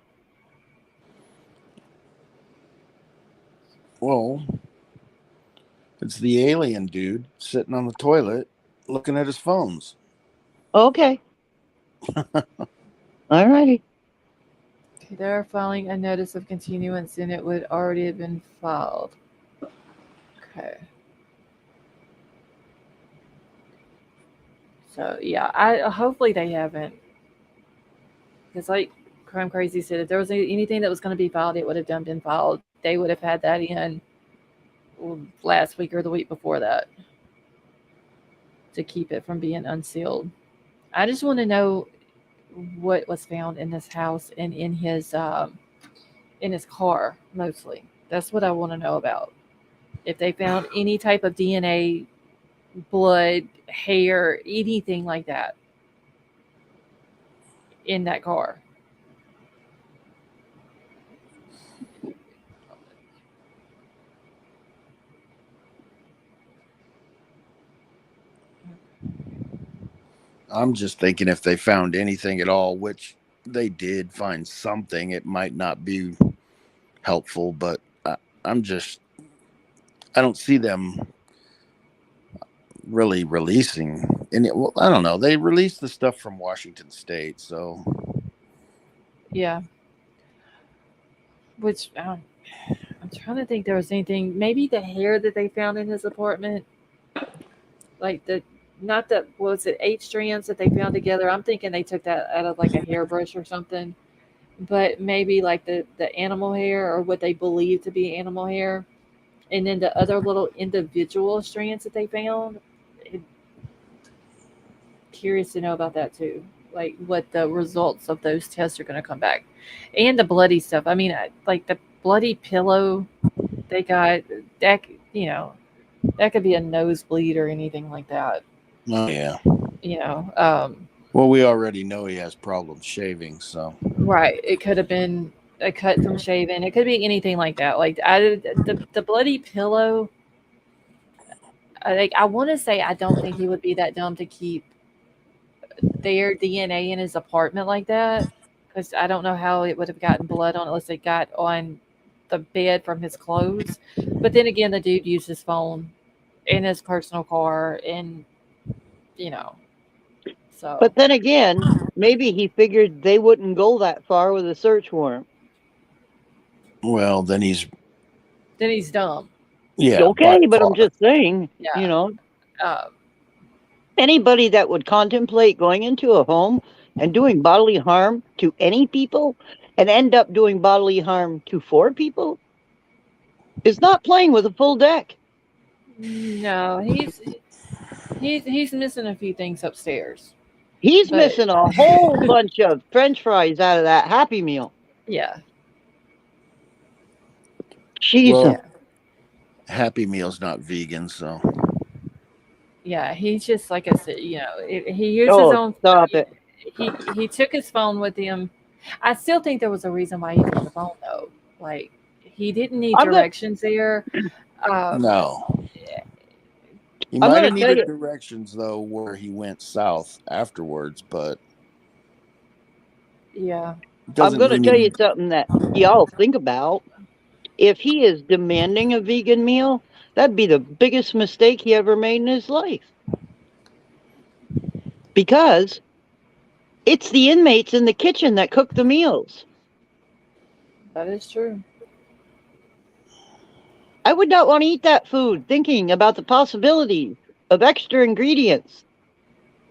Speaker 4: Well, it's the alien dude sitting on the toilet looking at his phones.
Speaker 3: Okay. All righty.
Speaker 1: Okay, they're filing a notice of continuance and it would already have been filed. Okay. So, yeah, hopefully they haven't. Because like Crime Crazy said, if there was anything that was going to be filed, it would have been filed. They would have had that in last week or the week before that to keep it from being unsealed. I just want to know what was found in this house and in his car, mostly. That's what I want to know about. If they found any type of DNA, blood, hair, anything like that in that car.
Speaker 4: I'm just thinking if they found anything at all, which they did find something, it might not be helpful, but I'm just I don't see them really releasing. And well, I don't know. They released the stuff from Washington State, so
Speaker 1: Yeah. Which I'm trying to think there was anything. Maybe the hair that they found in his apartment, like the not the was it 8 strands that they found together. I'm thinking they took that out of like a hairbrush or something. But maybe like the animal hair or what they believe to be animal hair, and then the other little individual strands that they found. it- Curious to know about that too. Like what the results of those tests are going to come back, and the bloody stuff. I mean, like the bloody pillow they got that. That could be a nosebleed or anything like that.
Speaker 4: oh yeah.
Speaker 1: You know,
Speaker 4: Well, we already know he has problems shaving, so
Speaker 1: right? It could have been a cut from shaving. It could be anything like that. Like the bloody pillow. I want to say I don't think he would be that dumb to keep their DNA in his apartment like that, because I don't know how it would have gotten blood on it unless it got on the bed from his clothes. But then again, the dude used his phone in his personal car, and you know, so
Speaker 3: But then again, maybe he figured they wouldn't go that far with a search warrant.
Speaker 4: well then he's
Speaker 1: then he's dumb.
Speaker 4: by
Speaker 3: Okay, but I'm
Speaker 4: far.
Speaker 3: just saying,
Speaker 1: Yeah. Um,
Speaker 3: anybody that would contemplate going into a home and doing bodily harm to any people and end up doing bodily harm to 4 people is not playing with a full deck.
Speaker 1: no, he's missing a few things upstairs,
Speaker 3: He's
Speaker 1: but
Speaker 3: missing a whole bunch of French fries out of that Happy Meal.
Speaker 1: yeah,
Speaker 3: Jesus.
Speaker 4: Well,
Speaker 1: yeah,
Speaker 4: Happy Meal's not vegan, so
Speaker 1: yeah. He's just like I said. He used his
Speaker 3: Oh,
Speaker 1: own.
Speaker 3: stop it.
Speaker 1: He took his phone with him. I still think there was a reason why he took the phone though. Like he didn't need
Speaker 3: I'm gonna
Speaker 1: directions there. Um,
Speaker 4: no. He
Speaker 3: I'm
Speaker 4: might
Speaker 3: gonna
Speaker 4: have
Speaker 3: tell
Speaker 4: needed
Speaker 3: you
Speaker 4: directions though where he went south afterwards, but
Speaker 1: yeah,
Speaker 4: it
Speaker 3: I'm
Speaker 4: doesn't
Speaker 3: gonna tell you
Speaker 4: mean
Speaker 3: something that y'all think about. If he is demanding a vegan meal, that'd be the biggest mistake he ever made in his life. Because it's the inmates in the kitchen that cook the meals.
Speaker 1: that is true.
Speaker 3: I would not want to eat that food thinking about the possibilities of extra ingredients.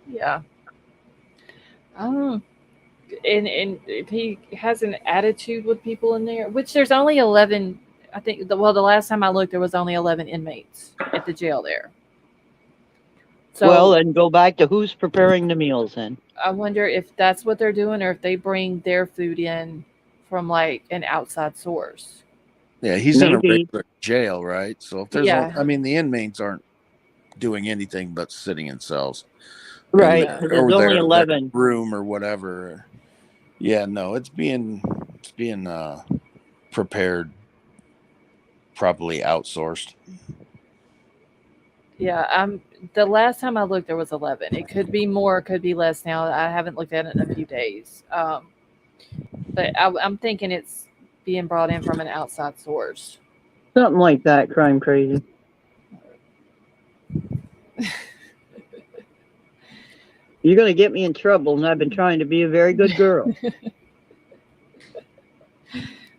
Speaker 1: Yeah. Um, and if he has an attitude with people in there, which there's only 11. I think the last time I looked, there was only 11 inmates at the jail there.
Speaker 3: Well,
Speaker 1: So
Speaker 3: then go back to who's preparing the meals then.
Speaker 1: I wonder if that's what they're doing, or if they bring their food in from like an outside source.
Speaker 4: yeah, he's in a
Speaker 3: Maybe.
Speaker 4: regular jail, right? So if there's
Speaker 1: Yeah,
Speaker 4: I mean the inmates aren't doing anything but sitting in cells and
Speaker 3: Right.
Speaker 1: yeah,
Speaker 3: So there's
Speaker 4: or
Speaker 3: only
Speaker 4: their
Speaker 3: 11.
Speaker 4: room or whatever. Yeah, no, it's being prepared, probably outsourced.
Speaker 1: yeah. The last time I looked, there was 11. It could be more, could be less. Now I haven't looked at it in a few days. But I'm thinking it's being brought in from an outside source.
Speaker 3: Something like that, crime crazy. You're going to get me in trouble, and I've been trying to be a very good girl.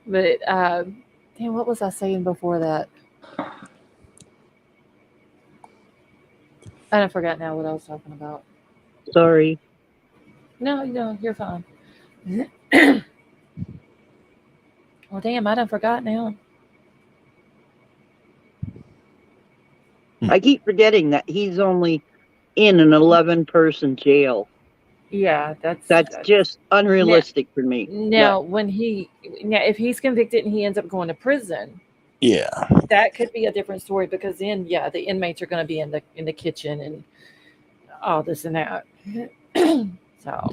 Speaker 1: But damn, what was I saying before that? I forgot now what I was talking about.
Speaker 3: Sorry.
Speaker 1: No, you're fine. Well, damn, I done forgot now.
Speaker 3: I keep forgetting that he's only in an 11-person jail.
Speaker 1: Yeah,
Speaker 3: That's just unrealistic for me.
Speaker 1: now if he's convicted and he ends up going to prison,
Speaker 4: Yeah.
Speaker 1: that could be a different story, because then the inmates are going to be in the kitchen and all this and that. So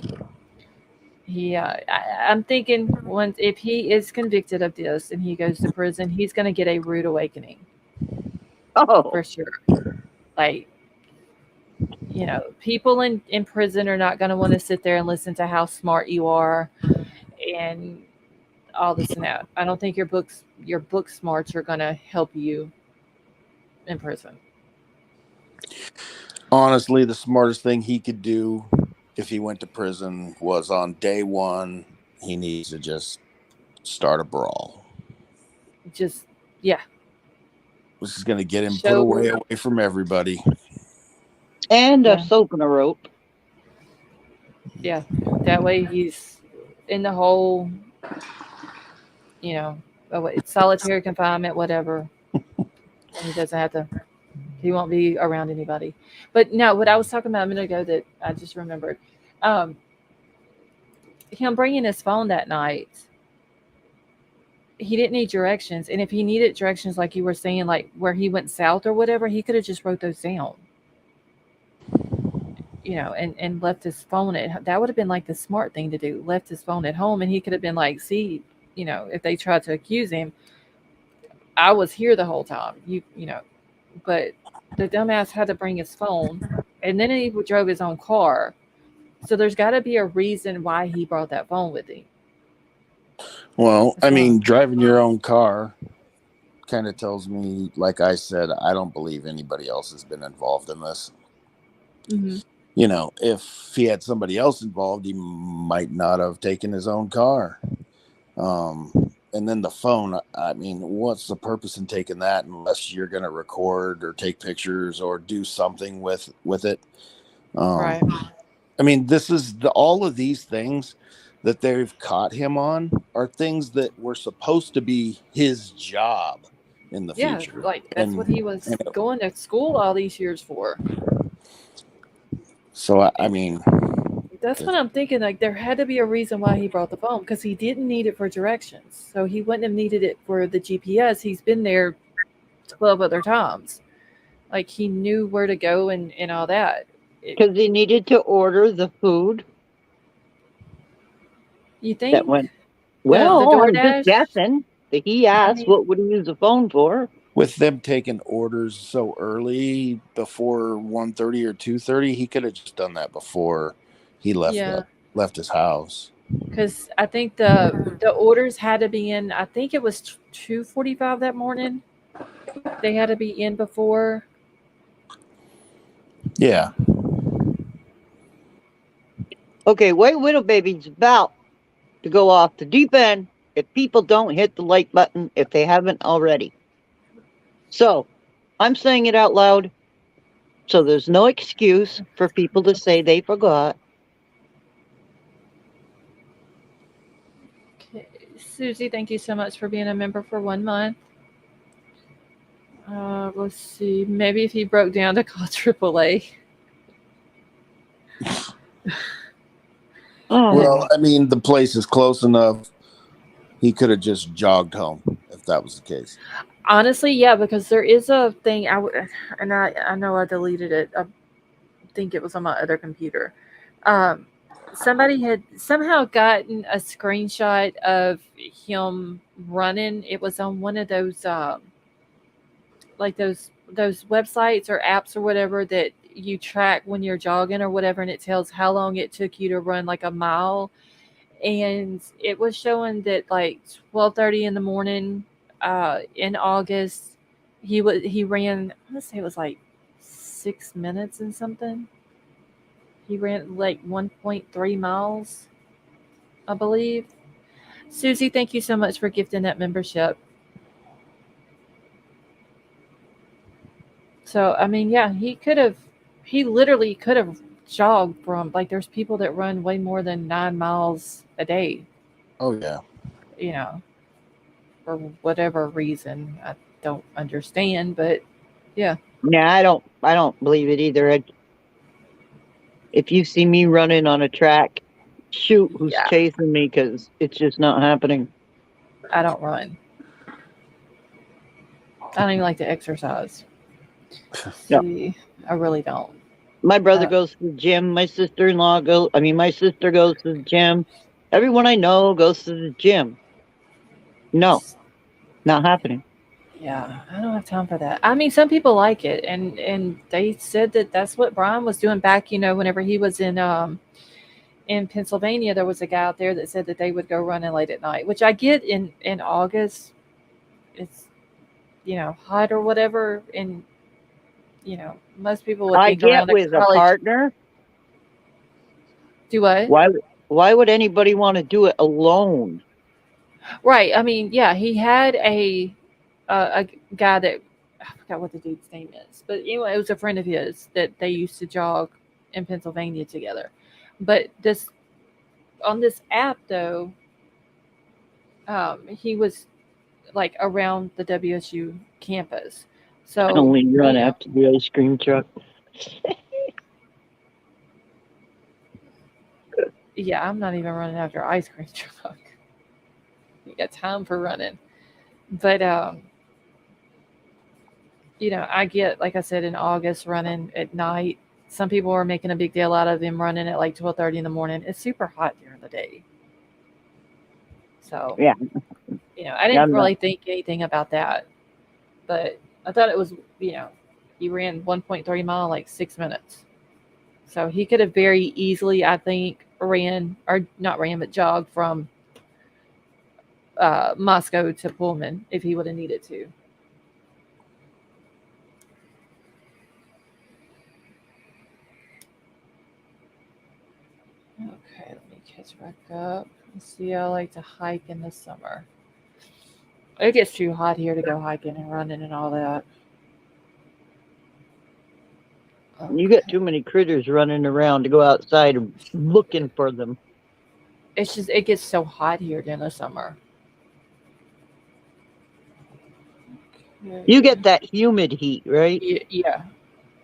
Speaker 1: I'm thinking once if he is convicted of this and he goes to prison, he's going to get a rude awakening
Speaker 3: Oh,
Speaker 1: for sure. Like, people in prison are not going to want to sit there and listen to how smart you are and all this and that. I don't think your book smarts are going to help you in prison.
Speaker 4: Honestly, the smartest thing he could do if he went to prison was on day one, he needs to just start a brawl.
Speaker 1: Just, yeah,
Speaker 4: This is going to get him put
Speaker 1: show,
Speaker 4: away from everybody.
Speaker 3: And a
Speaker 1: yeah,
Speaker 3: soap and a rope.
Speaker 1: yeah. That way he's in the hole, it's solitary confinement, whatever. And he doesn't have to, he won't be around anybody. But no, what I was talking about a minute ago that I just remembered, um, him bringing his phone that night, he didn't need directions. And if he needed directions, like you were saying, like where he went south or whatever, he could have just wrote those down, and left his phone at, that would have been like the smart thing to do. Left his phone at home and he could have been like, see, if they tried to accuse him, I was here the whole time. But the dumbass had to bring his phone and then he drove his own car. So there's got to be a reason why he brought that phone with him.
Speaker 4: Well,
Speaker 1: That's wrong.
Speaker 4: driving your own car kind of tells me, like I said, I don't believe anybody else has been involved in this.
Speaker 1: Mm-hmm.
Speaker 4: If he had somebody else involved, he might not have taken his own car. And then the phone, what's the purpose in taking that unless you're going to record or take pictures or do something with it?
Speaker 1: Right.
Speaker 4: This is all of these things that they've caught him on are things that were supposed to be his job in the future.
Speaker 1: Like that's what he was going to school all these years for.
Speaker 4: So,
Speaker 1: that's what I'm thinking. Like there had to be a reason why he brought the phone, because he didn't need it for directions. So he wouldn't have needed it for the GPS. He's been there 12 other times. Like he knew where to go and all that.
Speaker 3: Because he needed to order the food.
Speaker 1: You think?
Speaker 3: That went, well,
Speaker 1: the
Speaker 3: I'm
Speaker 1: DoorDash?
Speaker 3: just guessing. He asked, what would he use the phone for?
Speaker 4: With them taking orders so early, before 1:30 or 2:30, he could have just done that before he left his house.
Speaker 1: Because I think the orders had to be in. I think it was 2:45 that morning. They had to be in before.
Speaker 4: Yeah.
Speaker 3: Okay, White Widow Baby's about to go off the deep end if people don't hit the like button if they haven't already. So, I'm saying it out loud, so there's no excuse for people to say they forgot.
Speaker 1: Okay. Susie, thank you so much for being a member for 1 month. Let's see. Maybe if he broke down to call AAA.
Speaker 4: Well, the place is close enough. He could have just jogged home if that was the case.
Speaker 1: Honestly, yeah, because there is a thing. I know I deleted it. I think it was on my other computer. Somebody had somehow gotten a screenshot of him running. It was on one of those like those websites or apps or whatever that you track when you're jogging or whatever, and it tells how long it took you to run like a mile. And it was showing that like 12:30 in the morning in August, he ran, let's say it was like 6 minutes and something. He ran like 1.3 miles, I believe. Susie, thank you so much for gifting that membership. So, yeah, he literally could have jogged from, like, there's people that run way more than 9 miles a day.
Speaker 4: Oh, yeah.
Speaker 1: For whatever reason. I don't understand, but yeah.
Speaker 3: Nah, I don't believe it either. If you see me running on a track, shoot who's chasing me, because it's just not happening.
Speaker 1: I don't run. I don't even like to exercise. See, I really don't.
Speaker 3: My brother goes to the gym. My sister-in-law my sister goes to the gym. Everyone I know goes to the gym. No, not happening.
Speaker 1: Yeah, I don't have time for that. Some people like it, and they said that that's what Bryan was doing back, whenever he was in Pennsylvania. There was a guy out there that said that they would go running late at night, which I get in August. It's, hot or whatever, and most people would
Speaker 3: I
Speaker 1: think
Speaker 3: get
Speaker 1: around a
Speaker 3: with a
Speaker 1: college.
Speaker 3: partner.
Speaker 1: Do what?
Speaker 3: Why would anybody want to do it alone?
Speaker 1: Right. I mean, yeah, he had a guy that I forgot what the dude's name is, but anyway, it was a friend of his that they used to jog in Pennsylvania together. But this on this app though, he was like around the WSU campus. So
Speaker 3: Only run after the ice cream truck.
Speaker 1: yeah, I'm not even running after ice cream truck. You got time for running, but I get, like I said, in August running at night. Some people are making a big deal out of him running at like 12:30 in the morning. It's super hot during the day. So,
Speaker 3: Yeah,
Speaker 1: I didn't
Speaker 3: I'm not.
Speaker 1: really think anything about that. But I thought it was, he ran 1.3 mile like 6 minutes. So he could have very easily, I think, ran, or not ran, but jogged from Moscow to Pullman if he would have needed to. Okay, let me catch back up. Let's see, I like to hike in the summer. It gets too hot here to go hiking and running and all that.
Speaker 3: You got
Speaker 1: Okay.
Speaker 3: too many critters running around to go outside looking for them.
Speaker 1: It's just, it gets so hot here during the summer.
Speaker 3: You
Speaker 1: Okay.
Speaker 3: get that humid heat, right?
Speaker 1: Yeah,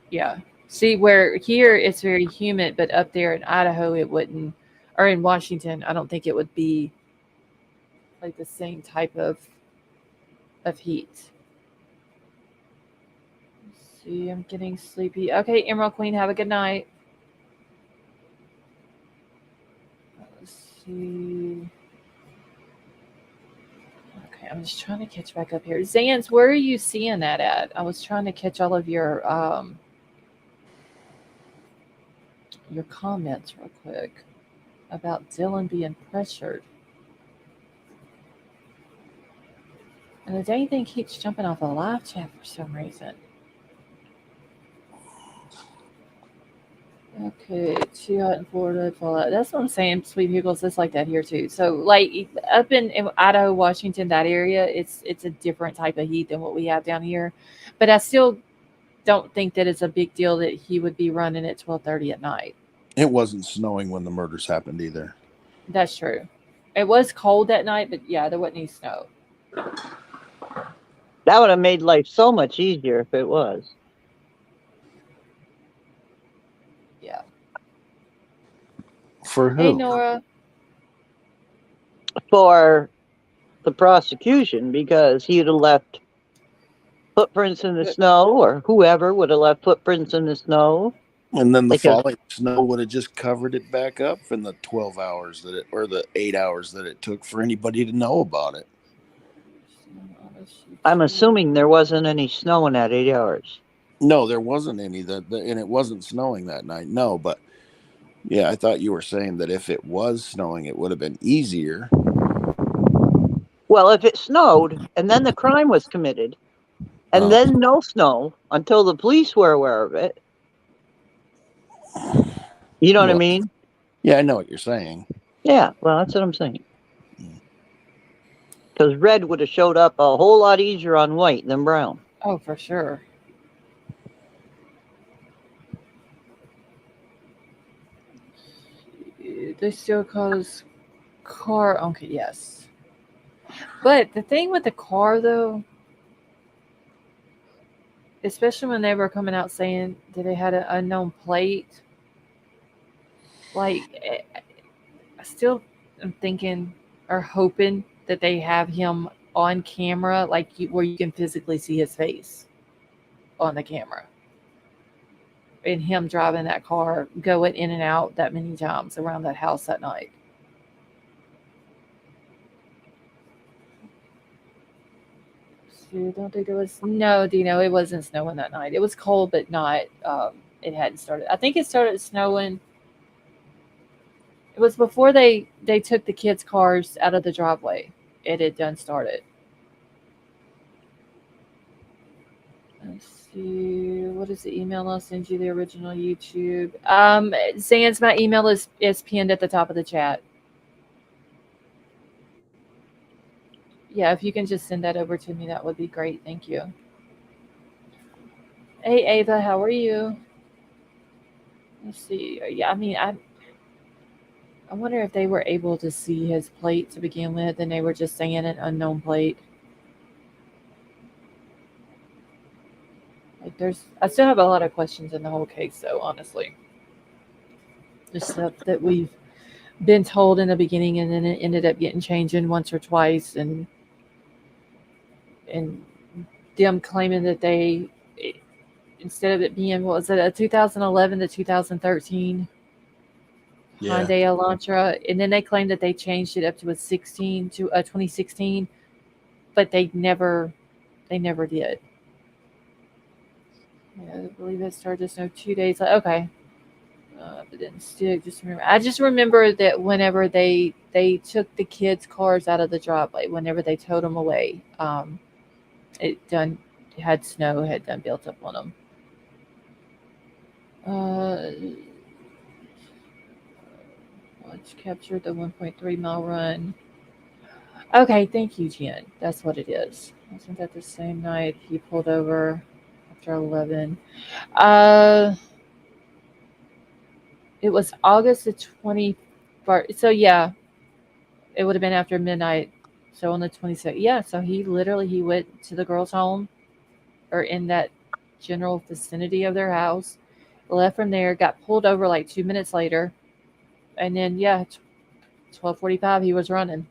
Speaker 1: yeah. See, where here it's very humid, but up there in Idaho it wouldn't, or in Washington, I don't think it would be like the same type of heat. Let's see, I'm getting sleepy. Okay, Emerald Queen, have a good night. Let's see. Okay, I'm just trying to catch back up here. Zans, where are you seeing that at? I was trying to catch all of your comments real quick about Dylan being pressured. And the dang thing keeps jumping off the live chat for some reason. Okay, too hot in Florida, fallout. That's what I'm saying. Sweet Pickles, it's like that here too. So, like up in Idaho, Washington, that area, it's a different type of heat than what we have down here. But I still don't think that it's a big deal that he would be running at 12:30 at night.
Speaker 4: It wasn't snowing when the murders happened either.
Speaker 1: That's true. It was cold that night, but yeah, there wasn't any snow.
Speaker 3: That would have made life so much easier if it was.
Speaker 1: Yeah.
Speaker 4: For
Speaker 1: Hey,
Speaker 4: who?
Speaker 1: Nora.
Speaker 3: For the prosecution, because he'd have left footprints in the snow, or whoever would have left footprints in the snow.
Speaker 4: And then the
Speaker 3: Because
Speaker 4: falling snow would have just covered it back up in the 12 hours that it, or the 8 hours that it took for anybody to know about it.
Speaker 3: I'm assuming there wasn't any snow in that 8 hours.
Speaker 4: No, there wasn't any and it wasn't snowing that night. No, but yeah, I thought you were saying that if it was snowing, it would have been easier.
Speaker 3: Well, if it snowed and then the crime was committed, and then no snow until the police were aware of it. You know what I mean?
Speaker 4: Yeah, I know what you're saying.
Speaker 3: Yeah, well, that's what I'm saying. Because red would have showed up a whole lot easier on white than brown.
Speaker 1: Oh, for sure. They still cause car. Okay, yes. But the thing with the car, though, especially when they were coming out saying that they had an unknown plate, like, I still am thinking or hoping that they have him on camera, like where you can physically see his face on the camera. And him driving that car, going in and out that many times around that house that night. I don't think there was. No, Dino, it wasn't snowing that night. It was cold, but not. It hadn't started. I think it started snowing. It was before they took the kids' cars out of the driveway. It had done started. Let's see. What is the email? I'll send you the original YouTube. Zan's, my email is pinned at the top of the chat. Yeah, if you can just send that over to me, that would be great. Thank you. Hey, Ava, how are you? Let's see. Yeah, I mean, I wonder if they were able to see his plate to begin with, and they were just saying an unknown plate. Like, I still have a lot of questions in the whole case, though. Honestly, the stuff that we've been told in the beginning, and then it ended up getting changed in once or twice, and them claiming that instead of it being, what was it, a 2011 to 2013
Speaker 4: Yeah.
Speaker 1: Hyundai Elantra, and then they claimed that they changed it up to a 2016, but they never did. Yeah, I believe it started just 2 days. Okay, but didn't stick. I just remember that whenever they took the kids' cars out of the driveway, whenever they towed them away, it had snow had done built up on them. Watch captured the 1.3 mile run. Okay, thank you, Jen. That's what it is. Wasn't that the same night he pulled over after 11? It was August the 21st. So yeah, it would have been after midnight. So on the 26th. Yeah, so he went to the girl's home, or in that general vicinity of their house, left from there, got pulled over like 2 minutes later, and then 12:45 he was running.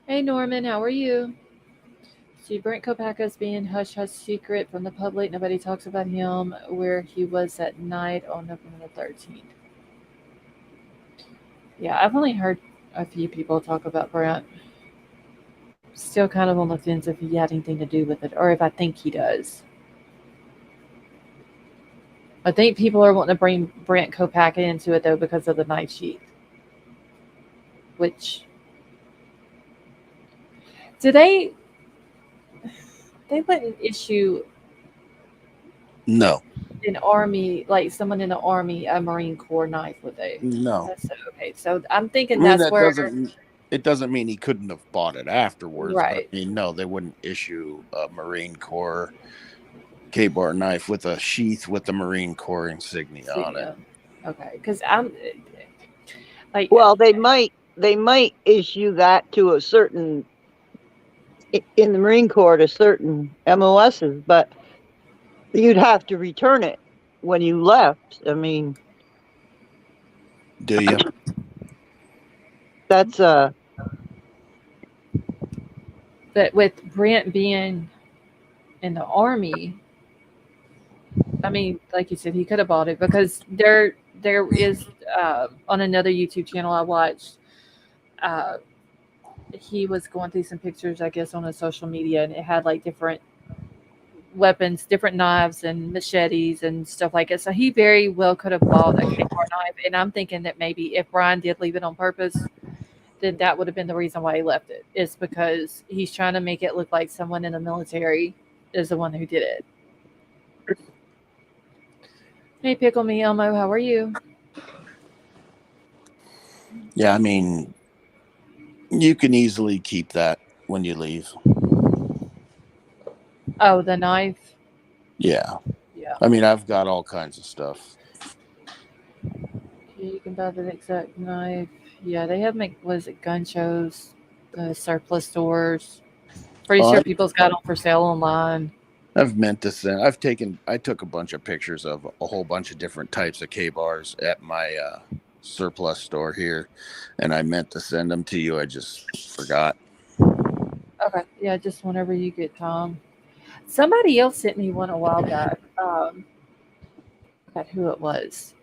Speaker 1: Hey Norman, how are you? See, Brent Kopaka's being hush-hush secret from the public. Nobody talks about him, where he was that night on November 13th. Yeah, I've only heard a few people talk about Brent. Still kind of on the fence if he had anything to do with it, or if I think he does. I think people are wanting to bring Brent Kopaka into it, though, because of the knife sheath. Which... They wouldn't issue
Speaker 4: No.
Speaker 1: an army, like someone in the army, a Marine Corps knife, would they?
Speaker 4: No.
Speaker 1: Okay, so I'm thinking
Speaker 4: I mean,
Speaker 1: that's where...
Speaker 4: it doesn't mean he couldn't have bought it afterwards.
Speaker 1: Right.
Speaker 4: But I mean, no, they wouldn't issue a Marine Corps K-bar knife with a sheath with the Marine Corps insignia on it.
Speaker 1: Okay, because I'm like...
Speaker 3: Well, they might issue that to a certain, in the Marine Corps, to certain MOSs, but you'd have to return it when you left. I mean,
Speaker 4: do you?
Speaker 3: That's
Speaker 1: But with Brent being in the army, I mean, like you said, he could have bought it, because there is on another YouTube channel I watched. He was going through some pictures, I guess, on his social media, and it had like different weapons, different knives and machetes and stuff like that. So he very well could have bought a K-bar knife, and I'm thinking that maybe if Bryan did leave it on purpose, then that would have been the reason why he left it. It's because he's trying to make it look like someone in the military is the one who did it. Hey, Pickle Me Elmo, how are you?
Speaker 4: Yeah, I mean, you can easily keep that when you leave.
Speaker 1: Oh, the knife?
Speaker 4: Yeah.
Speaker 1: Yeah.
Speaker 4: I mean, I've got all kinds of stuff.
Speaker 1: You can buy the exact knife. Yeah, they have gun shows, surplus stores. Pretty sure people's got them for sale online.
Speaker 4: I've meant to send. I took a bunch of pictures of a whole bunch of different types of K-bars at my surplus store here, and I meant to send them to you. I just forgot.
Speaker 1: Okay. Yeah, just whenever you get time. Somebody else sent me one a while back. Forgot who it was.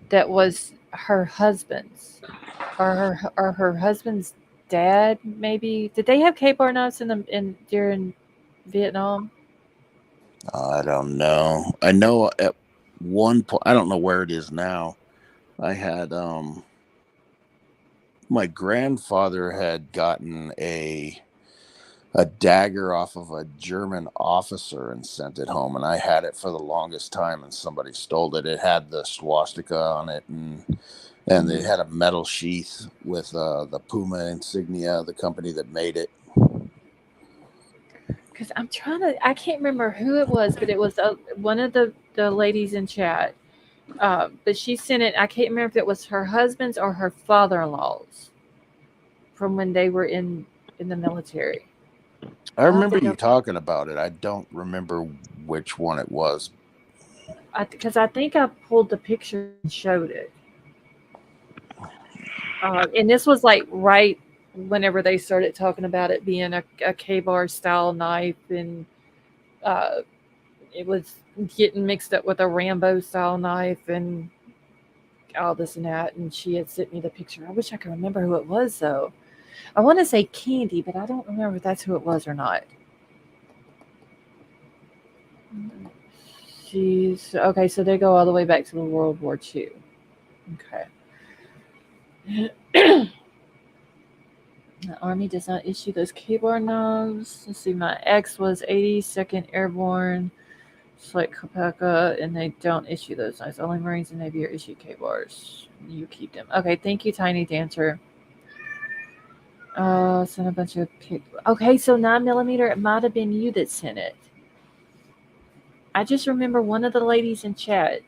Speaker 1: That was her husband's, or her husband's dad. Maybe did they have K-bar knives during Vietnam?
Speaker 4: I don't know. I know at one point, I don't know where it is now. I had My grandfather had gotten a dagger off of a German officer and sent it home, and I had it for the longest time, and somebody stole it. It had the swastika on it, and it had a metal sheath with the Puma insignia, the company that made it.
Speaker 1: Because I can't remember who it was, but it was one of the ladies in chat. But she sent it. I can't remember if it was her husband's or her father-in-law's from when they were in the military.
Speaker 4: I remember you talking about it. I don't remember which one it was.
Speaker 1: Because I think I pulled the picture and showed it. And this was like right whenever they started talking about it being a K-bar style knife, and it was getting mixed up with a Rambo style knife and all this and that. And she had sent me the picture. I wish I could remember who it was, though. I want to say Candy, but I don't remember if that's who it was or not. She's okay. So they go all the way back to the World War II. Okay. The Army does not issue those K-bar knives. Let's see, my ex was 82nd Airborne, Psychopathy, and they don't issue those knives. Only Marines and Navy are issued K-bars. You keep them. Okay, thank you, Tiny Dancer. Sent a bunch of okay, so 9mm, it might have been you that sent it. I just remember one of the ladies in chat.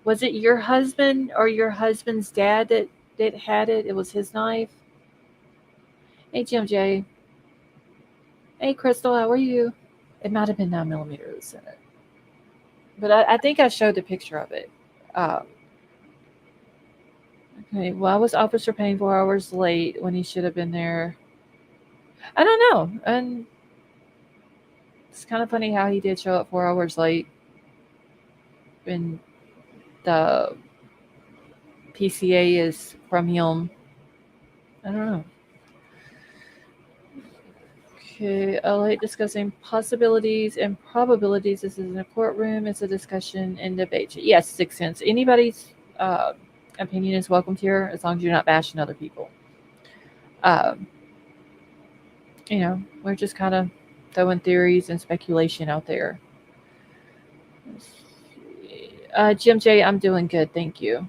Speaker 1: Was it your husband or your husband's dad that had it? It was his knife. Hey, Jim J. Hey, Crystal, how are you? It might have been 9mm that sent it. But I think I showed the picture of it. Okay, why was Officer Payne 4 hours late when he should have been there? I don't know. And it's kind of funny how he did show up 4 hours late. And the PCA is from him. I don't know. Okay, I like discussing possibilities and probabilities. This is in a courtroom. It's a discussion and debate. Yes, Sixth Sense. Anybody's opinion is welcomed here, as long as you're not bashing other people. We're just kind of throwing theories and speculation out there. Jim J, I'm doing good, thank you.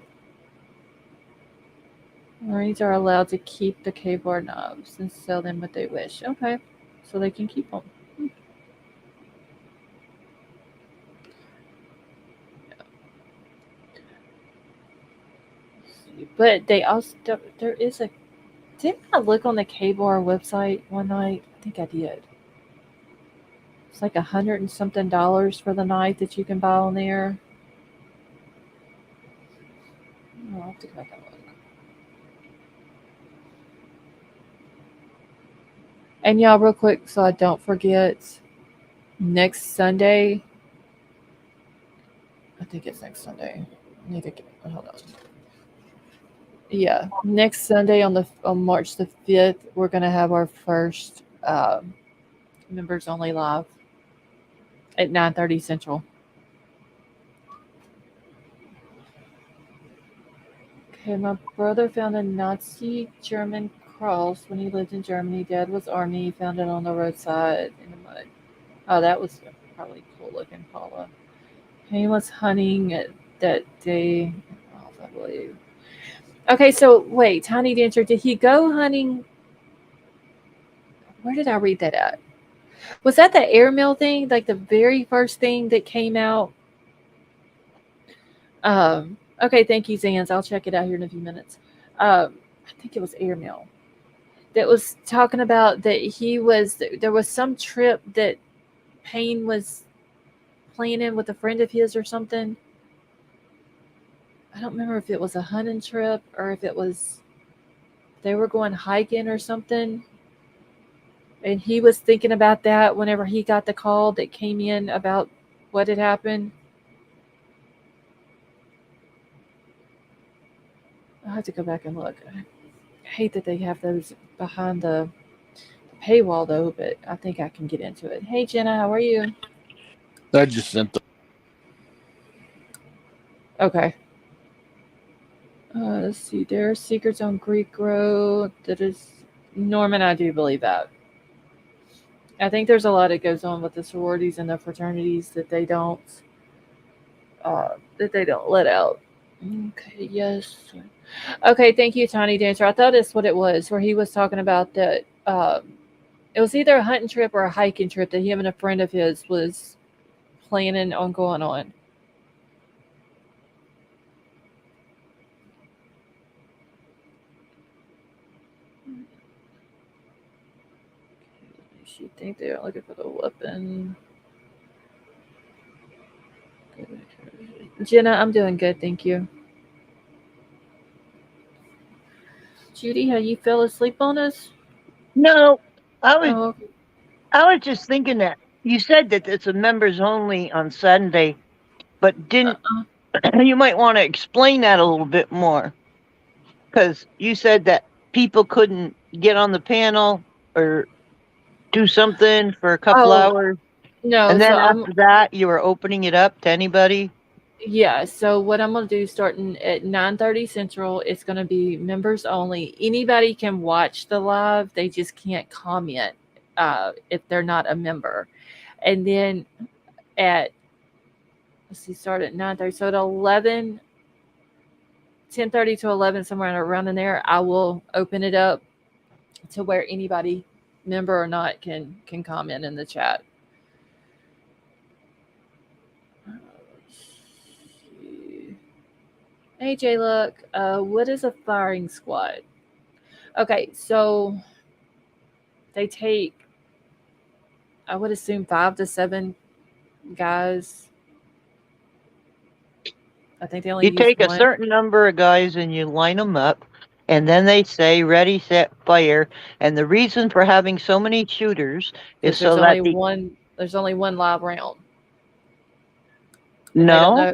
Speaker 1: Marines are allowed to keep the K-bar knobs and sell them what they wish. Okay, so they can keep them. But they also, there is a, didn't I look on the K-bar website one night? I think I did. It's like $100 and something for the knife that you can buy on there. I'll have to go back and look. And y'all, real quick, so I don't forget, next Sunday, I think it's next Sunday. I need to get, hold on. Yeah, next Sunday on March the 5th, we're gonna have our first members only live at 9:30 Central. Okay, my brother found a Nazi German cross when he lived in Germany. Dad was Army. He found it on the roadside in the mud. Oh, that was probably cool looking, Paula. He was hunting that day, I believe. Okay, so wait, Tiny Dancer, did he go hunting? Where did I read that at? Was that the airmail thing, like the very first thing that came out? Okay, thank you, Zans. I'll check it out here in a few minutes. I think it was airmail that was talking about that there was some trip that Payne was planning with a friend of his or something. I don't remember if it was a hunting trip or if it was they were going hiking or something. And he was thinking about that whenever he got the call that came in about what had happened. I'll have to go back and look. I hate that they have those behind the paywall, though, but I think I can get into it. Hey, Jenna, how are you?
Speaker 4: I just sent the.
Speaker 1: Okay. Let's see. There are secrets on Greek Road. That is Norman. I do believe that. I think there's a lot that goes on with the sororities and the fraternities that they don't let out. Okay. Yes. Okay. Thank you, Tiny Dancer. I thought that's what it was, where he was talking about that. It was either a hunting trip or a hiking trip that him and a friend of his was planning on going on. She think they're looking for the weapon. Jenna, I'm doing good, thank you. Judy, how you fell asleep on us?
Speaker 3: No, I was
Speaker 1: Oh,
Speaker 3: I was just thinking that you said that it's a members only on Sunday, but didn't
Speaker 1: uh-uh.
Speaker 3: you might want to explain that a little bit more because you said that people couldn't get on the panel or do something for a couple
Speaker 1: Oh
Speaker 3: hours,
Speaker 1: no,
Speaker 3: and
Speaker 1: so
Speaker 3: then
Speaker 1: I'm
Speaker 3: after that you were opening it up to anybody.
Speaker 1: yeah. So what I'm gonna do starting at 9:30 Central, it's gonna be members only. Anybody can watch the live; they just can't comment if they're not a member. And then at let's see, start at 9:30. So at 11, 10:30 to 11, somewhere around in there, I will open it up to where anybody, member or not, can comment in the chat. Hey J Look, what is a firing squad? Okay, so they take, I would assume 5 to 7 guys. I think they only
Speaker 3: You
Speaker 1: use
Speaker 3: take a
Speaker 1: one
Speaker 3: certain number of guys and you line them up, and then they say ready, set, fire. And the reason for having so many shooters is
Speaker 1: because there's
Speaker 3: so
Speaker 1: only
Speaker 3: that the
Speaker 1: one. There's only one live round, and they don't
Speaker 3: no,
Speaker 1: know.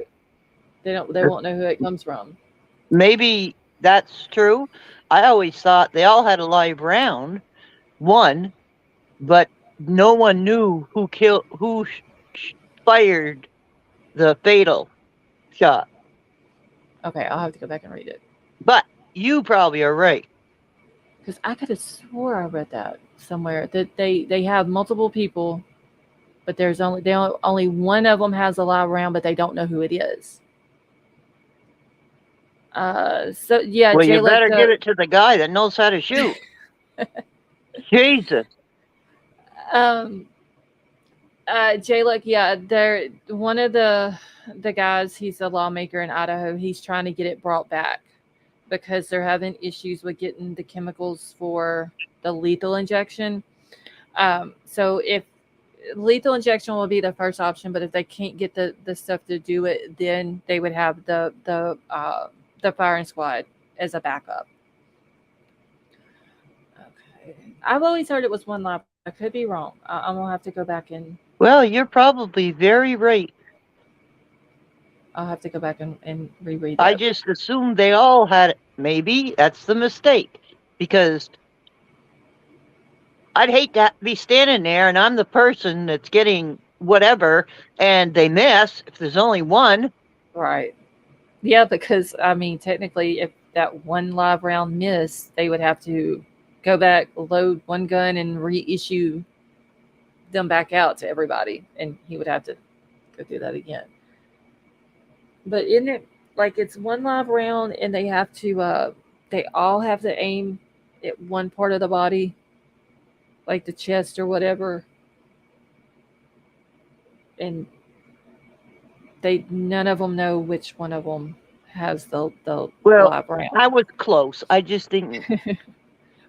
Speaker 1: They don't. They won't know who it comes from.
Speaker 3: maybe that's true. I always thought they all had a live round, one, but no one knew who fired the fatal shot.
Speaker 1: Okay, I'll have to go back and read it
Speaker 3: But you probably are right.
Speaker 1: because I could have swore I read that somewhere that they have multiple people, but there's only one of them has a live round, but they don't know who it is. So yeah,
Speaker 3: Well, you
Speaker 1: Jay, like
Speaker 3: better
Speaker 1: the
Speaker 3: give it to the guy that knows how to shoot. Jesus.
Speaker 1: um Jay, like yeah, they're one of the guys. He's a lawmaker in Idaho. He's trying to get it brought back because they're having issues with getting the chemicals for the lethal injection. So if lethal injection will be the first option, but if they can't get the stuff to do it, then they would have the firing squad as a backup. Okay. I've always heard it was one lap. I could be wrong. I'm gonna have to go back and
Speaker 3: Well, you're probably very right.
Speaker 1: I'll have to go back and reread
Speaker 3: I
Speaker 1: that.
Speaker 3: just assumed they all had it. Maybe that's the mistake. Because I'd hate to be standing there and I'm the person that's getting whatever and they miss if there's only one.
Speaker 1: Right. Yeah, because I mean, technically, if that one live round missed, they would have to go back, load one gun, and reissue them back out to everybody, and he would have to go through that again. But isn't it like it's one live round, and they all have to aim at one part of the body, like the chest or whatever, and they none of them know which one of them has the
Speaker 3: Well,
Speaker 1: live round.
Speaker 3: I was close. I just didn't.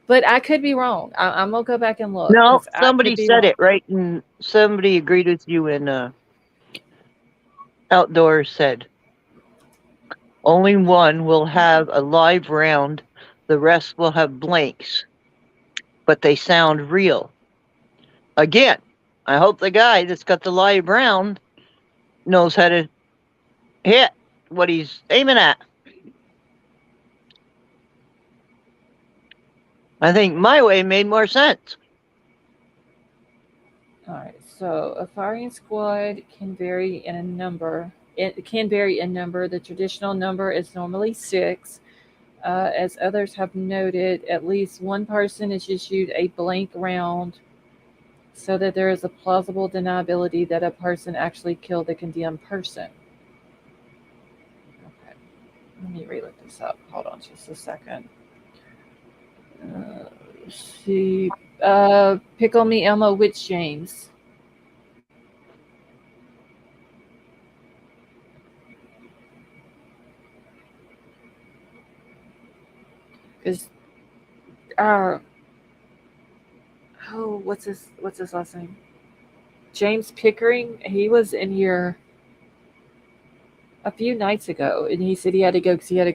Speaker 1: But I could be wrong. I'm gonna go back and look
Speaker 3: No,
Speaker 1: because I could
Speaker 3: somebody
Speaker 1: be
Speaker 3: said
Speaker 1: wrong.
Speaker 3: it right, and somebody agreed with you in outdoors said only one will have a live round, the rest will have blanks, but they sound real. Again, I hope the guy that's got the live round knows how to hit what he's aiming at. I think my way made more sense.
Speaker 1: All right. So a firing squad can vary in a number. It can vary in number. The traditional number is normally 6. As others have noted, at least one person is issued a blank round so that there is a plausible deniability that a person actually killed the condemned person. Okay, let me re-look this up. Hold on just a second. See, Pickle Me Elmo, which James? Because, uh, oh, what's his last name? James Pickering. He was in here a few nights ago, and he said he had to go because he had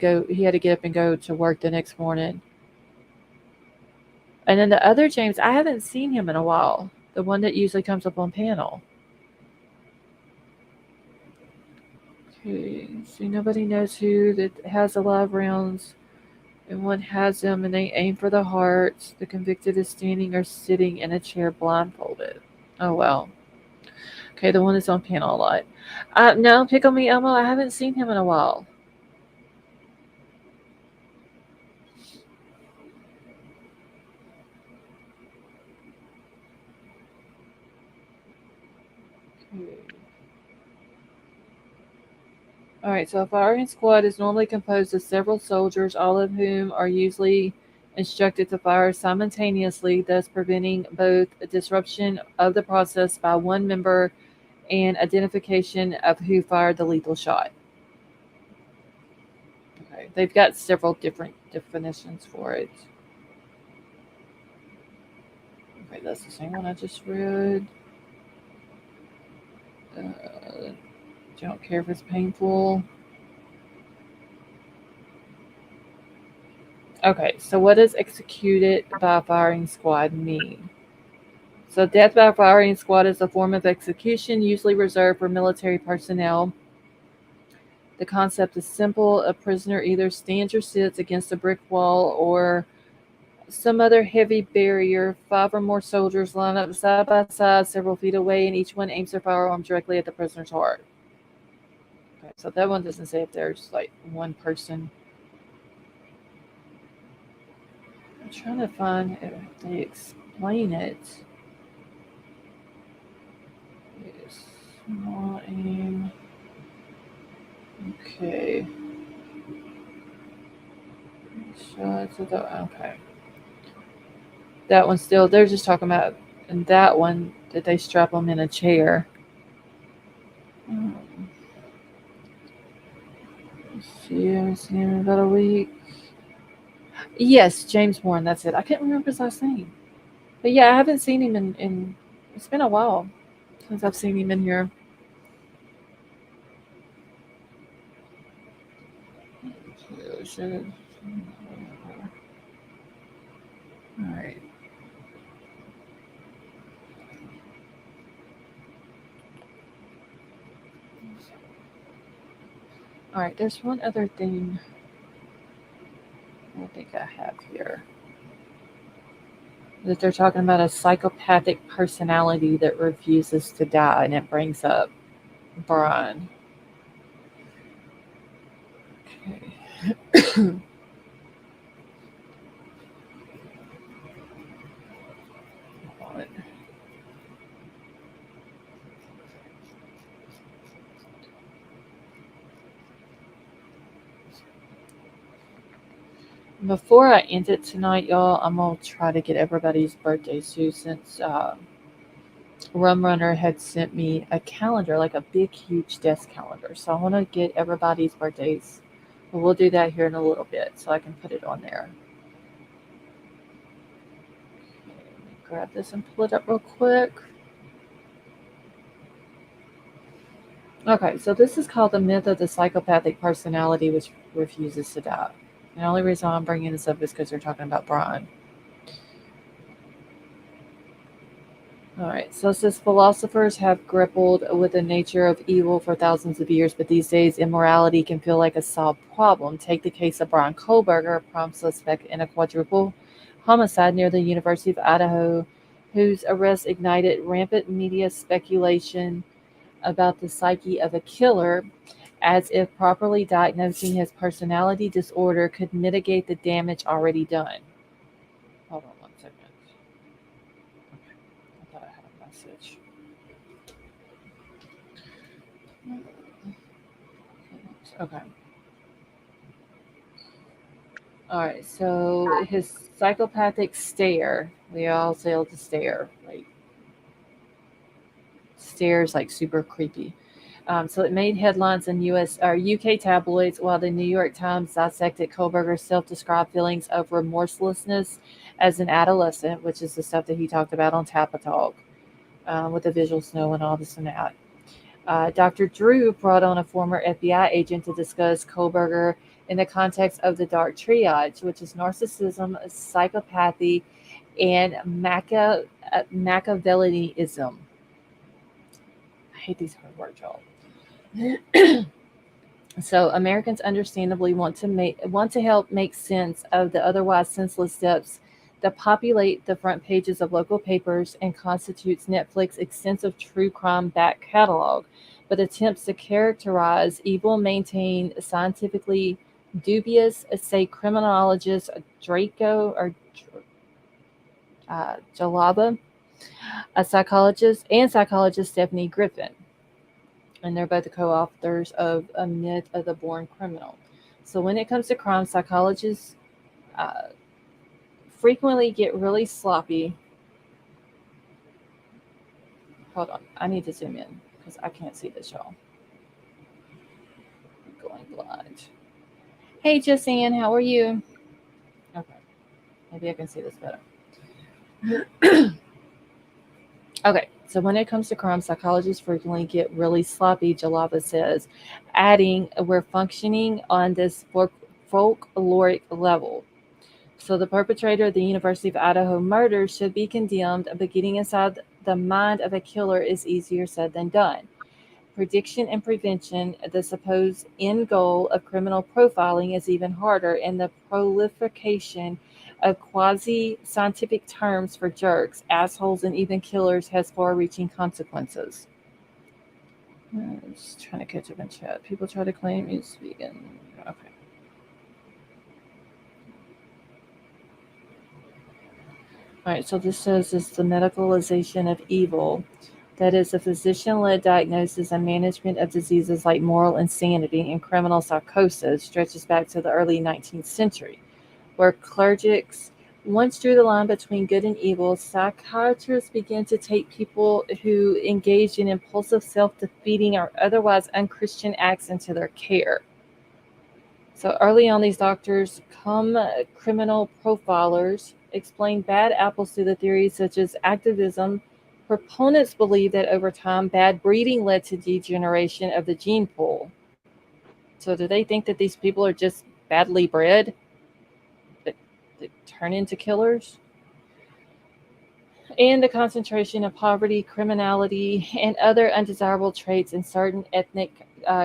Speaker 1: to get up and go to work the next morning. And then the other James, I haven't seen him in a while. The one that usually comes up on panel. Okay, so nobody knows who that has the live rounds, and one has them, and they aim for the heart. The convicted is standing or sitting in a chair blindfolded. Oh, well. Okay, the one that's on panel a lot. No, Pickle Me Elmo, I haven't seen him in a while. Okay. All right, so a firing squad is normally composed of several soldiers, all of whom are usually instructed to fire simultaneously, thus preventing both a disruption of the process by one member and identification of who fired the lethal shot. Okay, they've got several different definitions for it. Okay, that's the same one I just read. Don't care if it's painful. Okay, so what does executed by firing squad mean? So death by firing squad is a form of execution usually reserved for military personnel. The concept is simple. A prisoner either stands or sits against a brick wall or some other heavy barrier. 5 or more soldiers line up side by side several feet away, and each one aims their firearm directly at the prisoner's heart. Okay, so that one doesn't say if there's like one person. I'm trying to find if they explain it. Yes, small aim. Okay. Shots of the okay. That one still. They're just talking about in that one that they strap them in a chair. Let's see, I've seen him in about a week. Yes, James Warren. That's it. I can't remember his last name. But yeah, I haven't seen him in it's been a while since I've seen him in here. All right. All right, there's one other thing I think I have here. That they're talking about a psychopathic personality that refuses to die, and it brings up Bryan. Okay. Before I end it tonight, y'all, I'm going to try to get everybody's birthdays too, since Rum Runner had sent me a calendar, like a big, huge desk calendar. So I want to get everybody's birthdays. But we'll do that here in a little bit, so I can put it on there. Okay, let me grab this and pull it up real quick. Okay, so this is called the myth of the psychopathic personality which refuses to die. The only reason I'm bringing this up is because they're talking about Bryan. All right, so it says philosophers have grappled with the nature of evil for thousands of years, but these days immorality can feel like a solved problem. Take the case of Bryan Kohberger, a prime suspect in a quadruple homicide near the University of Idaho, whose arrest ignited rampant media speculation about the psyche of a killer. as if properly diagnosing his personality disorder could mitigate the damage already done. Hold on 1 second. Okay. I thought I had a message. Okay. All right. So his psychopathic stare. We all sail to stare. Like stares, like super creepy. So it made headlines in U.S. or UK tabloids, while the New York Times dissected Kohberger's self-described feelings of remorselessness as an adolescent, which is the stuff that he talked about on Tappa Talk, with the visual snow and all this and that. Dr. Drew brought on a former FBI agent to discuss Kohberger in the context of the dark triage, which is narcissism, psychopathy, and Machiavellianism. I hate these hard words, y'all. So Americans understandably want to help make sense of the otherwise senseless depths that populate the front pages of local papers and constitutes Netflix's extensive true crime back catalog, but attempts to characterize evil maintain scientifically dubious, say criminologist Draco or Jalaba, a psychologist Stephanie Griffin, and they're both the co-authors of A Myth of the Born Criminal. So when it comes to crime, psychologists uh, frequently get really sloppy. Hold on, I need to zoom in because I can't see this, y'all. I'm going blind. Hey, Justine, how are you? Okay, maybe I can see this better. Okay, so when it comes to crime, psychologists frequently get really sloppy, Jalaba says, adding, we're functioning on this folkloric level. So the perpetrator of the University of Idaho murder should be condemned, but getting inside the mind of a killer is easier said than done. Prediction and prevention, the supposed end goal of criminal profiling, is even harder, and the proliferation of quasi-scientific terms for jerks, assholes, and even killers has far-reaching consequences. I'm just trying to catch up in chat. People try to claim he's vegan. Okay. All right, so this says it's the medicalization of evil. That is, a physician-led diagnosis and management of diseases like moral insanity and criminal psychosis stretches back to the early 19th century, where clerics once drew the line between good and evil. Psychiatrists began to take people who engaged in impulsive self-defeating or otherwise unchristian acts into their care. So early on, these doctors, come criminal profilers, explained bad apples to the theories such as activism. Proponents believe that over time, bad breeding led to degeneration of the gene pool. So do they think that these people are just badly bred that turn into killers? And the concentration of poverty, criminality, and other undesirable traits in certain ethnic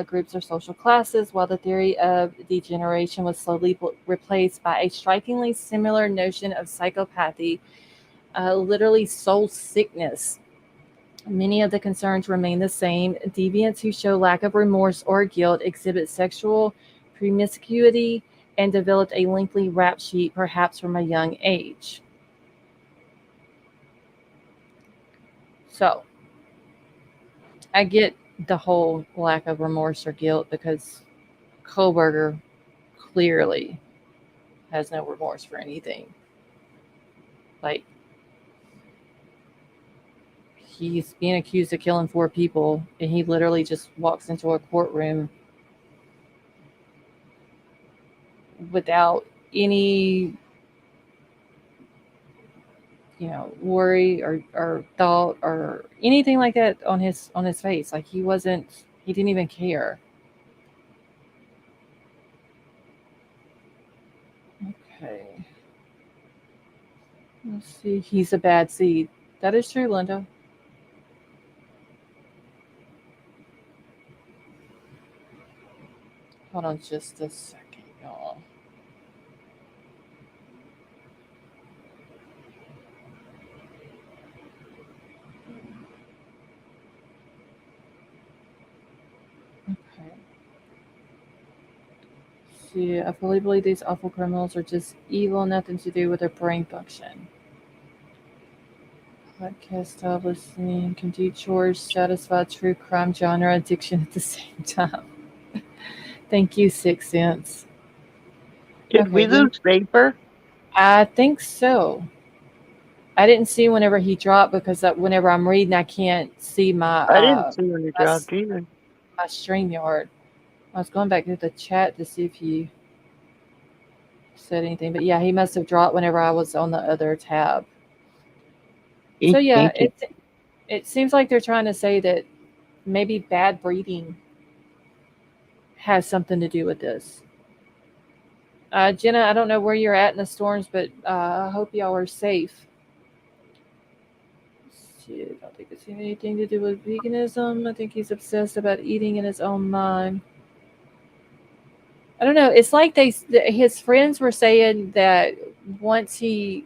Speaker 1: groups or social classes, while the theory of degeneration was slowly replaced by a strikingly similar notion of psychopathy, literally soul sickness. Many of the concerns remain the same. Deviants who show lack of remorse or guilt exhibit sexual promiscuity and developed a lengthy rap sheet, perhaps from a young age. So, I get the whole lack of remorse or guilt because Kohberger clearly has no remorse for anything. Like, he's being accused of killing 4 people, and he literally just walks into a courtroom without any, worry or thought or anything like that on his face. Like, he didn't even care. Okay. Let's see. He's a bad seed. That is true, Linda. Hold on just a second, y'all. Okay. see. I fully believe these awful criminals are just evil, nothing to do with their brain function. Podcast style listening, can do chores, satisfy true crime genre addiction at the same time. Thank you, Six Sense.
Speaker 3: Did
Speaker 1: Okay,
Speaker 3: we lose Vapor?
Speaker 1: I think so. I didn't see whenever he dropped because whenever I'm reading, I can't see
Speaker 3: I didn't see when you dropped either.
Speaker 1: my StreamYard. I was going back to the chat to see if he said anything, but yeah, he must have dropped whenever I was on the other tab. So yeah, it seems like they're trying to say that maybe bad breeding has something to do with this. Jenna, I don't know where you're at in the storms, but I hope y'all are safe. I don't think it's anything to do with veganism. I think he's obsessed about eating in his own mind. I don't know. It's like his friends were saying that once I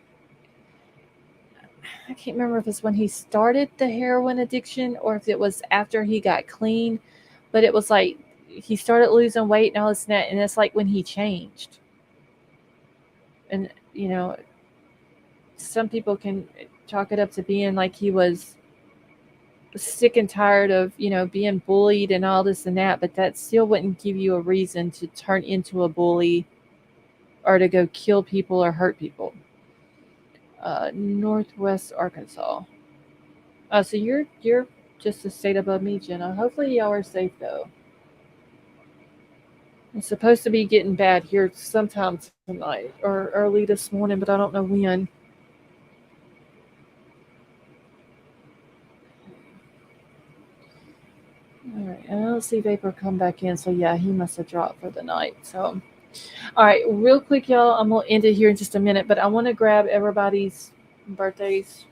Speaker 1: can't remember if it's when he started the heroin addiction or if it was after he got clean, but it was like he started losing weight and all this and that, and it's like when he changed. And some people can chalk it up to being like he was sick and tired of being bullied and all this and that, but that still wouldn't give you a reason to turn into a bully or to go kill people or hurt people. Northwest Arkansas. So you're just a state above me, Jenna. Hopefully y'all are safe though. It's supposed to be getting bad here sometime tonight or early this morning, but I don't know when. All right, and I don't see Vapor come back in, so yeah, he must have dropped for the night. So, all right, real quick, y'all, I'm gonna end it here in just a minute, but I want to grab everybody's birthdays.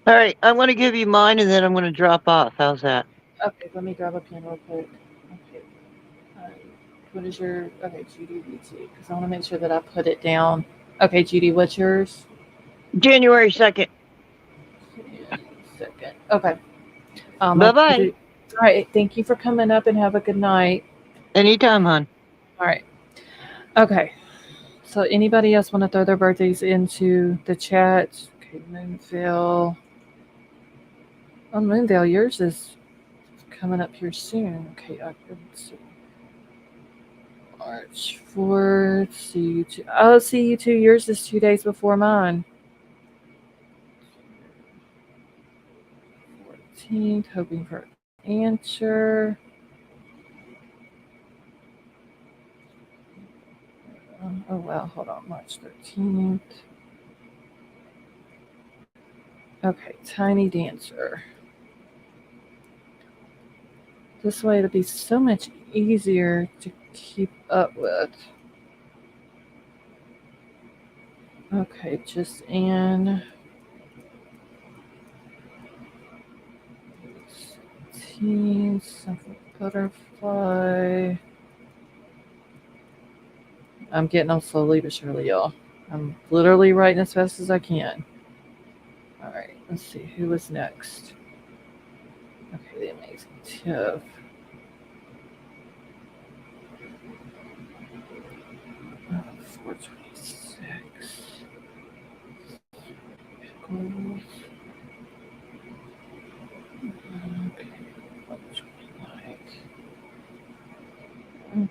Speaker 3: All right, I'm going to give you mine, and then I'm going to drop off. How's that?
Speaker 1: Okay, let me grab a pen real quick. Okay, what is your Judy BT? Because I want to make sure that I put it down. Okay, Judy, what's yours?
Speaker 3: January 2nd.
Speaker 1: Second. Okay.
Speaker 3: Bye-bye.
Speaker 1: All right. Thank you for coming up and have a good night.
Speaker 3: Anytime, hon.
Speaker 1: All right. Okay. So anybody else want to throw their birthdays into the chat? Okay, Moonville. Oh, Moonville, yours is coming up here soon. Okay, let's see. March 4th. See you too. Oh, see you too. Yours is 2 days before mine. 14th. Hoping for an answer. Oh, wow. Hold on. March 13th. Okay, Tiny Dancer. This way it'll be so much easier to keep up with. Okay, just Anne. Teen, Simple Butterfly. I'm getting them slowly but surely, y'all. I'm literally writing as fast as I can. All right, let's see who was next. Okay, the Amazing Tiff. Oh, 426. Pickles. Okay, what would we like?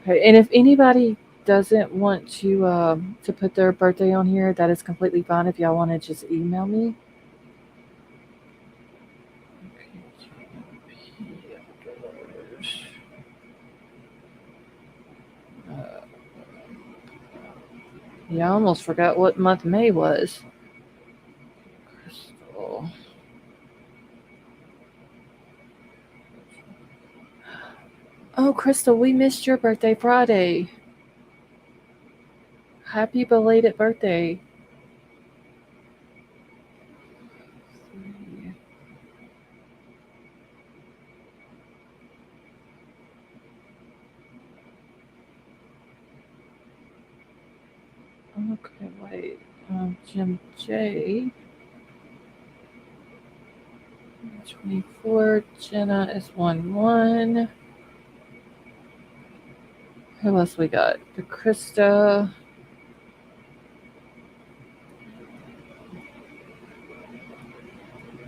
Speaker 1: Okay, and if anybody doesn't want to put their birthday on here, that is completely fine. If y'all want to just email me. Yeah, I almost forgot what month May was. Crystal. Oh, Crystal, we missed your birthday Friday. Happy belated birthday. Okay, wait. Jim J. 24. Jenna is 1-1. Who else we got? The Krista.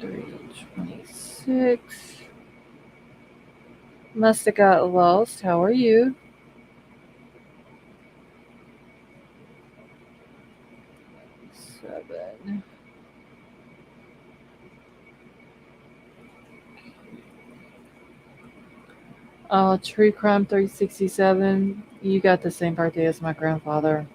Speaker 1: $3.26. Must have got lost. How are you? $7. True Crime 367. You got the same birthday as my grandfather.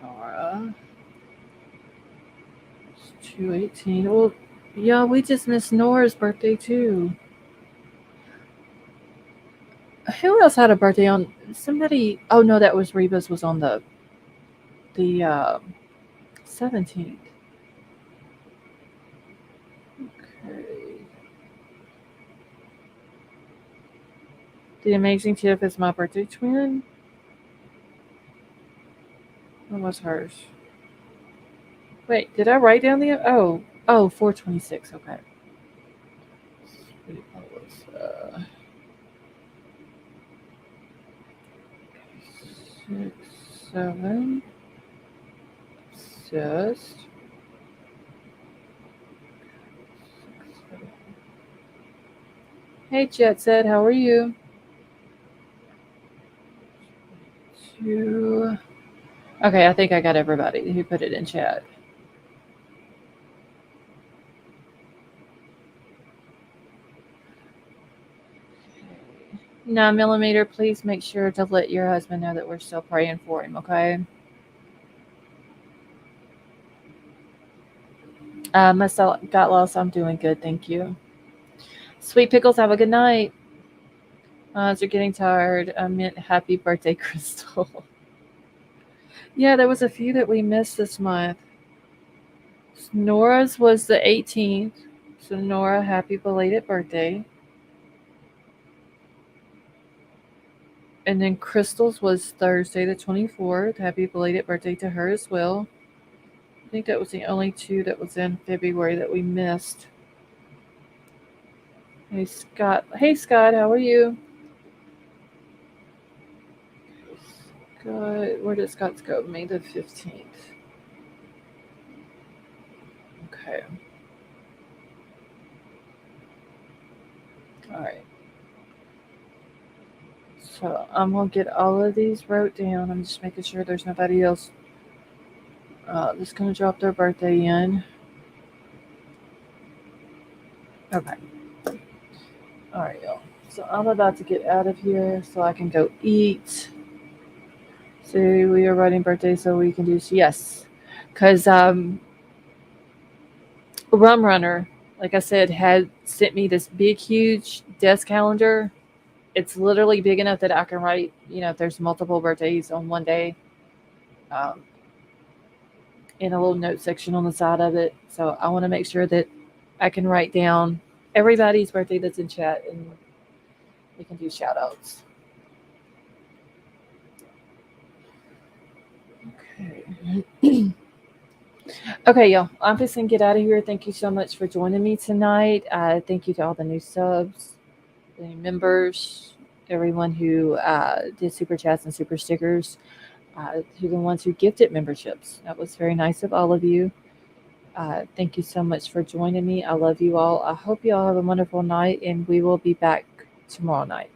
Speaker 1: Nora. 218. Well, yeah, we just missed Nora's birthday too. Who else had a birthday on somebody? Oh no, that was Reba's was on the 17th. Okay. The Amazing Tiff is my birthday twin. What was hers? Wait, did I write down the 426? Okay. Sweet Melissa. 6, 7. Obsessed. 6, 7. Hey, Jet Set, how are you? 2. Okay, I think I got everybody who put it in chat. 9mm, please make sure to let your husband know that we're still praying for him, okay? Must have got lost. I'm doing good, thank you. Sweet Pickles, have a good night. As you're getting tired, I meant happy birthday, Crystal. Yeah, there was a few that we missed this month. Nora's was the 18th. So Nora, happy belated birthday. And then Crystal's was Thursday the 24th. Happy belated birthday to her as well. I think that was the only two that was in February that we missed. Hey Scott, how are you? Scott, where did Scott's go? May the 15th. Okay. All right. So I'm going to get all of these wrote down. I'm just making sure there's nobody else that's going to drop their birthday in. Okay. All right, y'all. So I'm about to get out of here so I can go eat. So we are writing birthday so we can do, yes. Because Rum Runner, like I said, had sent me this big, huge desk calendar. It's literally big enough that I can write, if there's multiple birthdays on one day, in a little note section on the side of it. So I want to make sure that I can write down everybody's birthday that's in chat and we can do shout outs. Okay. Okay, y'all. I'm just going to get out of here. Thank you so much for joining me tonight. Thank you to all the new subs, the new members, everyone who did super chats and super stickers, to the ones who gifted memberships. That was very nice of all of you. Thank you so much for joining me. I love you all. I hope you all have a wonderful night, and we will be back tomorrow night.